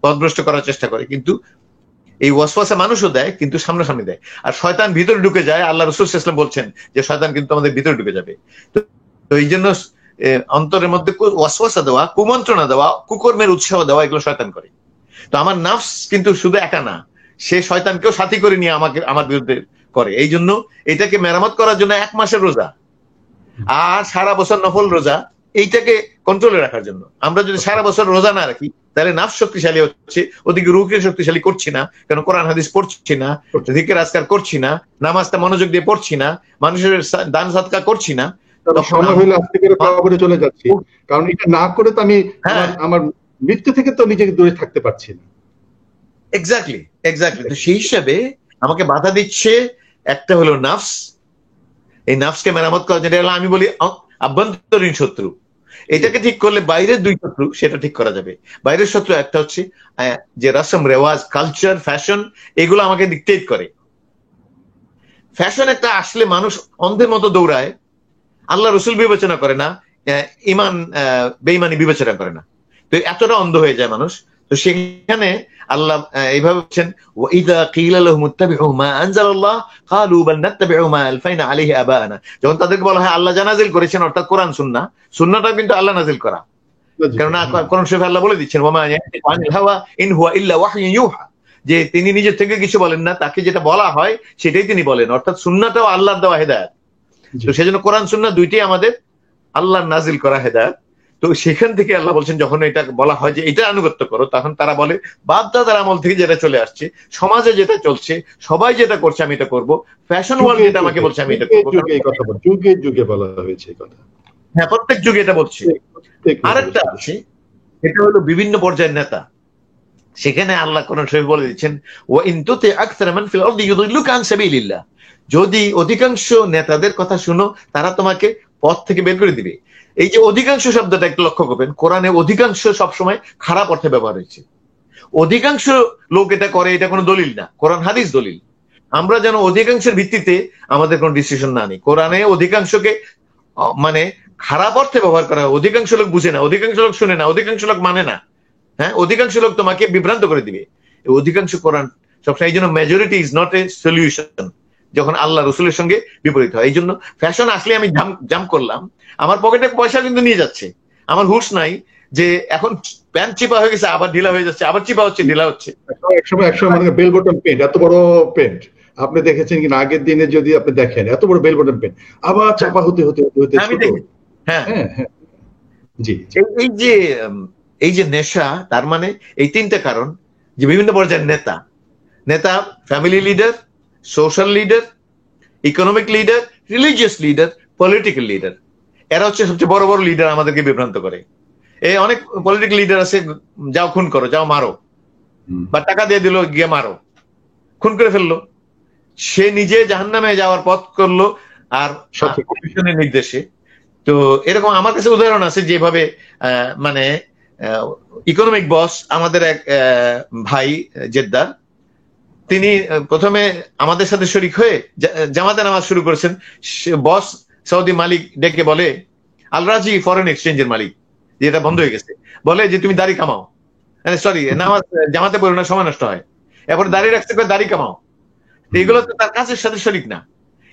Speaker 3: পথভ্রষ্ট করার চেষ্টা করে, কিন্তু এই ওয়াসওয়াসা মানুষও দেয়, কিন্তু সামনাসামনি দেয়। আর শয়তান ভিতরে ঢুকে যায়। আল্লাহ রাসূল সাল্লাল্লাহু আলাইহি ওয়াসাল্লাম বলছেন যে শয়তান কিন্তু আমাদের ভিতরে ঢুকে যাবে। তো এই জন্য অন্তরের মধ্যে ওয়াসওয়াসা দেওয়া, কুমন্ত্রণা দেওয়া, কুকর্মের উৎসাহ দেওয়া, এগুলো শয়তান করে। তো আমার নাফস কিন্তু শুধু একা না, সে শয়তানকেও সাথী করে নিয়ে আমাকে আমার বিরুদ্ধে করে। এই জন্য এটাকে মেরামত করার জন্য 1 মাসের রোজা আর সারা বছর নফল রোজা, এইটাকে কন্ট্রোলে রাখার জন্য। আমরা যদি সারা বছর রোজা না রাখি, তাহলে নাফস শক্তিশালী হচ্ছে, ওদিকে রুহকে শক্তিশালী করছি না, কারণ কোরআন হাদিস পড়ছি না, জিকির আজকার করছি না, নামাজটা মনোযোগ দিয়ে পড়ছি না, মানুষের দান সাদকা করছি না,
Speaker 2: সময় হইলে আজকে করে কবরে চলে যাচ্ছি। কারণ এটা না করে তো আমি আমার মৃত্যু থেকে তো নিজেকে দূরে থাকতে পারছি না।
Speaker 3: এক্স্যাক্টলি। তো সেই হিসাবে আমাকে বাধা দিচ্ছে একটা হলো নাফস। এই নাফসকে মেরামত করার জন্য আমি বলি আভ্যন্তরীণ শত্রু। এটাকে ঠিক করলে বাইরের 2 শত্রু সেটা ঠিক করা যাবে। বাইরের শত্রু একটা হচ্ছে যে রসম রেওয়াজ, কালচার, ফ্যাশন, এগুলো আমাকে ডিকটেট করে। ফ্যাশন একটা আসলে মানুষ অন্ধের মতো দৌড়ায়, আল্লাহ রসুল বিবেচনা করে না, ইমান বেঈমানি বিবেচনা করে না, তো এতটা অন্ধ হয়ে যায় মানুষ। তো সেখানে আল্লাহ এইভাবে বলছেন, ওয়াইদা কিলা লাহুম ইত্তাবিউ মা আনজালাল্লাহ ক্বালু বাল নাত্তাবিউ মা আলফাইনা আলাইহি আবানা। যখন তাদেরকে বলা হয় আল্লাহ যা নাযিল করেছেন, অর্থাৎ কোরআন সুন্নাহ, সুন্নাহটা কিন্তু আল্লাহ নাযিল করা, কারণ কোরআন শরীফে আল্লাহ বলে দিচ্ছেন, ওয়া মা ইয়ানতিকু আনিল হাওয়া ইন হুয়া ইল্লা ওয়াহয়ুন ইউহা, যে তিনি নিজে থেকে কিছু বলেন না, তাকে যেটা বলা হয় সেটাই তিনি বলেন, অর্থাৎ সুন্নাহটাও আল্লাহর দেওয়া হেদায়েত। তো সেজন্য কোরআন সুন্নাহ দুইটাই আমাদের আল্লাহর নাযিল করা হেদায়েত। তো সেখান থেকে আল্লাহ বলছেন, যখন এটা বলা হয় যে এটা আনুগত্য করো, তখন তারা বলে বাপ দাদার আমল থেকে যেটা চলে আসছে, সমাজে যেটা চলছে, সবাই যেটা করছে আমি এটা করব, ফ্যাশন ওয়ার্ল্ড যেটা আমাকে বলছে আমি এটা করব।
Speaker 2: যুগে যুগে বলা হয়েছে এই কথা।
Speaker 3: হ্যাঁ, প্রত্যেক যুগে এটা বলছে। আরেকটা আছে, এটা হলো বিভিন্ন পর্যায়ের নেতা। সেখানে আল্লাহ কোরআন শরীফে বলে দিচ্ছেন, ওয়া ইন তুতি আকসারা মান ফিল আরদি ইউদিল্লুকা আন সাবিলিল্লাহ, যদি অধিকাংশ নেতাদের কথা শুনো, তারা তোমাকে পথ থেকে বের করে দিবে। এই যে অধিকাংশ শব্দটা একটু লক্ষ্য করবেন, কোরআনে অধিকাংশ সবসময় খারাপ অর্থে ব্যবহার হয়েছে। অধিকাংশ লোক এটা করে, এটা কোনো দলিল না, কোরআন হাদিস দলিল। আমরা যেন অধিকাংশের ভিত্তিতে আমাদের কোনো ডিসিশন না নিই। কোরআনে অধিকাংশকে মানে খারাপ অর্থে ব্যবহার করা হয়। অধিকাংশ লোক বুঝে না, অধিকাংশ লোক শুনে না, অধিকাংশ লোক মানে না, হ্যাঁ, অধিকাংশ লোক তোমাকে বিভ্রান্ত করে দিবে। অধিকাংশ কোরআন সবসময়, এই জন্য majority is not a solution যখন আল্লাহ রসুলের সঙ্গে বিপরীত হয়। এই জন্য ফ্যাশন আসলে আমি জাম্প করলাম, আমার পকেটে পয়সা কিন্তু নিয়ে যাচ্ছে, আমার হুঁশ নাই যে এখন প্যান্ট চিপা হয়ে গেছে, আবার ঢিলা হয়ে যাচ্ছে, আবার চিপা হচ্ছে, ঢিলা হচ্ছে।
Speaker 2: একসময় মানে বেল বটম প্যান্ট, এত বড় প্যান্ট আপনি দেখেছেন কিনা আগের দিনে, যদি আপনি দেখেন এত বড় বেল বটম প্যান্ট আবার চাপা হতে হতে হতে
Speaker 3: আমি দেখি। হ্যাঁ,
Speaker 2: জি।
Speaker 3: এই যে নেশা, তার মানে এই 3টা কারণ, যে বিভিন্ন পর্যায়ের নেতা, family leader, social leader, economic leader, religious leader, political leader, এরা হচ্ছে সবচেয়ে বড় বড় লিডার, আমাদেরকে বিভ্রান্ত করে। এই অনেক পলিটিক্যাল লিডার আছে, যাও খুন করো, যাও মারো, বা টাকা দিয়ে দিল, গিয়ে মারো, খুন করে ফেললো, সে নিজে জাহান্নামে যাওয়ার পথ করলো আর কমিশনের নির্দেশে। তো এরকম আমার কাছে উদাহরণ আছে, যেভাবে মানে ইকোনমিক বস, আমাদের এক ভাই জেদ্দার, তিনি প্রথমে আমাদের সাথে শরিক হয়ে জামাতে নামাজ শুরু করেছেন। বস সৌদি মালিক ডেকে বলে, আলরাজি ফরেন এক্সচেঞ্জের মালিক, যেটা বন্ধ হয়ে গেছে, বলে যে তুমি দাড়ি কামাও, সরি নামাজ জামাতে পড়ো না, সময় নষ্ট হয়, এরপর দাঁড়িয়ে রাখতে করে দাড়ি কামাও। এগুলো তো তার কাজের সাথে শরিক না,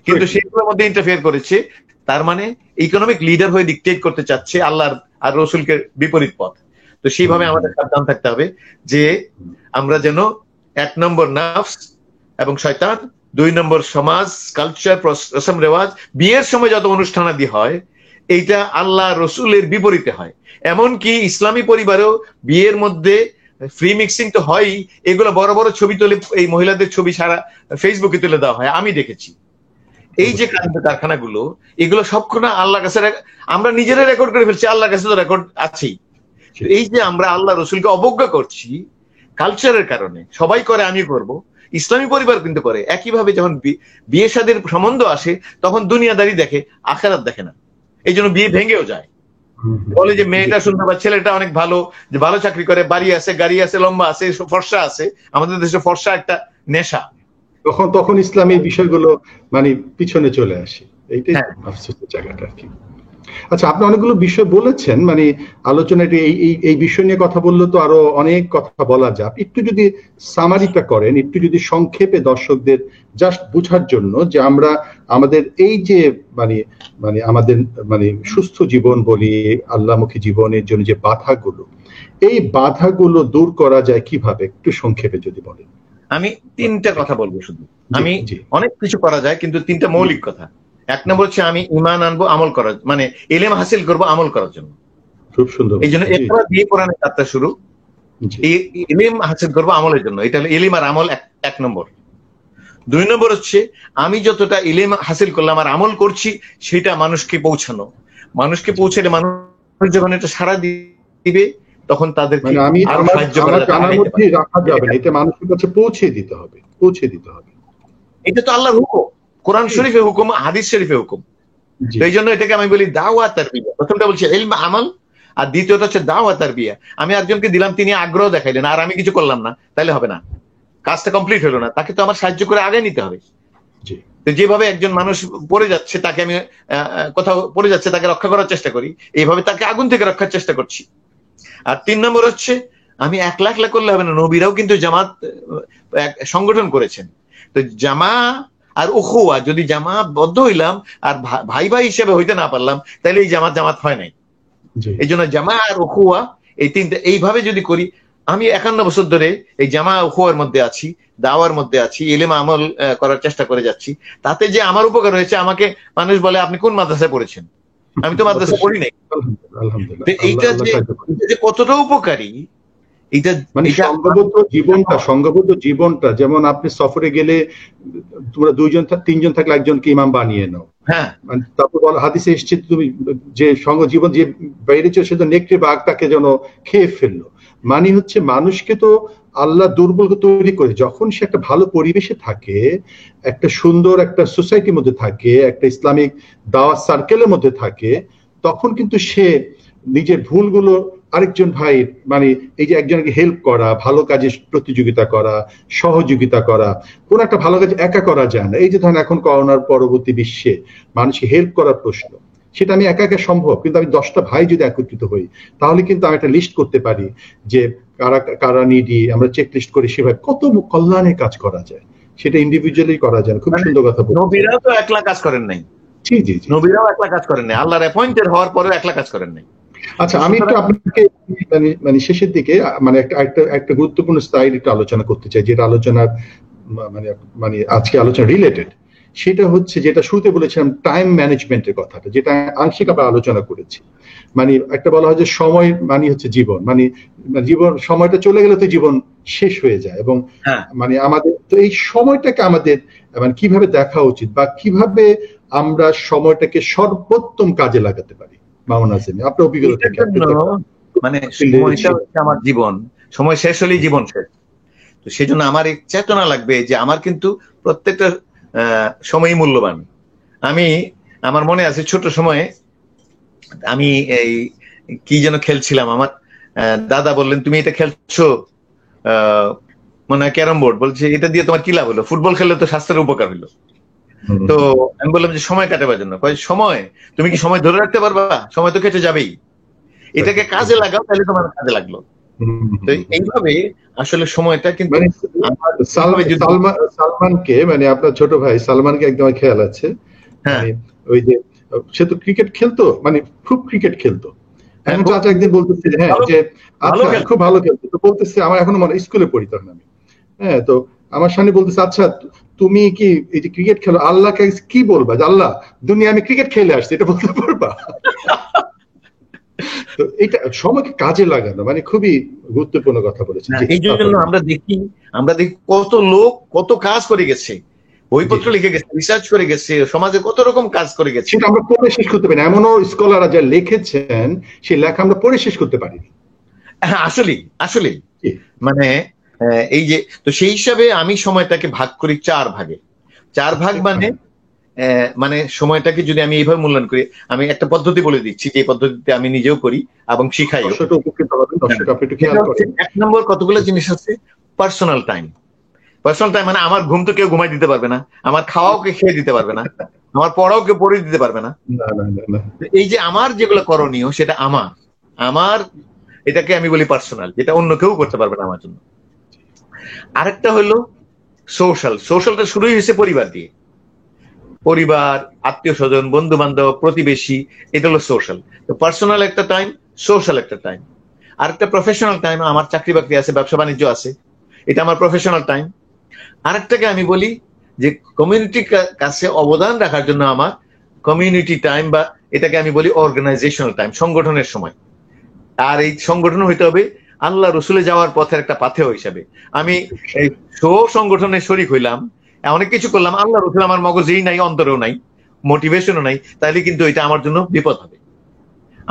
Speaker 3: কিন্তু সেগুলোর মধ্যে ইন্টারফেয়ার করেছে। তার মানে ইকোনমিক লিডার হয়ে ডিকটেট করতে চাচ্ছে আল্লাহর আর রসুলকে বিপরীত পথ। তো সেইভাবে আমাদের সাবধান থাকতে হবে যে আমরা যেন 1 নম্বর নাফস এবং শয়তান, 2 নম্বর সমাজ, কালচার, রসম রেওয়াজ, বিয়ের সময় যত অনুষ্ঠানাদি হয় এইটা আল্লাহ রসুলের বিপরীতে হয়। এমনকি ইসলামী পরিবারেও বিয়ের মধ্যে ফ্রি মিক্সিং তো হয়ই, এগুলো বড় বড় ছবি তুলে, এই মহিলাদের ছবি সারা ফেসবুকে তুলে দেওয়া হয়, আমি দেখেছি। এই যে কারখানাগুলো, এগুলো সবক্ষণা আল্লাহর কাছে, আমরা নিজেরা রেকর্ড করে ফেলছি, আল্লাহর কাছে তো রেকর্ড আছেই। এই যে আমরা আল্লাহ রসুলকে অবজ্ঞা করছি কালচারের কারণে, সবাই করে, আমি করব, ইসলামী পরিবার কিন্তু করে। একইভাবে যখন বিয়ে শাদীর সম্বন্ধ আসে, তখন দুনিয়াদারি দেখে, আখিরাত দেখে না, এই জন্য বিয়ে ভেঙেও যায়। বলে যে মেয়েটা সুন্দর বা ছেলেটা অনেক ভালো, যে ভালো চাকরি করে, বাড়ি আছে, গাড়ি আছে, লম্বা আছে, ফর্সা আছে। আমাদের দেশে ফর্সা একটা নেশা।
Speaker 2: তখন ইসলামী বিষয়গুলো মানে পিছনে চলে আসে, এইটাই আফসোসের জায়গাটা আর কি। আচ্ছা, আপনি অনেকগুলো বিষয় বলেছেন, মানে আলোচনাটি এই বিষয় নিয়ে কথা বললে তো আরো অনেক কথা বলা যায়। একটু যদি সামারিটা করেন, একটু যদি সংক্ষেপে দর্শকদের জাস্ট বোঝার জন্য, যে আমরা আমাদের এই যে মানে মানে আমাদের মানে সুস্থ জীবন বলি, আল্লাহমুখী জীবনের জন্য যে বাধাগুলো, এই বাধাগুলো দূর করা যায় কিভাবে, একটু সংক্ষেপে যদি বলেন।
Speaker 3: আমি 3টা কথা বলবো শুধু। আমি অনেক কিছু করা যায়, কিন্তু 3টা মৌলিক কথা। 1 নম্বর হচ্ছে আমি ঈমান আনবো আমল করার, মানে ইলম হাসিল করব আমল করার জন্য।
Speaker 2: খুব সুন্দর।
Speaker 3: এই জন্য ইকরা দিয়ে কোরআনের যাত্রা শুরু। ইলম হাসিল করব আমলের জন্য, এটা হলো ইলম আর আমল 1 নম্বর। 2 নম্বর হচ্ছে আমি যতটা ইলম হাসিল করলাম আর আমল করছি সেটা মানুষকে পৌঁছানো। মানুষকে পৌঁছালে মানুষ যখন এটা সাড়া দিবে তখন তাদেরকে আরো সাহায্য করা
Speaker 2: যাবে, এটা মানুষের কাছে পৌঁছে দিতে হবে।
Speaker 3: এটা তো আল্লাহর হুকুম, কোরআন শরীফে হুকুম, হাদিস শরীফে হুকুম। এই জন্য এটাকে আমি বলি দাওয়াত তারবিয়া। প্রথমটা বলছি ইলম আমল, আর দ্বিতীয়টা হচ্ছে দাওয়াত তারবিয়া। আমি একজনকে দিলাম, তিনি আগ্রহ দেখাইলেন, আর আমি কিছু করলাম না, তাহলে হবে না, কাজটা কমপ্লিট হলো না। তাকে তো আমার সাহায্য করে আগে নিতে হবে। তো যেভাবে একজন মানুষ পড়ে যাচ্ছে, তাকে আমি কোথাও পড়ে যাচ্ছে, তাকে রক্ষা করার চেষ্টা করি, এইভাবে তাকে আগুন থেকে রক্ষার চেষ্টা করছি। আর 3 নম্বর হচ্ছে আমি একলা করলে হবে না, নবীরাও কিন্তু জামাত সংগঠন করেছেন। তো জামা আর উখুয়া, যদি জামাবদ্ধ হইলাম আর ভাই ভাই হিসেবে হইতে না পারলাম, তাহলে এই জামাত হয় নাই। এই জন্য জামা আর উখুয়া, এই 3টা এইভাবে যদি করি, আমি 51 বছর ধরে এই জামা উখুয়ার মধ্যে আছি, দাওয়ার মধ্যে আছি, ইলম আমল করার চেষ্টা করে যাচ্ছি। তাতে যে আমার উপকার হয়েছে, আমাকে মানুষ বলে আপনি কোন মাদ্রাসায় পড়েছেন? আমি তো মাদ্রাসা পড়ি নাই। এইটা যে কতটা উপকারী, এটা মানে
Speaker 2: সংঘবদ্ধ জীবনটা, যেমন আপনি সফরে গেলে তোমরা 2-3 জন থাকলে একজনকে ইমাম বানিয়ে নাও।
Speaker 3: হ্যাঁ,
Speaker 2: তারপর হাদিসে এসেছে তুমি যে সঙ্গ জীবন যে বাইরেছে সে তো নেকড়ে বাঘটাকে যেন খেয়ে ফেললো। মানে হচ্ছে মানুষকে তো আল্লাহ দুর্বল তৈরি করে, যখন সে একটা ভালো পরিবেশে থাকে, একটা সুন্দর একটা সোসাইটির মধ্যে থাকে, একটা ইসলামিক দাওয়াত সার্কেলের মধ্যে থাকে, তখন কিন্তু সে নিজের ভুলগুলো আরেকজন ভাই মানে এই যে একজনকে হেল্প করা, ভালো কাজে প্রতিযোগিতা করা, সহযোগিতা করা, কোন একটা ভালো কাজ একা করা যায় না। এই যে ধরেন এখন করোনার পরবর্তী বিশ্বে মানুষকে হেল্প করার প্রশ্ন, সেটা আমি একা সম্ভব, কিন্তু আমি 10টা ভাই যদি একত্রিত হই, তাহলে কিন্তু আমি একটা লিস্ট করতে পারি যে কারা নিডি, আমরা চেক লিস্ট করি, সেভাবে কত কল্যাণের কাজ করা যায়, সেটা ইন্ডিভিজুয়ালি করা যায়। খুব সুন্দর কথা বলছেন।
Speaker 3: নবীরাও তো একলা কাজ করেন নাই।
Speaker 2: জি,
Speaker 3: নবীরাও একলা কাজ করেন নাই, আল্লাহর অ্যাপয়েন্টেড হওয়ার পরেও একলা কাজ করেন নাই।
Speaker 2: আচ্ছা, আমি একটু আপনাকে মানে শেষের দিকে মানে একটা গুরুত্বপূর্ণ স্লাইড একটু আলোচনা করতে চাই, যেটা আলোচনার মানে আজকে আলোচনা রিলেটেড। সেটা হচ্ছে যেটা শুরুতে বলেছিলাম, টাইম ম্যানেজমেন্টের কথাটা, যেটা আংশিক আমরা আলোচনা করেছি। মানে একটা বলা হয় যে সময় মানে হচ্ছে জীবন, মানে জীবন সময়টা চলে গেলে তো জীবন শেষ হয়ে যায়। এবং মানে আমাদের তো এই সময়টাকে আমাদের মানে কিভাবে দেখা উচিত, বা কিভাবে আমরা সময়টাকে সর্বোত্তম কাজে লাগাতে পারি। আপনার অভিজ্ঞতা থেকে।
Speaker 3: মানে সময়টা হচ্ছে আমার জীবন, সময় শেষ হলেই জীবন শেষ। তো সেই জন্য আমার এক চেতনা লাগবে যে আমার কিন্তু প্রত্যেকটা সময়ই মূল্যবান। আমার মনে আছে ছোট সময়ে আমি এই কি যেন খেলছিলাম, আমার দাদা বললেন তুমি এটা খেলছো মনে হয় ক্যারাম বোর্ড, বলছে এটা দিয়ে তোমার কি লাভ হলো? ফুটবল খেললে তো স্বাস্থ্যের উপকার হলো। তো আমি বললাম যে সময় কাটাবার জন্য। সময়, তুমি কি সময় ধরে রাখতে পারবা? সময় তো কেটে যাবেই, এটাকে কাজে লাগাও, তাহলে তোমার কাজে লাগলো। তো এইভাবে আসলে সময়টা কিন্তু
Speaker 2: সালমানকে মানে আপনার ছোট ভাই সালমানকে একদম খেয়াল আছে, ওই যে সে তো ক্রিকেট খেলতো, মানে খুব ক্রিকেট খেলতো। এখন চাচা একদিন বলতেছে হ্যাঁ যে আচ্ছা খুব ভালো খেলতো, তো বলতেছে আমার এখনো মনে স্কুলে পড়িতাম আমি, হ্যাঁ, তো আমার সামনে বলতেছে আচ্ছা তুমি কি এই যে ক্রিকেট খেলো, আল্লাহকে কি বলবা যে আল্লাহ দুনিয়া আমি ক্রিকেট খেলে আসছি, এটা বলতে পারবা? তো এটা সময়কে কাজে লাগানো মানে খুবই গুরুত্বপূর্ণ কথা বলেছেন।
Speaker 3: এই জন্য আমরা দেখি কত লোক কত কাজ করে গেছে, বইপত্র লিখে গেছে, রিসার্চ করে গেছে, সমাজে কত রকম কাজ করে গেছে,
Speaker 2: সেটা আমরা পড়ে শেষ করতে পারি। এমনও স্কলাররা যা লিখেছেন সেই লেখা আমরা পড়ে শেষ করতে পারিনি।
Speaker 3: হ্যাঁ, আসলে মানে এই যে, তো সেই হিসাবে আমি সময়টাকে ভাগ করি 4 ভাগে। 4 ভাগ মানে মানে সময়টাকে যদি আমি এইভাবে মূল্যায়ন করি, আমি একটা পদ্ধতি বলে দিচ্ছি যে পদ্ধতিতে আমি নিজেও করি এবং শিখাই। এক নম্বর কতগুলো জিনিস আছে, পার্সোনাল টাইম। পার্সোনাল টাইম মানে আমার ঘুম তো কেউ ঘুমাই দিতে পারবে না, আমার খাওয়াও কেউ খেয়ে দিতে পারবে না, আমার পড়াও কেউ পড়ে দিতে পারবে না। এই যে আমার যেগুলো করণীয় সেটা আমার এটাকে আমি বলি পার্সোনাল, যেটা অন্য কেউ করতে পারবে না আমার জন্য। আরেকটা হলো সোশ্যাল। সোশ্যালটা শুরুই হয়েছে পরিবার দিয়ে, পরিবার, আত্মীয় স্বজন, বন্ধু বান্ধব, প্রতিবেশী, এটা হলো সোশ্যাল। তো পার্সোনাল একটা টাইম, সোশ্যাল একটা টাইম। আরেকটা প্রফেশনাল টাইম, আমার চাকরি বাকরি আছে, ব্যবসা বাণিজ্য আছে, এটা আমার প্রফেশনাল টাইম। আরেকটাকে আমি বলি যে কমিউনিটির কাছে অবদান রাখার জন্য আমার কমিউনিটি টাইম, বা এটাকে আমি বলি অর্গানাইজেশনাল টাইম, সংগঠনের সময়। আর এই সংগঠন হইতে হবে আল্লাহ রসুলে যাওয়ার পথের একটা পাথেয় হিসাবে। আমি এই সংগঠনের শরিক হইলাম, অনেক কিছু করলাম, আল্লাহ রসুল আমার মগজেই নাই, অন্তরেও নাই, মোটিভেশনও নাই, তাহলে কিন্তু এটা আমার জন্য বিপদ হবে।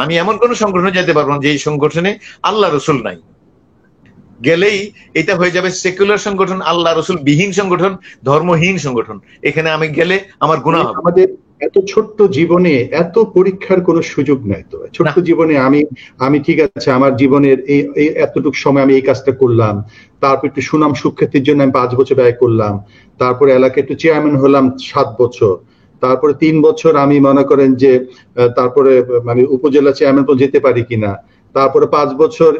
Speaker 3: আমি এমন কোন সংগঠনে যেতে পারবো না যে সংগঠনে আল্লাহ রসুল নাই। গেলেই এটা হয়ে যাবে সেকুলার সংগঠন, আল্লাহ রসুল বিহীন সংগঠন, ধর্মহীন সংগঠন। এখানে আমি গেলে আমার গুনাহ হবে।
Speaker 2: আমাদের এত ছোট্ট জীবনে এত পরীক্ষার কোনো সুযোগ নাই তো। ছোট্ট জীবনে আমি ঠিক আছে, আমার জীবনের এই এতটুকু সময় আমি এই কাজটা করলাম, তারপর একটু সুনাম সুখ্যাতির জন্য আমি 5 বছর ব্যয় করলাম, তারপরে এলাকায় একটু চেয়ারম্যান হলাম 7 বছর, তারপরে 3 বছর আমি মনে করেন যে তারপরে আমি উপজেলা চেয়ারম্যান পর্যন্ত যেতে পারি কিনা, তারপরে 5 বছর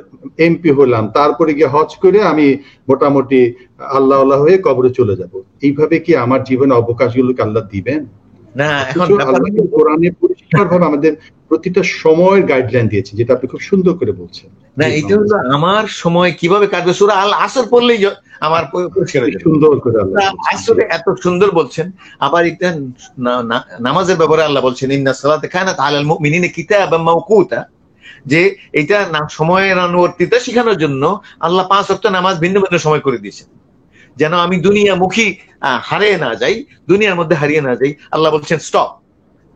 Speaker 2: এমপি হলাম, তারপরে গিয়ে হজ করে আমি মোটামুটি আল্লাহ হয়ে কবরে চলে যাব। এইভাবে কি আমার জীবনে অবকাশগুলোকে আল্লাহ দিবেন?
Speaker 3: না, এখন
Speaker 2: কোরআনে পরিষ্কারভাবে আমাদের প্রতিটা সময়ের গাইডলাইন দিয়েছে, যেটা আপনি খুব সুন্দর করে বলছেন।
Speaker 3: না, এটা হলো আমার সময় কিভাবে কাটবে, সূরা আল আসর পড়লেই আমার পরিষ্কার হয়ে যাবে।
Speaker 2: সুন্দর করে
Speaker 3: আসলে এত সুন্দর বলছেন। আবার এটা নামাজের ব্যাপারে আল্লাহ বলছেন ইন্না সালাতা কানাত আলাল মুমিনিনা কিতাবাম মাওকুতা, যে এটা সময়ের অনুবর্তিতা শেখানোর জন্য আল্লাহ 5 ওয়াক্ত নামাজ ভিন্ন ভিন্ন সময় করে দিয়েছেন, যেন আমি দুনিয়ামুখী হারিয়ে না যাই, দুনিয়ার মধ্যে হারিয়ে না যাই। আল্লাহ বলছেন স্টপ,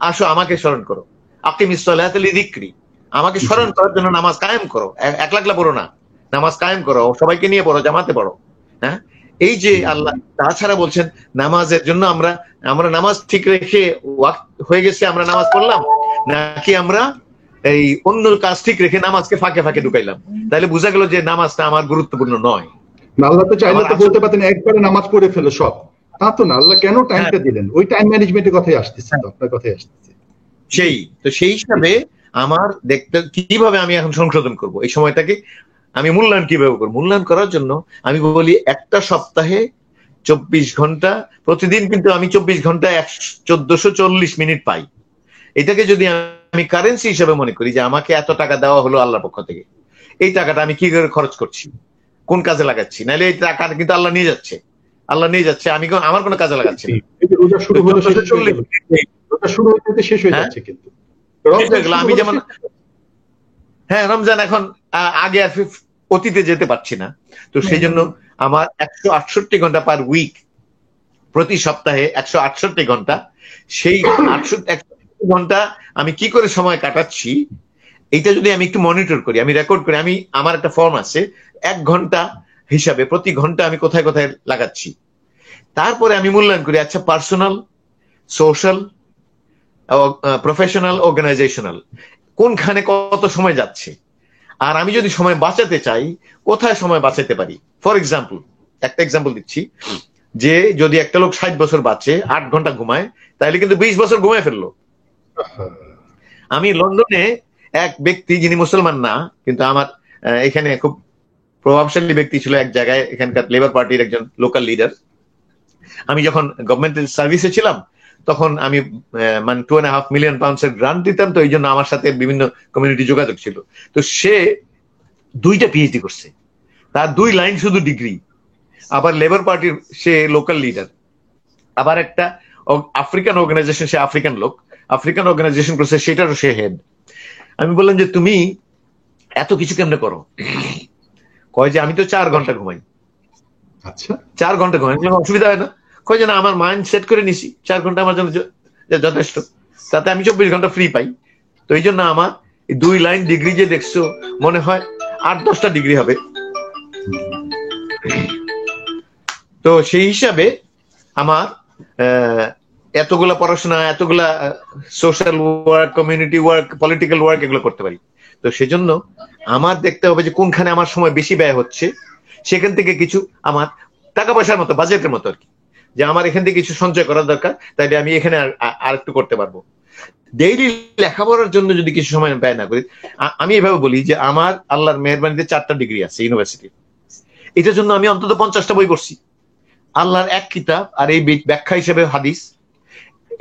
Speaker 3: আসো আমাকে স্মরণ করো, আকিমিস সালাতা লিযিকরি, আমাকে স্মরণ করার জন্য নামাজ কায়েম করো, একলা একলা পড়ো না, নামাজ কায়েম করো, সবাইকে নিয়ে পড়ো, জামাতে পড়ো। হ্যাঁ, এই যে আল্লাহ। তাছাড়া বলছেন নামাজের জন্য আমরা নামাজ ঠিক রেখে ওয়াক্ত হয়ে গেছে আমরা নামাজ পড়লাম, নাকি আমরা এই অন্য কাজ ঠিক রেখে নামাজকে ফাঁকে ফাঁকে ঢুকাইলাম, তাহলে বোঝা গেল যে নামাজটা আমার গুরুত্বপূর্ণ নয়।
Speaker 2: আল্লাহ তো চাইলে তো বলতে পারতেন একবারে নামাজ পড়ে ফেলো সব, তা তো না। আল্লাহ কেন টাইমটা দিলেন? ওই টাইম ম্যানেজমেন্টের কথাই আসতেছে, আপনার কথাই আসতেছে।
Speaker 3: সেই হিসাবে আমার দেখতে কিভাবে আমি এখন সংশোধন করব এই সময়টাকে, আমি মূল্যায়ন কিভাবে করবো? মূল্যায়ন করার জন্য আমি বলি একটা সপ্তাহে 24 ঘন্টা, প্রতিদিন কিন্তু আমি 24 ঘন্টায় 1440 মিনিট পাই। এটাকে যদি আমি কারেন্সি হিসেবে মনে করি যে আমাকে এত টাকা দেওয়া হলো আল্লাহর পক্ষ থেকে, এই টাকাটা আমি কি করে খরচ করছি, কোন কাজে লাগাচ্ছি, নাহলে এই টাকাটা কিন্তু আল্লাহ নিয়ে যাচ্ছে, আমি আমার কোনো কাজে লাগাচ্ছি না। আমি যেমন রমজান এখন আগে আর অতীতে যেতে পারছি না, তো সেই জন্য আমার 168 ঘন্টা পার উইক, প্রতি সপ্তাহে 168 ঘন্টা, সেই 168 ঘন্টা আমি কি করে সময় কাটাচ্ছি এইটা যদি আমি একটু মনিটর করি, আমি রেকর্ড করি, আমার একটা ফর্ম আছে 1 ঘন্টা হিসাবে প্রতি ঘন্টা আমি কোথায় কোথায় লাগাচ্ছি, তারপরে আমি মূল্যায়ন করি আচ্ছা পার্সোনাল, সোশ্যাল, প্রফেশনাল, অর্গানাইজেশনাল কোনখানে কত সময় যাচ্ছে, আর আমি যদি সময় বাঁচাতে চাই কোথায় সময় বাঁচাতে পারি। ফর এক্সাম্পল, একটা এক্সাম্পল দিচ্ছি, যে যদি একটা লোক 60 বছর বাঁচে, 8 ঘন্টা ঘুমায়, তাহলে কিন্তু 20 বছর ঘুমায় ফেললো। আমি লন্ডনে এক ব্যক্তি, যিনি মুসলমান না কিন্তু আমার এখানে খুব প্রভাবশালী ব্যক্তি ছিল এক জায়গায়, এখানকার লেবার পার্টির একজন লোকাল লিডার। আমি যখন গভর্নমেন্টের সার্ভিসে ছিলাম তখন আমি মানে 2.5 মিলিয়ন পাউন্ডসের গ্রান্ট দিতাম, তো এই জন্য আমার সাথে বিভিন্ন কমিউনিটি যোগাযোগ ছিল। তো সে 2টা পিএইচডি করছে, তার 2 লাইন শুধু ডিগ্রি, আবার লেবার পার্টির সে লোকাল লিডার, আবার একটা আফ্রিকান অর্গানাইজেশন, সে আফ্রিকান লোক, আফ্রিকান অর্গানাইজেশন করছে, সেটারও সে হেড। আমি বললাম যে তুমি এত কিছু কেমনে করো? কয় যে আমি তো 4 ঘন্টা ঘুমাই। আচ্ছা, 4 ঘন্টা ঘুমাই, অসুবিধা হয় না? কয় যে না, আমার মাইন্ড সেট করে নিছি 4 ঘন্টা আমার জন্য যথেষ্ট, তাতে আমি 24 ঘন্টা ফ্রি পাই। তো এই জন্য আমার 2 লাইন ডিগ্রি যে দেখছো মনে হয় 8-10টা ডিগ্রি হবে। তো সেই হিসাবে আমার এতগুলা পড়াশোনা, এতগুলা social work, community work, political work এগুলো করতে পারি। তো সেজন্য আমার দেখতে হবে যে কোনখানে আমার সময় বেশি ব্যয় হচ্ছে, সেখান থেকে কিছু আমার টাকা পয়সার মতো, বাজেটের মতো আর কি, যে আমার এখান থেকে কিছু সঞ্চয় করার দরকার, তাইলে আমি এখানে আর একটু করতে পারবো। ডেইলি লেখাপড়ার জন্য যদি কিছু সময় ব্যয় না করি, আমি এভাবে বলি যে আমার আল্লাহর মেহেরবানিতে 4টা ডিগ্রি আছে ইউনিভার্সিটি, এটার জন্য আমি অন্তত 50টা বই পড়ছি। আল্লাহর এক কিতাব আর এই ব্যাখ্যা হিসেবে হাদিস,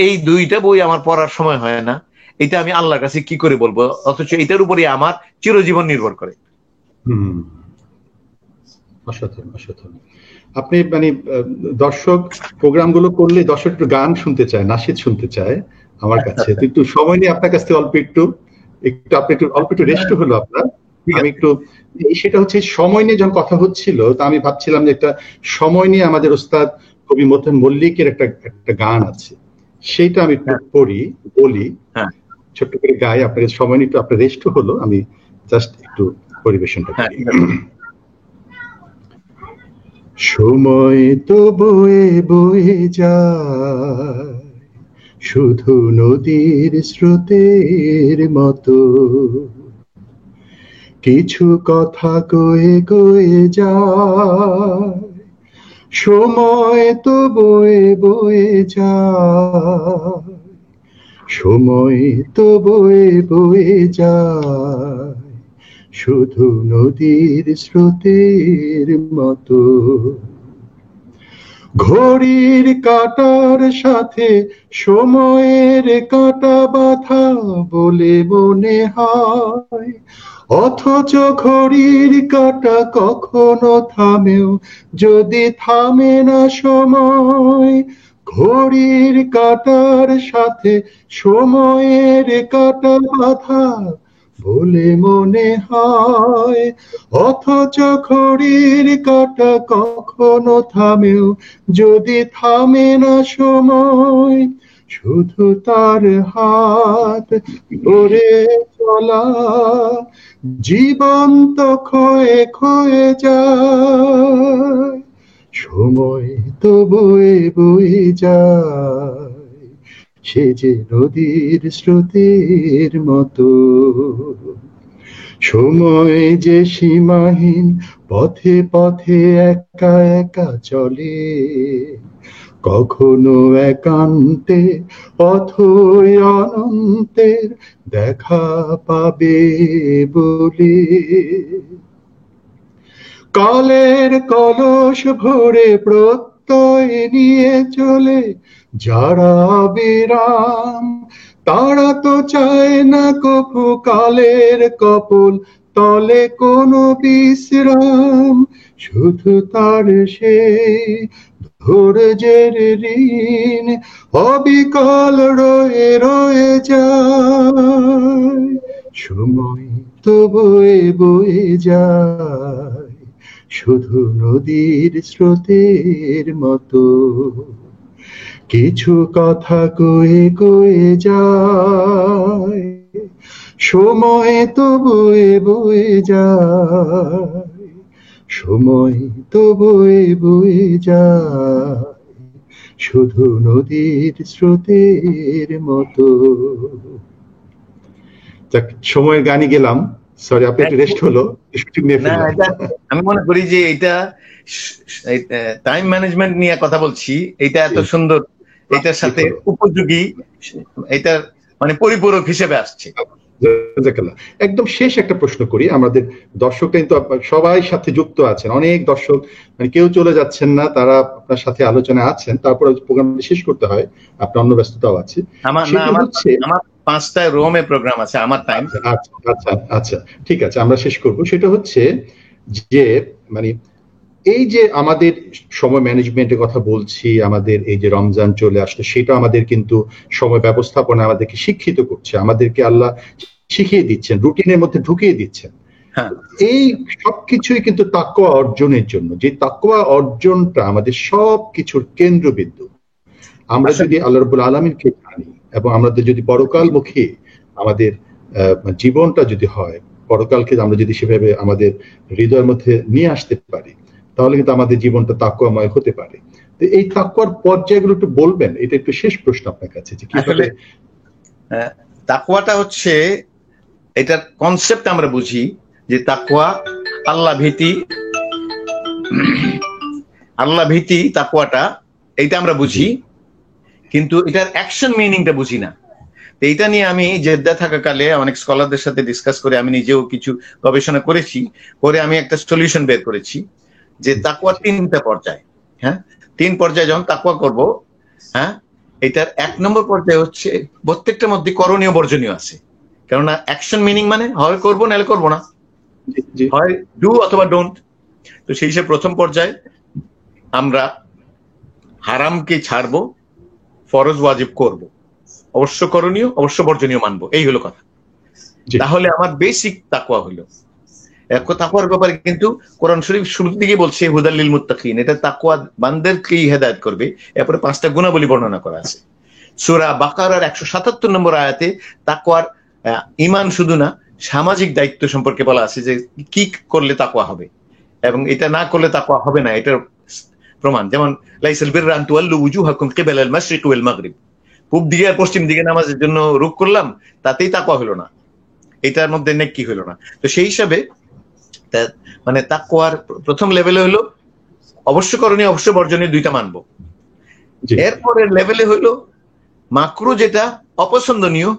Speaker 3: এই 2টা বই আমার পড়ার সময় হয় না। এটা আমি আল্লাহর কাছে কি করে বলবো, অথচ এটার উপরে আমার চিরজীবন নির্ভর করে।
Speaker 2: অসাধারণ, অসাধারণ। আপনি মানে দর্শক প্রোগ্রামগুলো করলে দর্শক একটু গান শুনতে চায়, নাশিদ শুনতে চায় আমার কাছে। তো একটু সময় নিয়ে আপনার কাছ থেকে অল্প একটু আপনি অল্প একটু রেস্ট হলো আপনার, আমি একটু সেটা হচ্ছে সময় নিয়ে যখন কথা হচ্ছিল, তা আমি ভাবছিলাম যে একটা সময় নিয়ে আমাদের ওস্তাদ কবি মথন মল্লিকের একটা গান আছে, সেইটা আমি একটু বলি, ছোট্ট করে গাই। আপনাকে সময় নিয়ে একটু আপনার রেস্ট হলো, আমি জাস্ট একটু পরিবেশনটা করি। সময় তো বয়ে বয়ে যায় শুধু নদীর স্রোতের মতো, কিছু কথা কয়ে কয়ে যায়। সময় তো বয়ে বয়ে যায়, সময় তো বয়ে বয়ে যায় শুধু নদীর স্রোতের মতো। ঘড়ির কাঁটার সাথে সময়ের কাঁটা বাঁধা বলে মনে হয়, অথচ ঘড়ির কাঁটা কখনো থামেও যদি থামে না সময়। ঘড়ির কাঁটার সাথে সময়ের কাঁটা বাঁধা বলে মনে হয়, অথচ ঘড়ির কাঁটা কখনো থামেও যদি থামে না সময়। শুধু তার হাত ধরে চলা জীবন তো ক্ষয়ে ক্ষয়ে যায়, সময় তো বয়ে বয়ে যায় সে যে নদীর স্রোতের মতো। সময় যে সীমাহীন পথে পথে একা একা চলে, কখনো একান্তে অথই অনন্তের দেখা পাবে বলে। কালের কলস ভরে প্রত্যয় নিয়ে চলে যারা বিরাম, তারা তো চায় না কভু কালের কপল তলে কোনো বিশ্রাম। শুধু তার সেই ধৈর্যের ঋণ অবিকল রয়ে রয়ে যায়, সময় তো বয়ে বয়ে যায় শুধু নদীর স্রোতের মতো। কিছু কথা কয়ে কয়ে যায়, সময় তো বয়ে বয়ে যায়, সময় তো বয়ে বয়ে যায় শুধু নদীর স্রোতের মতো। সময়ের গানে গেলাম, সরি, আপনি একটু রেস্ট হলো,
Speaker 3: আমি মনে করি যে এটা টাইম ম্যানেজমেন্ট নিয়ে কথা বলছি, এটা এত সুন্দর, এটার সাথে উপযোগী, এটা মানে পরিপূরক হিসেবে আসছে।
Speaker 2: একদম শেষ একটা প্রশ্ন করি, আমাদের দর্শকরা কিন্তু সবাই সাথে যুক্ত আছেন, অনেক দর্শক, মানে কেউ চলে যাচ্ছেন না, তারা আপনার সাথে আলোচনায় আছেন, তারপরে প্রোগ্রামটি শেষ করতে হয়, আপনার অন্য ব্যস্ততাও আছে।
Speaker 3: আমার 5টায় রোমে প্রোগ্রাম আছে আমার টাইম।
Speaker 2: আচ্ছা আচ্ছা, ঠিক আছে, আমরা শেষ করব। সেটা হচ্ছে যে মানে এই যে আমাদের সময় ম্যানেজমেন্টের কথা বলছি, আমাদের এই যে রমজান চলে আসলো, সেটা আমাদের কিন্তু সময় ব্যবস্থাপনা আমাদেরকে শিক্ষিত করছে, আমাদেরকে আল্লাহ শিখিয়ে দিচ্ছেন, রুটিনের মধ্যে ঢুকিয়ে দিচ্ছেন। এই সবকিছুই কিন্তু তাকওয়া অর্জনের জন্য, যে তাকওয়া অর্জনটা আমাদের সবকিছুর কেন্দ্রবিন্দু। আমরা যদি আল্লাহ রাব্বুল আলামিনকে জানি এবং আমাদের যদি পরকালমুখী আমাদের জীবনটা যদি হয়, পরকালকে আমরা যদি সেভাবে আমাদের হৃদয়ের মধ্যে নিয়ে আসতে পারি, তাহলে কিন্তু আমাদের জীবনটা তাকওয়াময় হতে পারে। তো এই তাকওয়ার পর্যায়গুলো একটু বলবেন, এটা একটু শেষ প্রশ্ন আপনার কাছে যে কিভাবে।
Speaker 3: তাকওয়াটা হচ্ছে, এটার কনসেপ্ট আমরা বুঝি যে তাকওয়া আল্লাহ ভীতি, তাকওয়াটা এইটা আমরা বুঝি, কিন্তু এটার অ্যাকশন মিনিংটা বুঝি না। এইটা নিয়ে আমি জেদ্দা থাকাকালে অনেক স্কলারদের সাথে ডিসকাস করে আমি নিজেও কিছু গবেষণা করেছি, করে আমি একটা সলিউশন বের করেছি যে তাকওয়ার 3টা পর্যায়। হ্যাঁ, 3 পর্যায়ে যখন তাকওয়া করব, হ্যাঁ, এটার 1 নম্বর পর্যায়ে হচ্ছে প্রত্যেকটার মধ্যে করণীয় বর্জনীয় আছে। কেননা অ্যাকশন মিনিং মানে হয় করবো নাহলে করবো না, হয় ডু অথবা ডোন্ট। তো সেই হিসেবে প্রথম পর্যায়ে আমরা হারামকে ছাড়বো, ফরজ ওয়াজিব করব, অবশ্য করণীয় অবশ্য বর্জনীয় মানবো, এই হলো কথা। তাহলে আমার বেসিক তাকওয়া হলো। তাকওয়ার ব্যাপারে কিন্তু কোরআন শরীফ শুরুর দিকে বলছে হুদাল লিল মুত্তাকিন, এটা তাকওয়া বান্দাদেরকেই হেদায়েত করবে। এরপরে 5টা গুণাবলী বর্ণনা করা আছে। সূরা বাকারার 177 নম্বর আয়াতে তাকওয়ার ঈমান শুধু না, সামাজিক দায়িত্ব সম্পর্কে বলা আছে যে কি করলে তাকওয়া হবে এবং এটা না করলে তাকওয়া হবে না, এটার প্রমাণ। যেমন লাইসাল বিররা আন তুওয়াল্লু উজুহাকুম কিবালাল মাশরিক ওয়াল মাগরিব, পূব দিকে আর পশ্চিম দিকে নামাজের জন্য রুখ করলাম, তাতেই তাকওয়া হলো না, এটার মধ্যে নেকি হলো না। তো সেই হিসাবে মানে তাকওয়ার প্রথম লেভেলে হলো অবশ্য করণীয় অবশ্য বর্জনীয় 2টা মানবো। এরপরের লেভেলে হলো মাকরু যেটা অপছন্দনীয়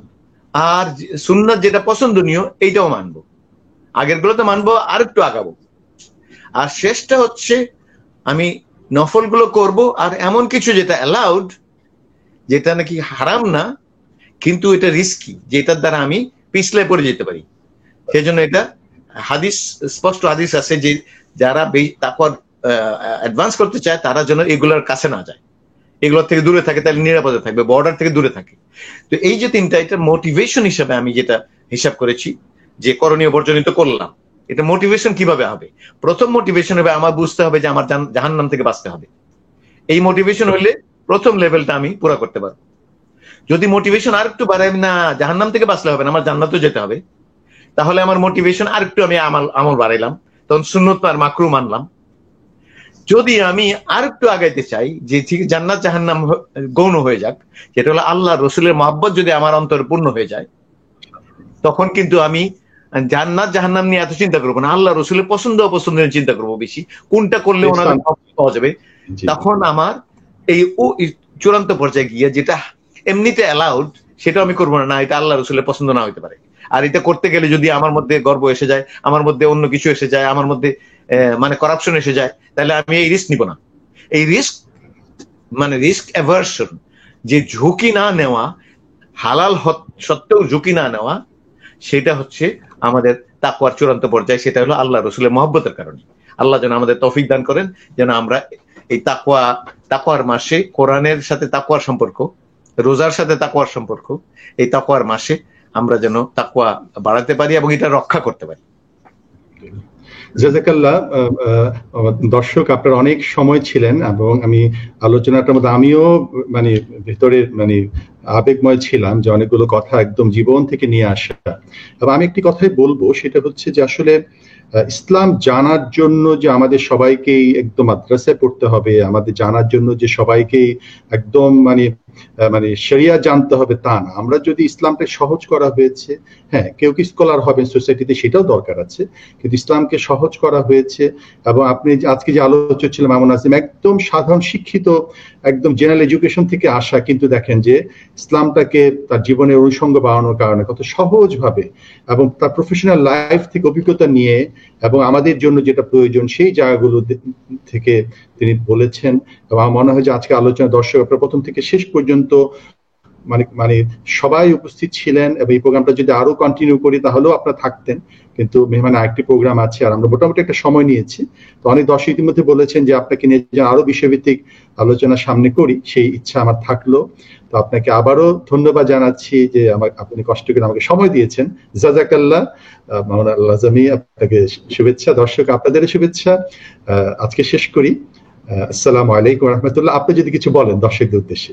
Speaker 3: আর সুন্নাত যেটা পছন্দনীয় এইটাও মানবো, আগের গুলো তো মানবো, আর একটু আগাবো। আর শেষটা হচ্ছে আমি নফল গুলো করবো, আর এমন কিছু যেটা অ্যালাউড, যেটা নাকি হারাম না কিন্তু এটা রিস্কি, যেটার দ্বারা আমি পিছলে পড়ে যেতে পারি। সেই জন্য এটা হাদিস, স্পষ্ট হাদিস আছে যে যারা তারপর অ্যাডভান্স করতে চায় তারা যেন এগুলোর কাছে না যায়, এগুলোর থেকে দূরে থাকে, তাহলে নিরাপদে থাকবে, বর্ডার থেকে দূরে থাকে। তো এই যে 3টা, এটা মোটিভেশন হিসাবে আমি যেটা হিসাব করেছি যে করণীয় বর্জনীয় করলাম, এটা মোটিভেশন কিভাবে হবে? প্রথম মোটিভেশন হবে আমার বুঝতে হবে যে আমার জাহান্নাম থেকে বাঁচতে হবে। এই মোটিভেশন হলে প্রথম লেভেলটা আমি পুরো করতে পারবো। যদি মোটিভেশন আর একটু বাড়াই, না জাহান্নাম থেকে বাঁচলে হবে না, আমার জান্নাতেও যেতে হবে, তাহলে আমার মোটিভেশন আর একটু আমি আমল বাড়াইলাম, তখন সুন্নত আর মাকরু মানলাম। যদি আমি আর একটু আগাইতে চাই যে ঠিক জান্নাত জাহান্নাম গৌণ হয়ে যাক, যেটা হলো আল্লাহ রসুলের মহব্বত যদি আমার অন্তরে পূর্ণ হয়ে যায়, তখন কিন্তু আমি জান্নাত জাহান্নাম নিয়ে এত চিন্তা করবো না, আল্লাহ রসুলের পছন্দ অপছন্দ নিয়ে চিন্তা করবো বেশি, কোনটা করলে ওনাদের পাওয়া যাবে। তখন আমার এই চূড়ান্ত পর্যায়ে গিয়ে যেটা এমনিতে অ্যালাউড সেটা আমি করবো না, এটা আল্লাহ রসুলের পছন্দ না হইতে পারে। আর এটা করতে গেলে যদি আমার মধ্যে গর্ব এসে যায়, আমার মধ্যে অন্য কিছু এসে যায়, আমার মধ্যে মানে করাপশন এসে যায়, তাহলে আমি এই রিস্ক নিব না। এই রিস্ক মানে রিস্ক অ্যাভার্সন, যে ঝুঁকি না নেওয়া, হালাল সত্ত্বেও ঝুঁকি না নেওয়া, সেটা হচ্ছে আমাদের তাকওয়ার চূড়ান্ত পর্যায়ে। সেটা হলো আল্লাহ রসুলের মহব্বতের কারণে। আল্লাহ যেন আমাদের তৌফিক দান করেন, যেন আমরা এই তাকওয়ার মাসে, কোরআনের সাথে তাকওয়ার সম্পর্ক, রোজার সাথে তাকওয়ার সম্পর্ক, এই তাকওয়ার মাসে আমরা যেন তাকওয়া বাড়াতে পারি এবং এটা রক্ষা করতে পারি।
Speaker 2: জাযাকাল্লাহ। দর্শক আপনারা অনেক সময় ছিলেন এবং আমি আলোচনাটার মধ্যে আমিও মানে ভেতরে মানে আবেগময় ছিলাম যে অনেকগুলো কথা একদম জীবন থেকে নিয়ে আসা। এবং আমি একটি কথাই বলবো, সেটা হচ্ছে যে আসলে ইসলাম জানার জন্য যে আমাদের সবাইকেই একদম মাদ্রাসায় পড়তে হবে, আমাদের জানার জন্য যে সবাইকেই একদম মানে শরিয়া জানতে হবে তা না। আমরা যদি ইসলামকে সহজ করা হয়েছে, হ্যাঁ কেউ কি স্কলার হবেন সোসাইটিতে সেটাও দরকার আছে, কিন্তু ইসলামকে সহজ করা হয়েছে। এবং আপনি আজকে যে আলোচনা ছিল মামুন নাজিম, একদম সাধারণ শিক্ষিত, একদম জেনারেল এডুকেশন থেকে আসা, কিন্তু দেখেন যে ইসলামটাকে তার জীবনের অনুষঙ্গ বাড়ানোর কারণে কত সহজভাবে এবং তার প্রফেশনাল লাইফ থেকে অভিজ্ঞতা নিয়ে এবং আমাদের জন্য যেটা প্রয়োজন সেই জায়গাগুলো থেকে তিনি বলেছেন। এবং আমার মনে হয় যে আজকে আলোচনা দর্শক আপনারা প্রথম থেকে শেষ পর্যন্ত মানে সবাই উপস্থিত ছিলেন। এবং এই প্রোগ্রামটা যদি আরো কন্টিনিউ করি তাহলেও আপনারা থাকতেন, কিন্তু মেহমান আরেকটি প্রোগ্রাম আছে আর আমরা মোটামুটি একটা সময় নিয়েছি। তো অনেক দর্শক ইতিমধ্যে বলেছেন যে আপনাকে নিয়ে আরো বিষয়ভিত্তিক আলোচনা সামনে করি, সেই ইচ্ছা আমার থাকলো। তো আপনাকে আবারও ধন্যবাদ জানাচ্ছি যে আপনি কষ্ট করে আমাকে সময় দিয়েছেন। জাযাকাল্লাহ। মাওলানা লাজামি, আপনাকে শুভেচ্ছা, দর্শক আপনাদের শুভেচ্ছা। আজকে শেষ করি। আসসালামু আলাইকুম ওয়া রাহমাতুল্লাহ। আপনি যদি কিছু বলেন দর্শকদের উদ্দেশ্যে।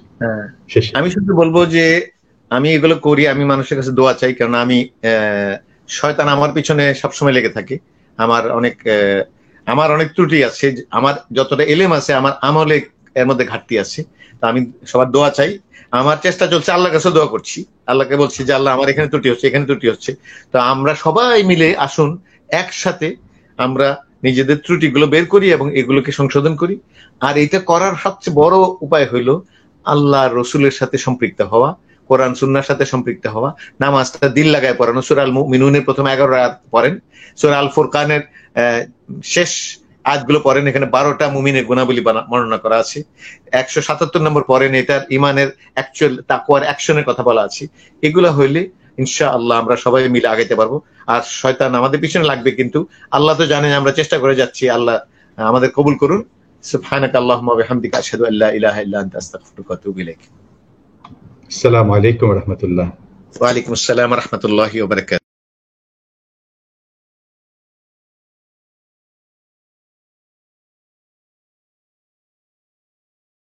Speaker 3: আমি শুধু বলবো যে আমি এগুলো করি, আমি মানুষের কাছে দোয়া চাই, কারণ আমি শয়তান আমার পিছনে সবসময় লেগে থাকে। আমার অনেক ত্রুটি আছে, আমার যতটা এলেম আছে আমার আমলে এর মধ্যে ঘাটতি আছে। তো আমি সবার দোয়া চাই, আমার চেষ্টা চলছে, আল্লাহর কাছে দোয়া করছি, আল্লাহকে বলছি যে আল্লাহ আমার এখানে ত্রুটি হচ্ছে, এখানে ত্রুটি হচ্ছে। তো আমরা সবাই মিলে আসুন একসাথে আমরা নিজেদের ত্রুটিগুলো বের করি এবং এগুলোকে সংশোধন করি। আর এটা করার সবচেয়ে বড় উপায় হইলো আল্লাহ রসুলের সাথে সম্পৃক্ত হওয়া, কোরআন সুন্নাহর সাথে সম্পৃক্ত হওয়া, নামাজটা দিল লাগায় পড়ানো। সূরা আল মুমিনুনের প্রথম 11 আয়াত পড়েন, সূরা আল ফুরকানের শেষ আয়াতগুলো পড়েন, এখানে 12টা মুমিনের গুণাবলী বর্ণনা করা আছে। 177 নম্বর পড়েন, এটার ইমানের অ্যাকচুয়াল তাকওয়ার অ্যাকশনের কথা বলা আছে। এগুলো হইলে ইনশাআল্লাহ আমরা সবাই মিলে আগাইতে পারবো। আর শয়তান আমাদের পিছনে লাগবে, কিন্তু আল্লাহ তো জানেন আমরা চেষ্টা করে যাচ্ছি। আল্লাহ আমাদের কবুল করুন। সুবহানাকা আল্লাহুম্মা ওয়া বিহামদিকা আশহাদু আল্লা ইলাহা ইল্লা আনতা আস্তাগফিরুকা ওয়া আতুবু ইলাইক।
Speaker 2: আসসালামু আলাইকুম ওয়া রাহমাতুল্লাহ।
Speaker 3: ওয়া আলাইকুম আসসালাম ওয়া রাহমাতুল্লাহি ওয়া বারাকাতুহু।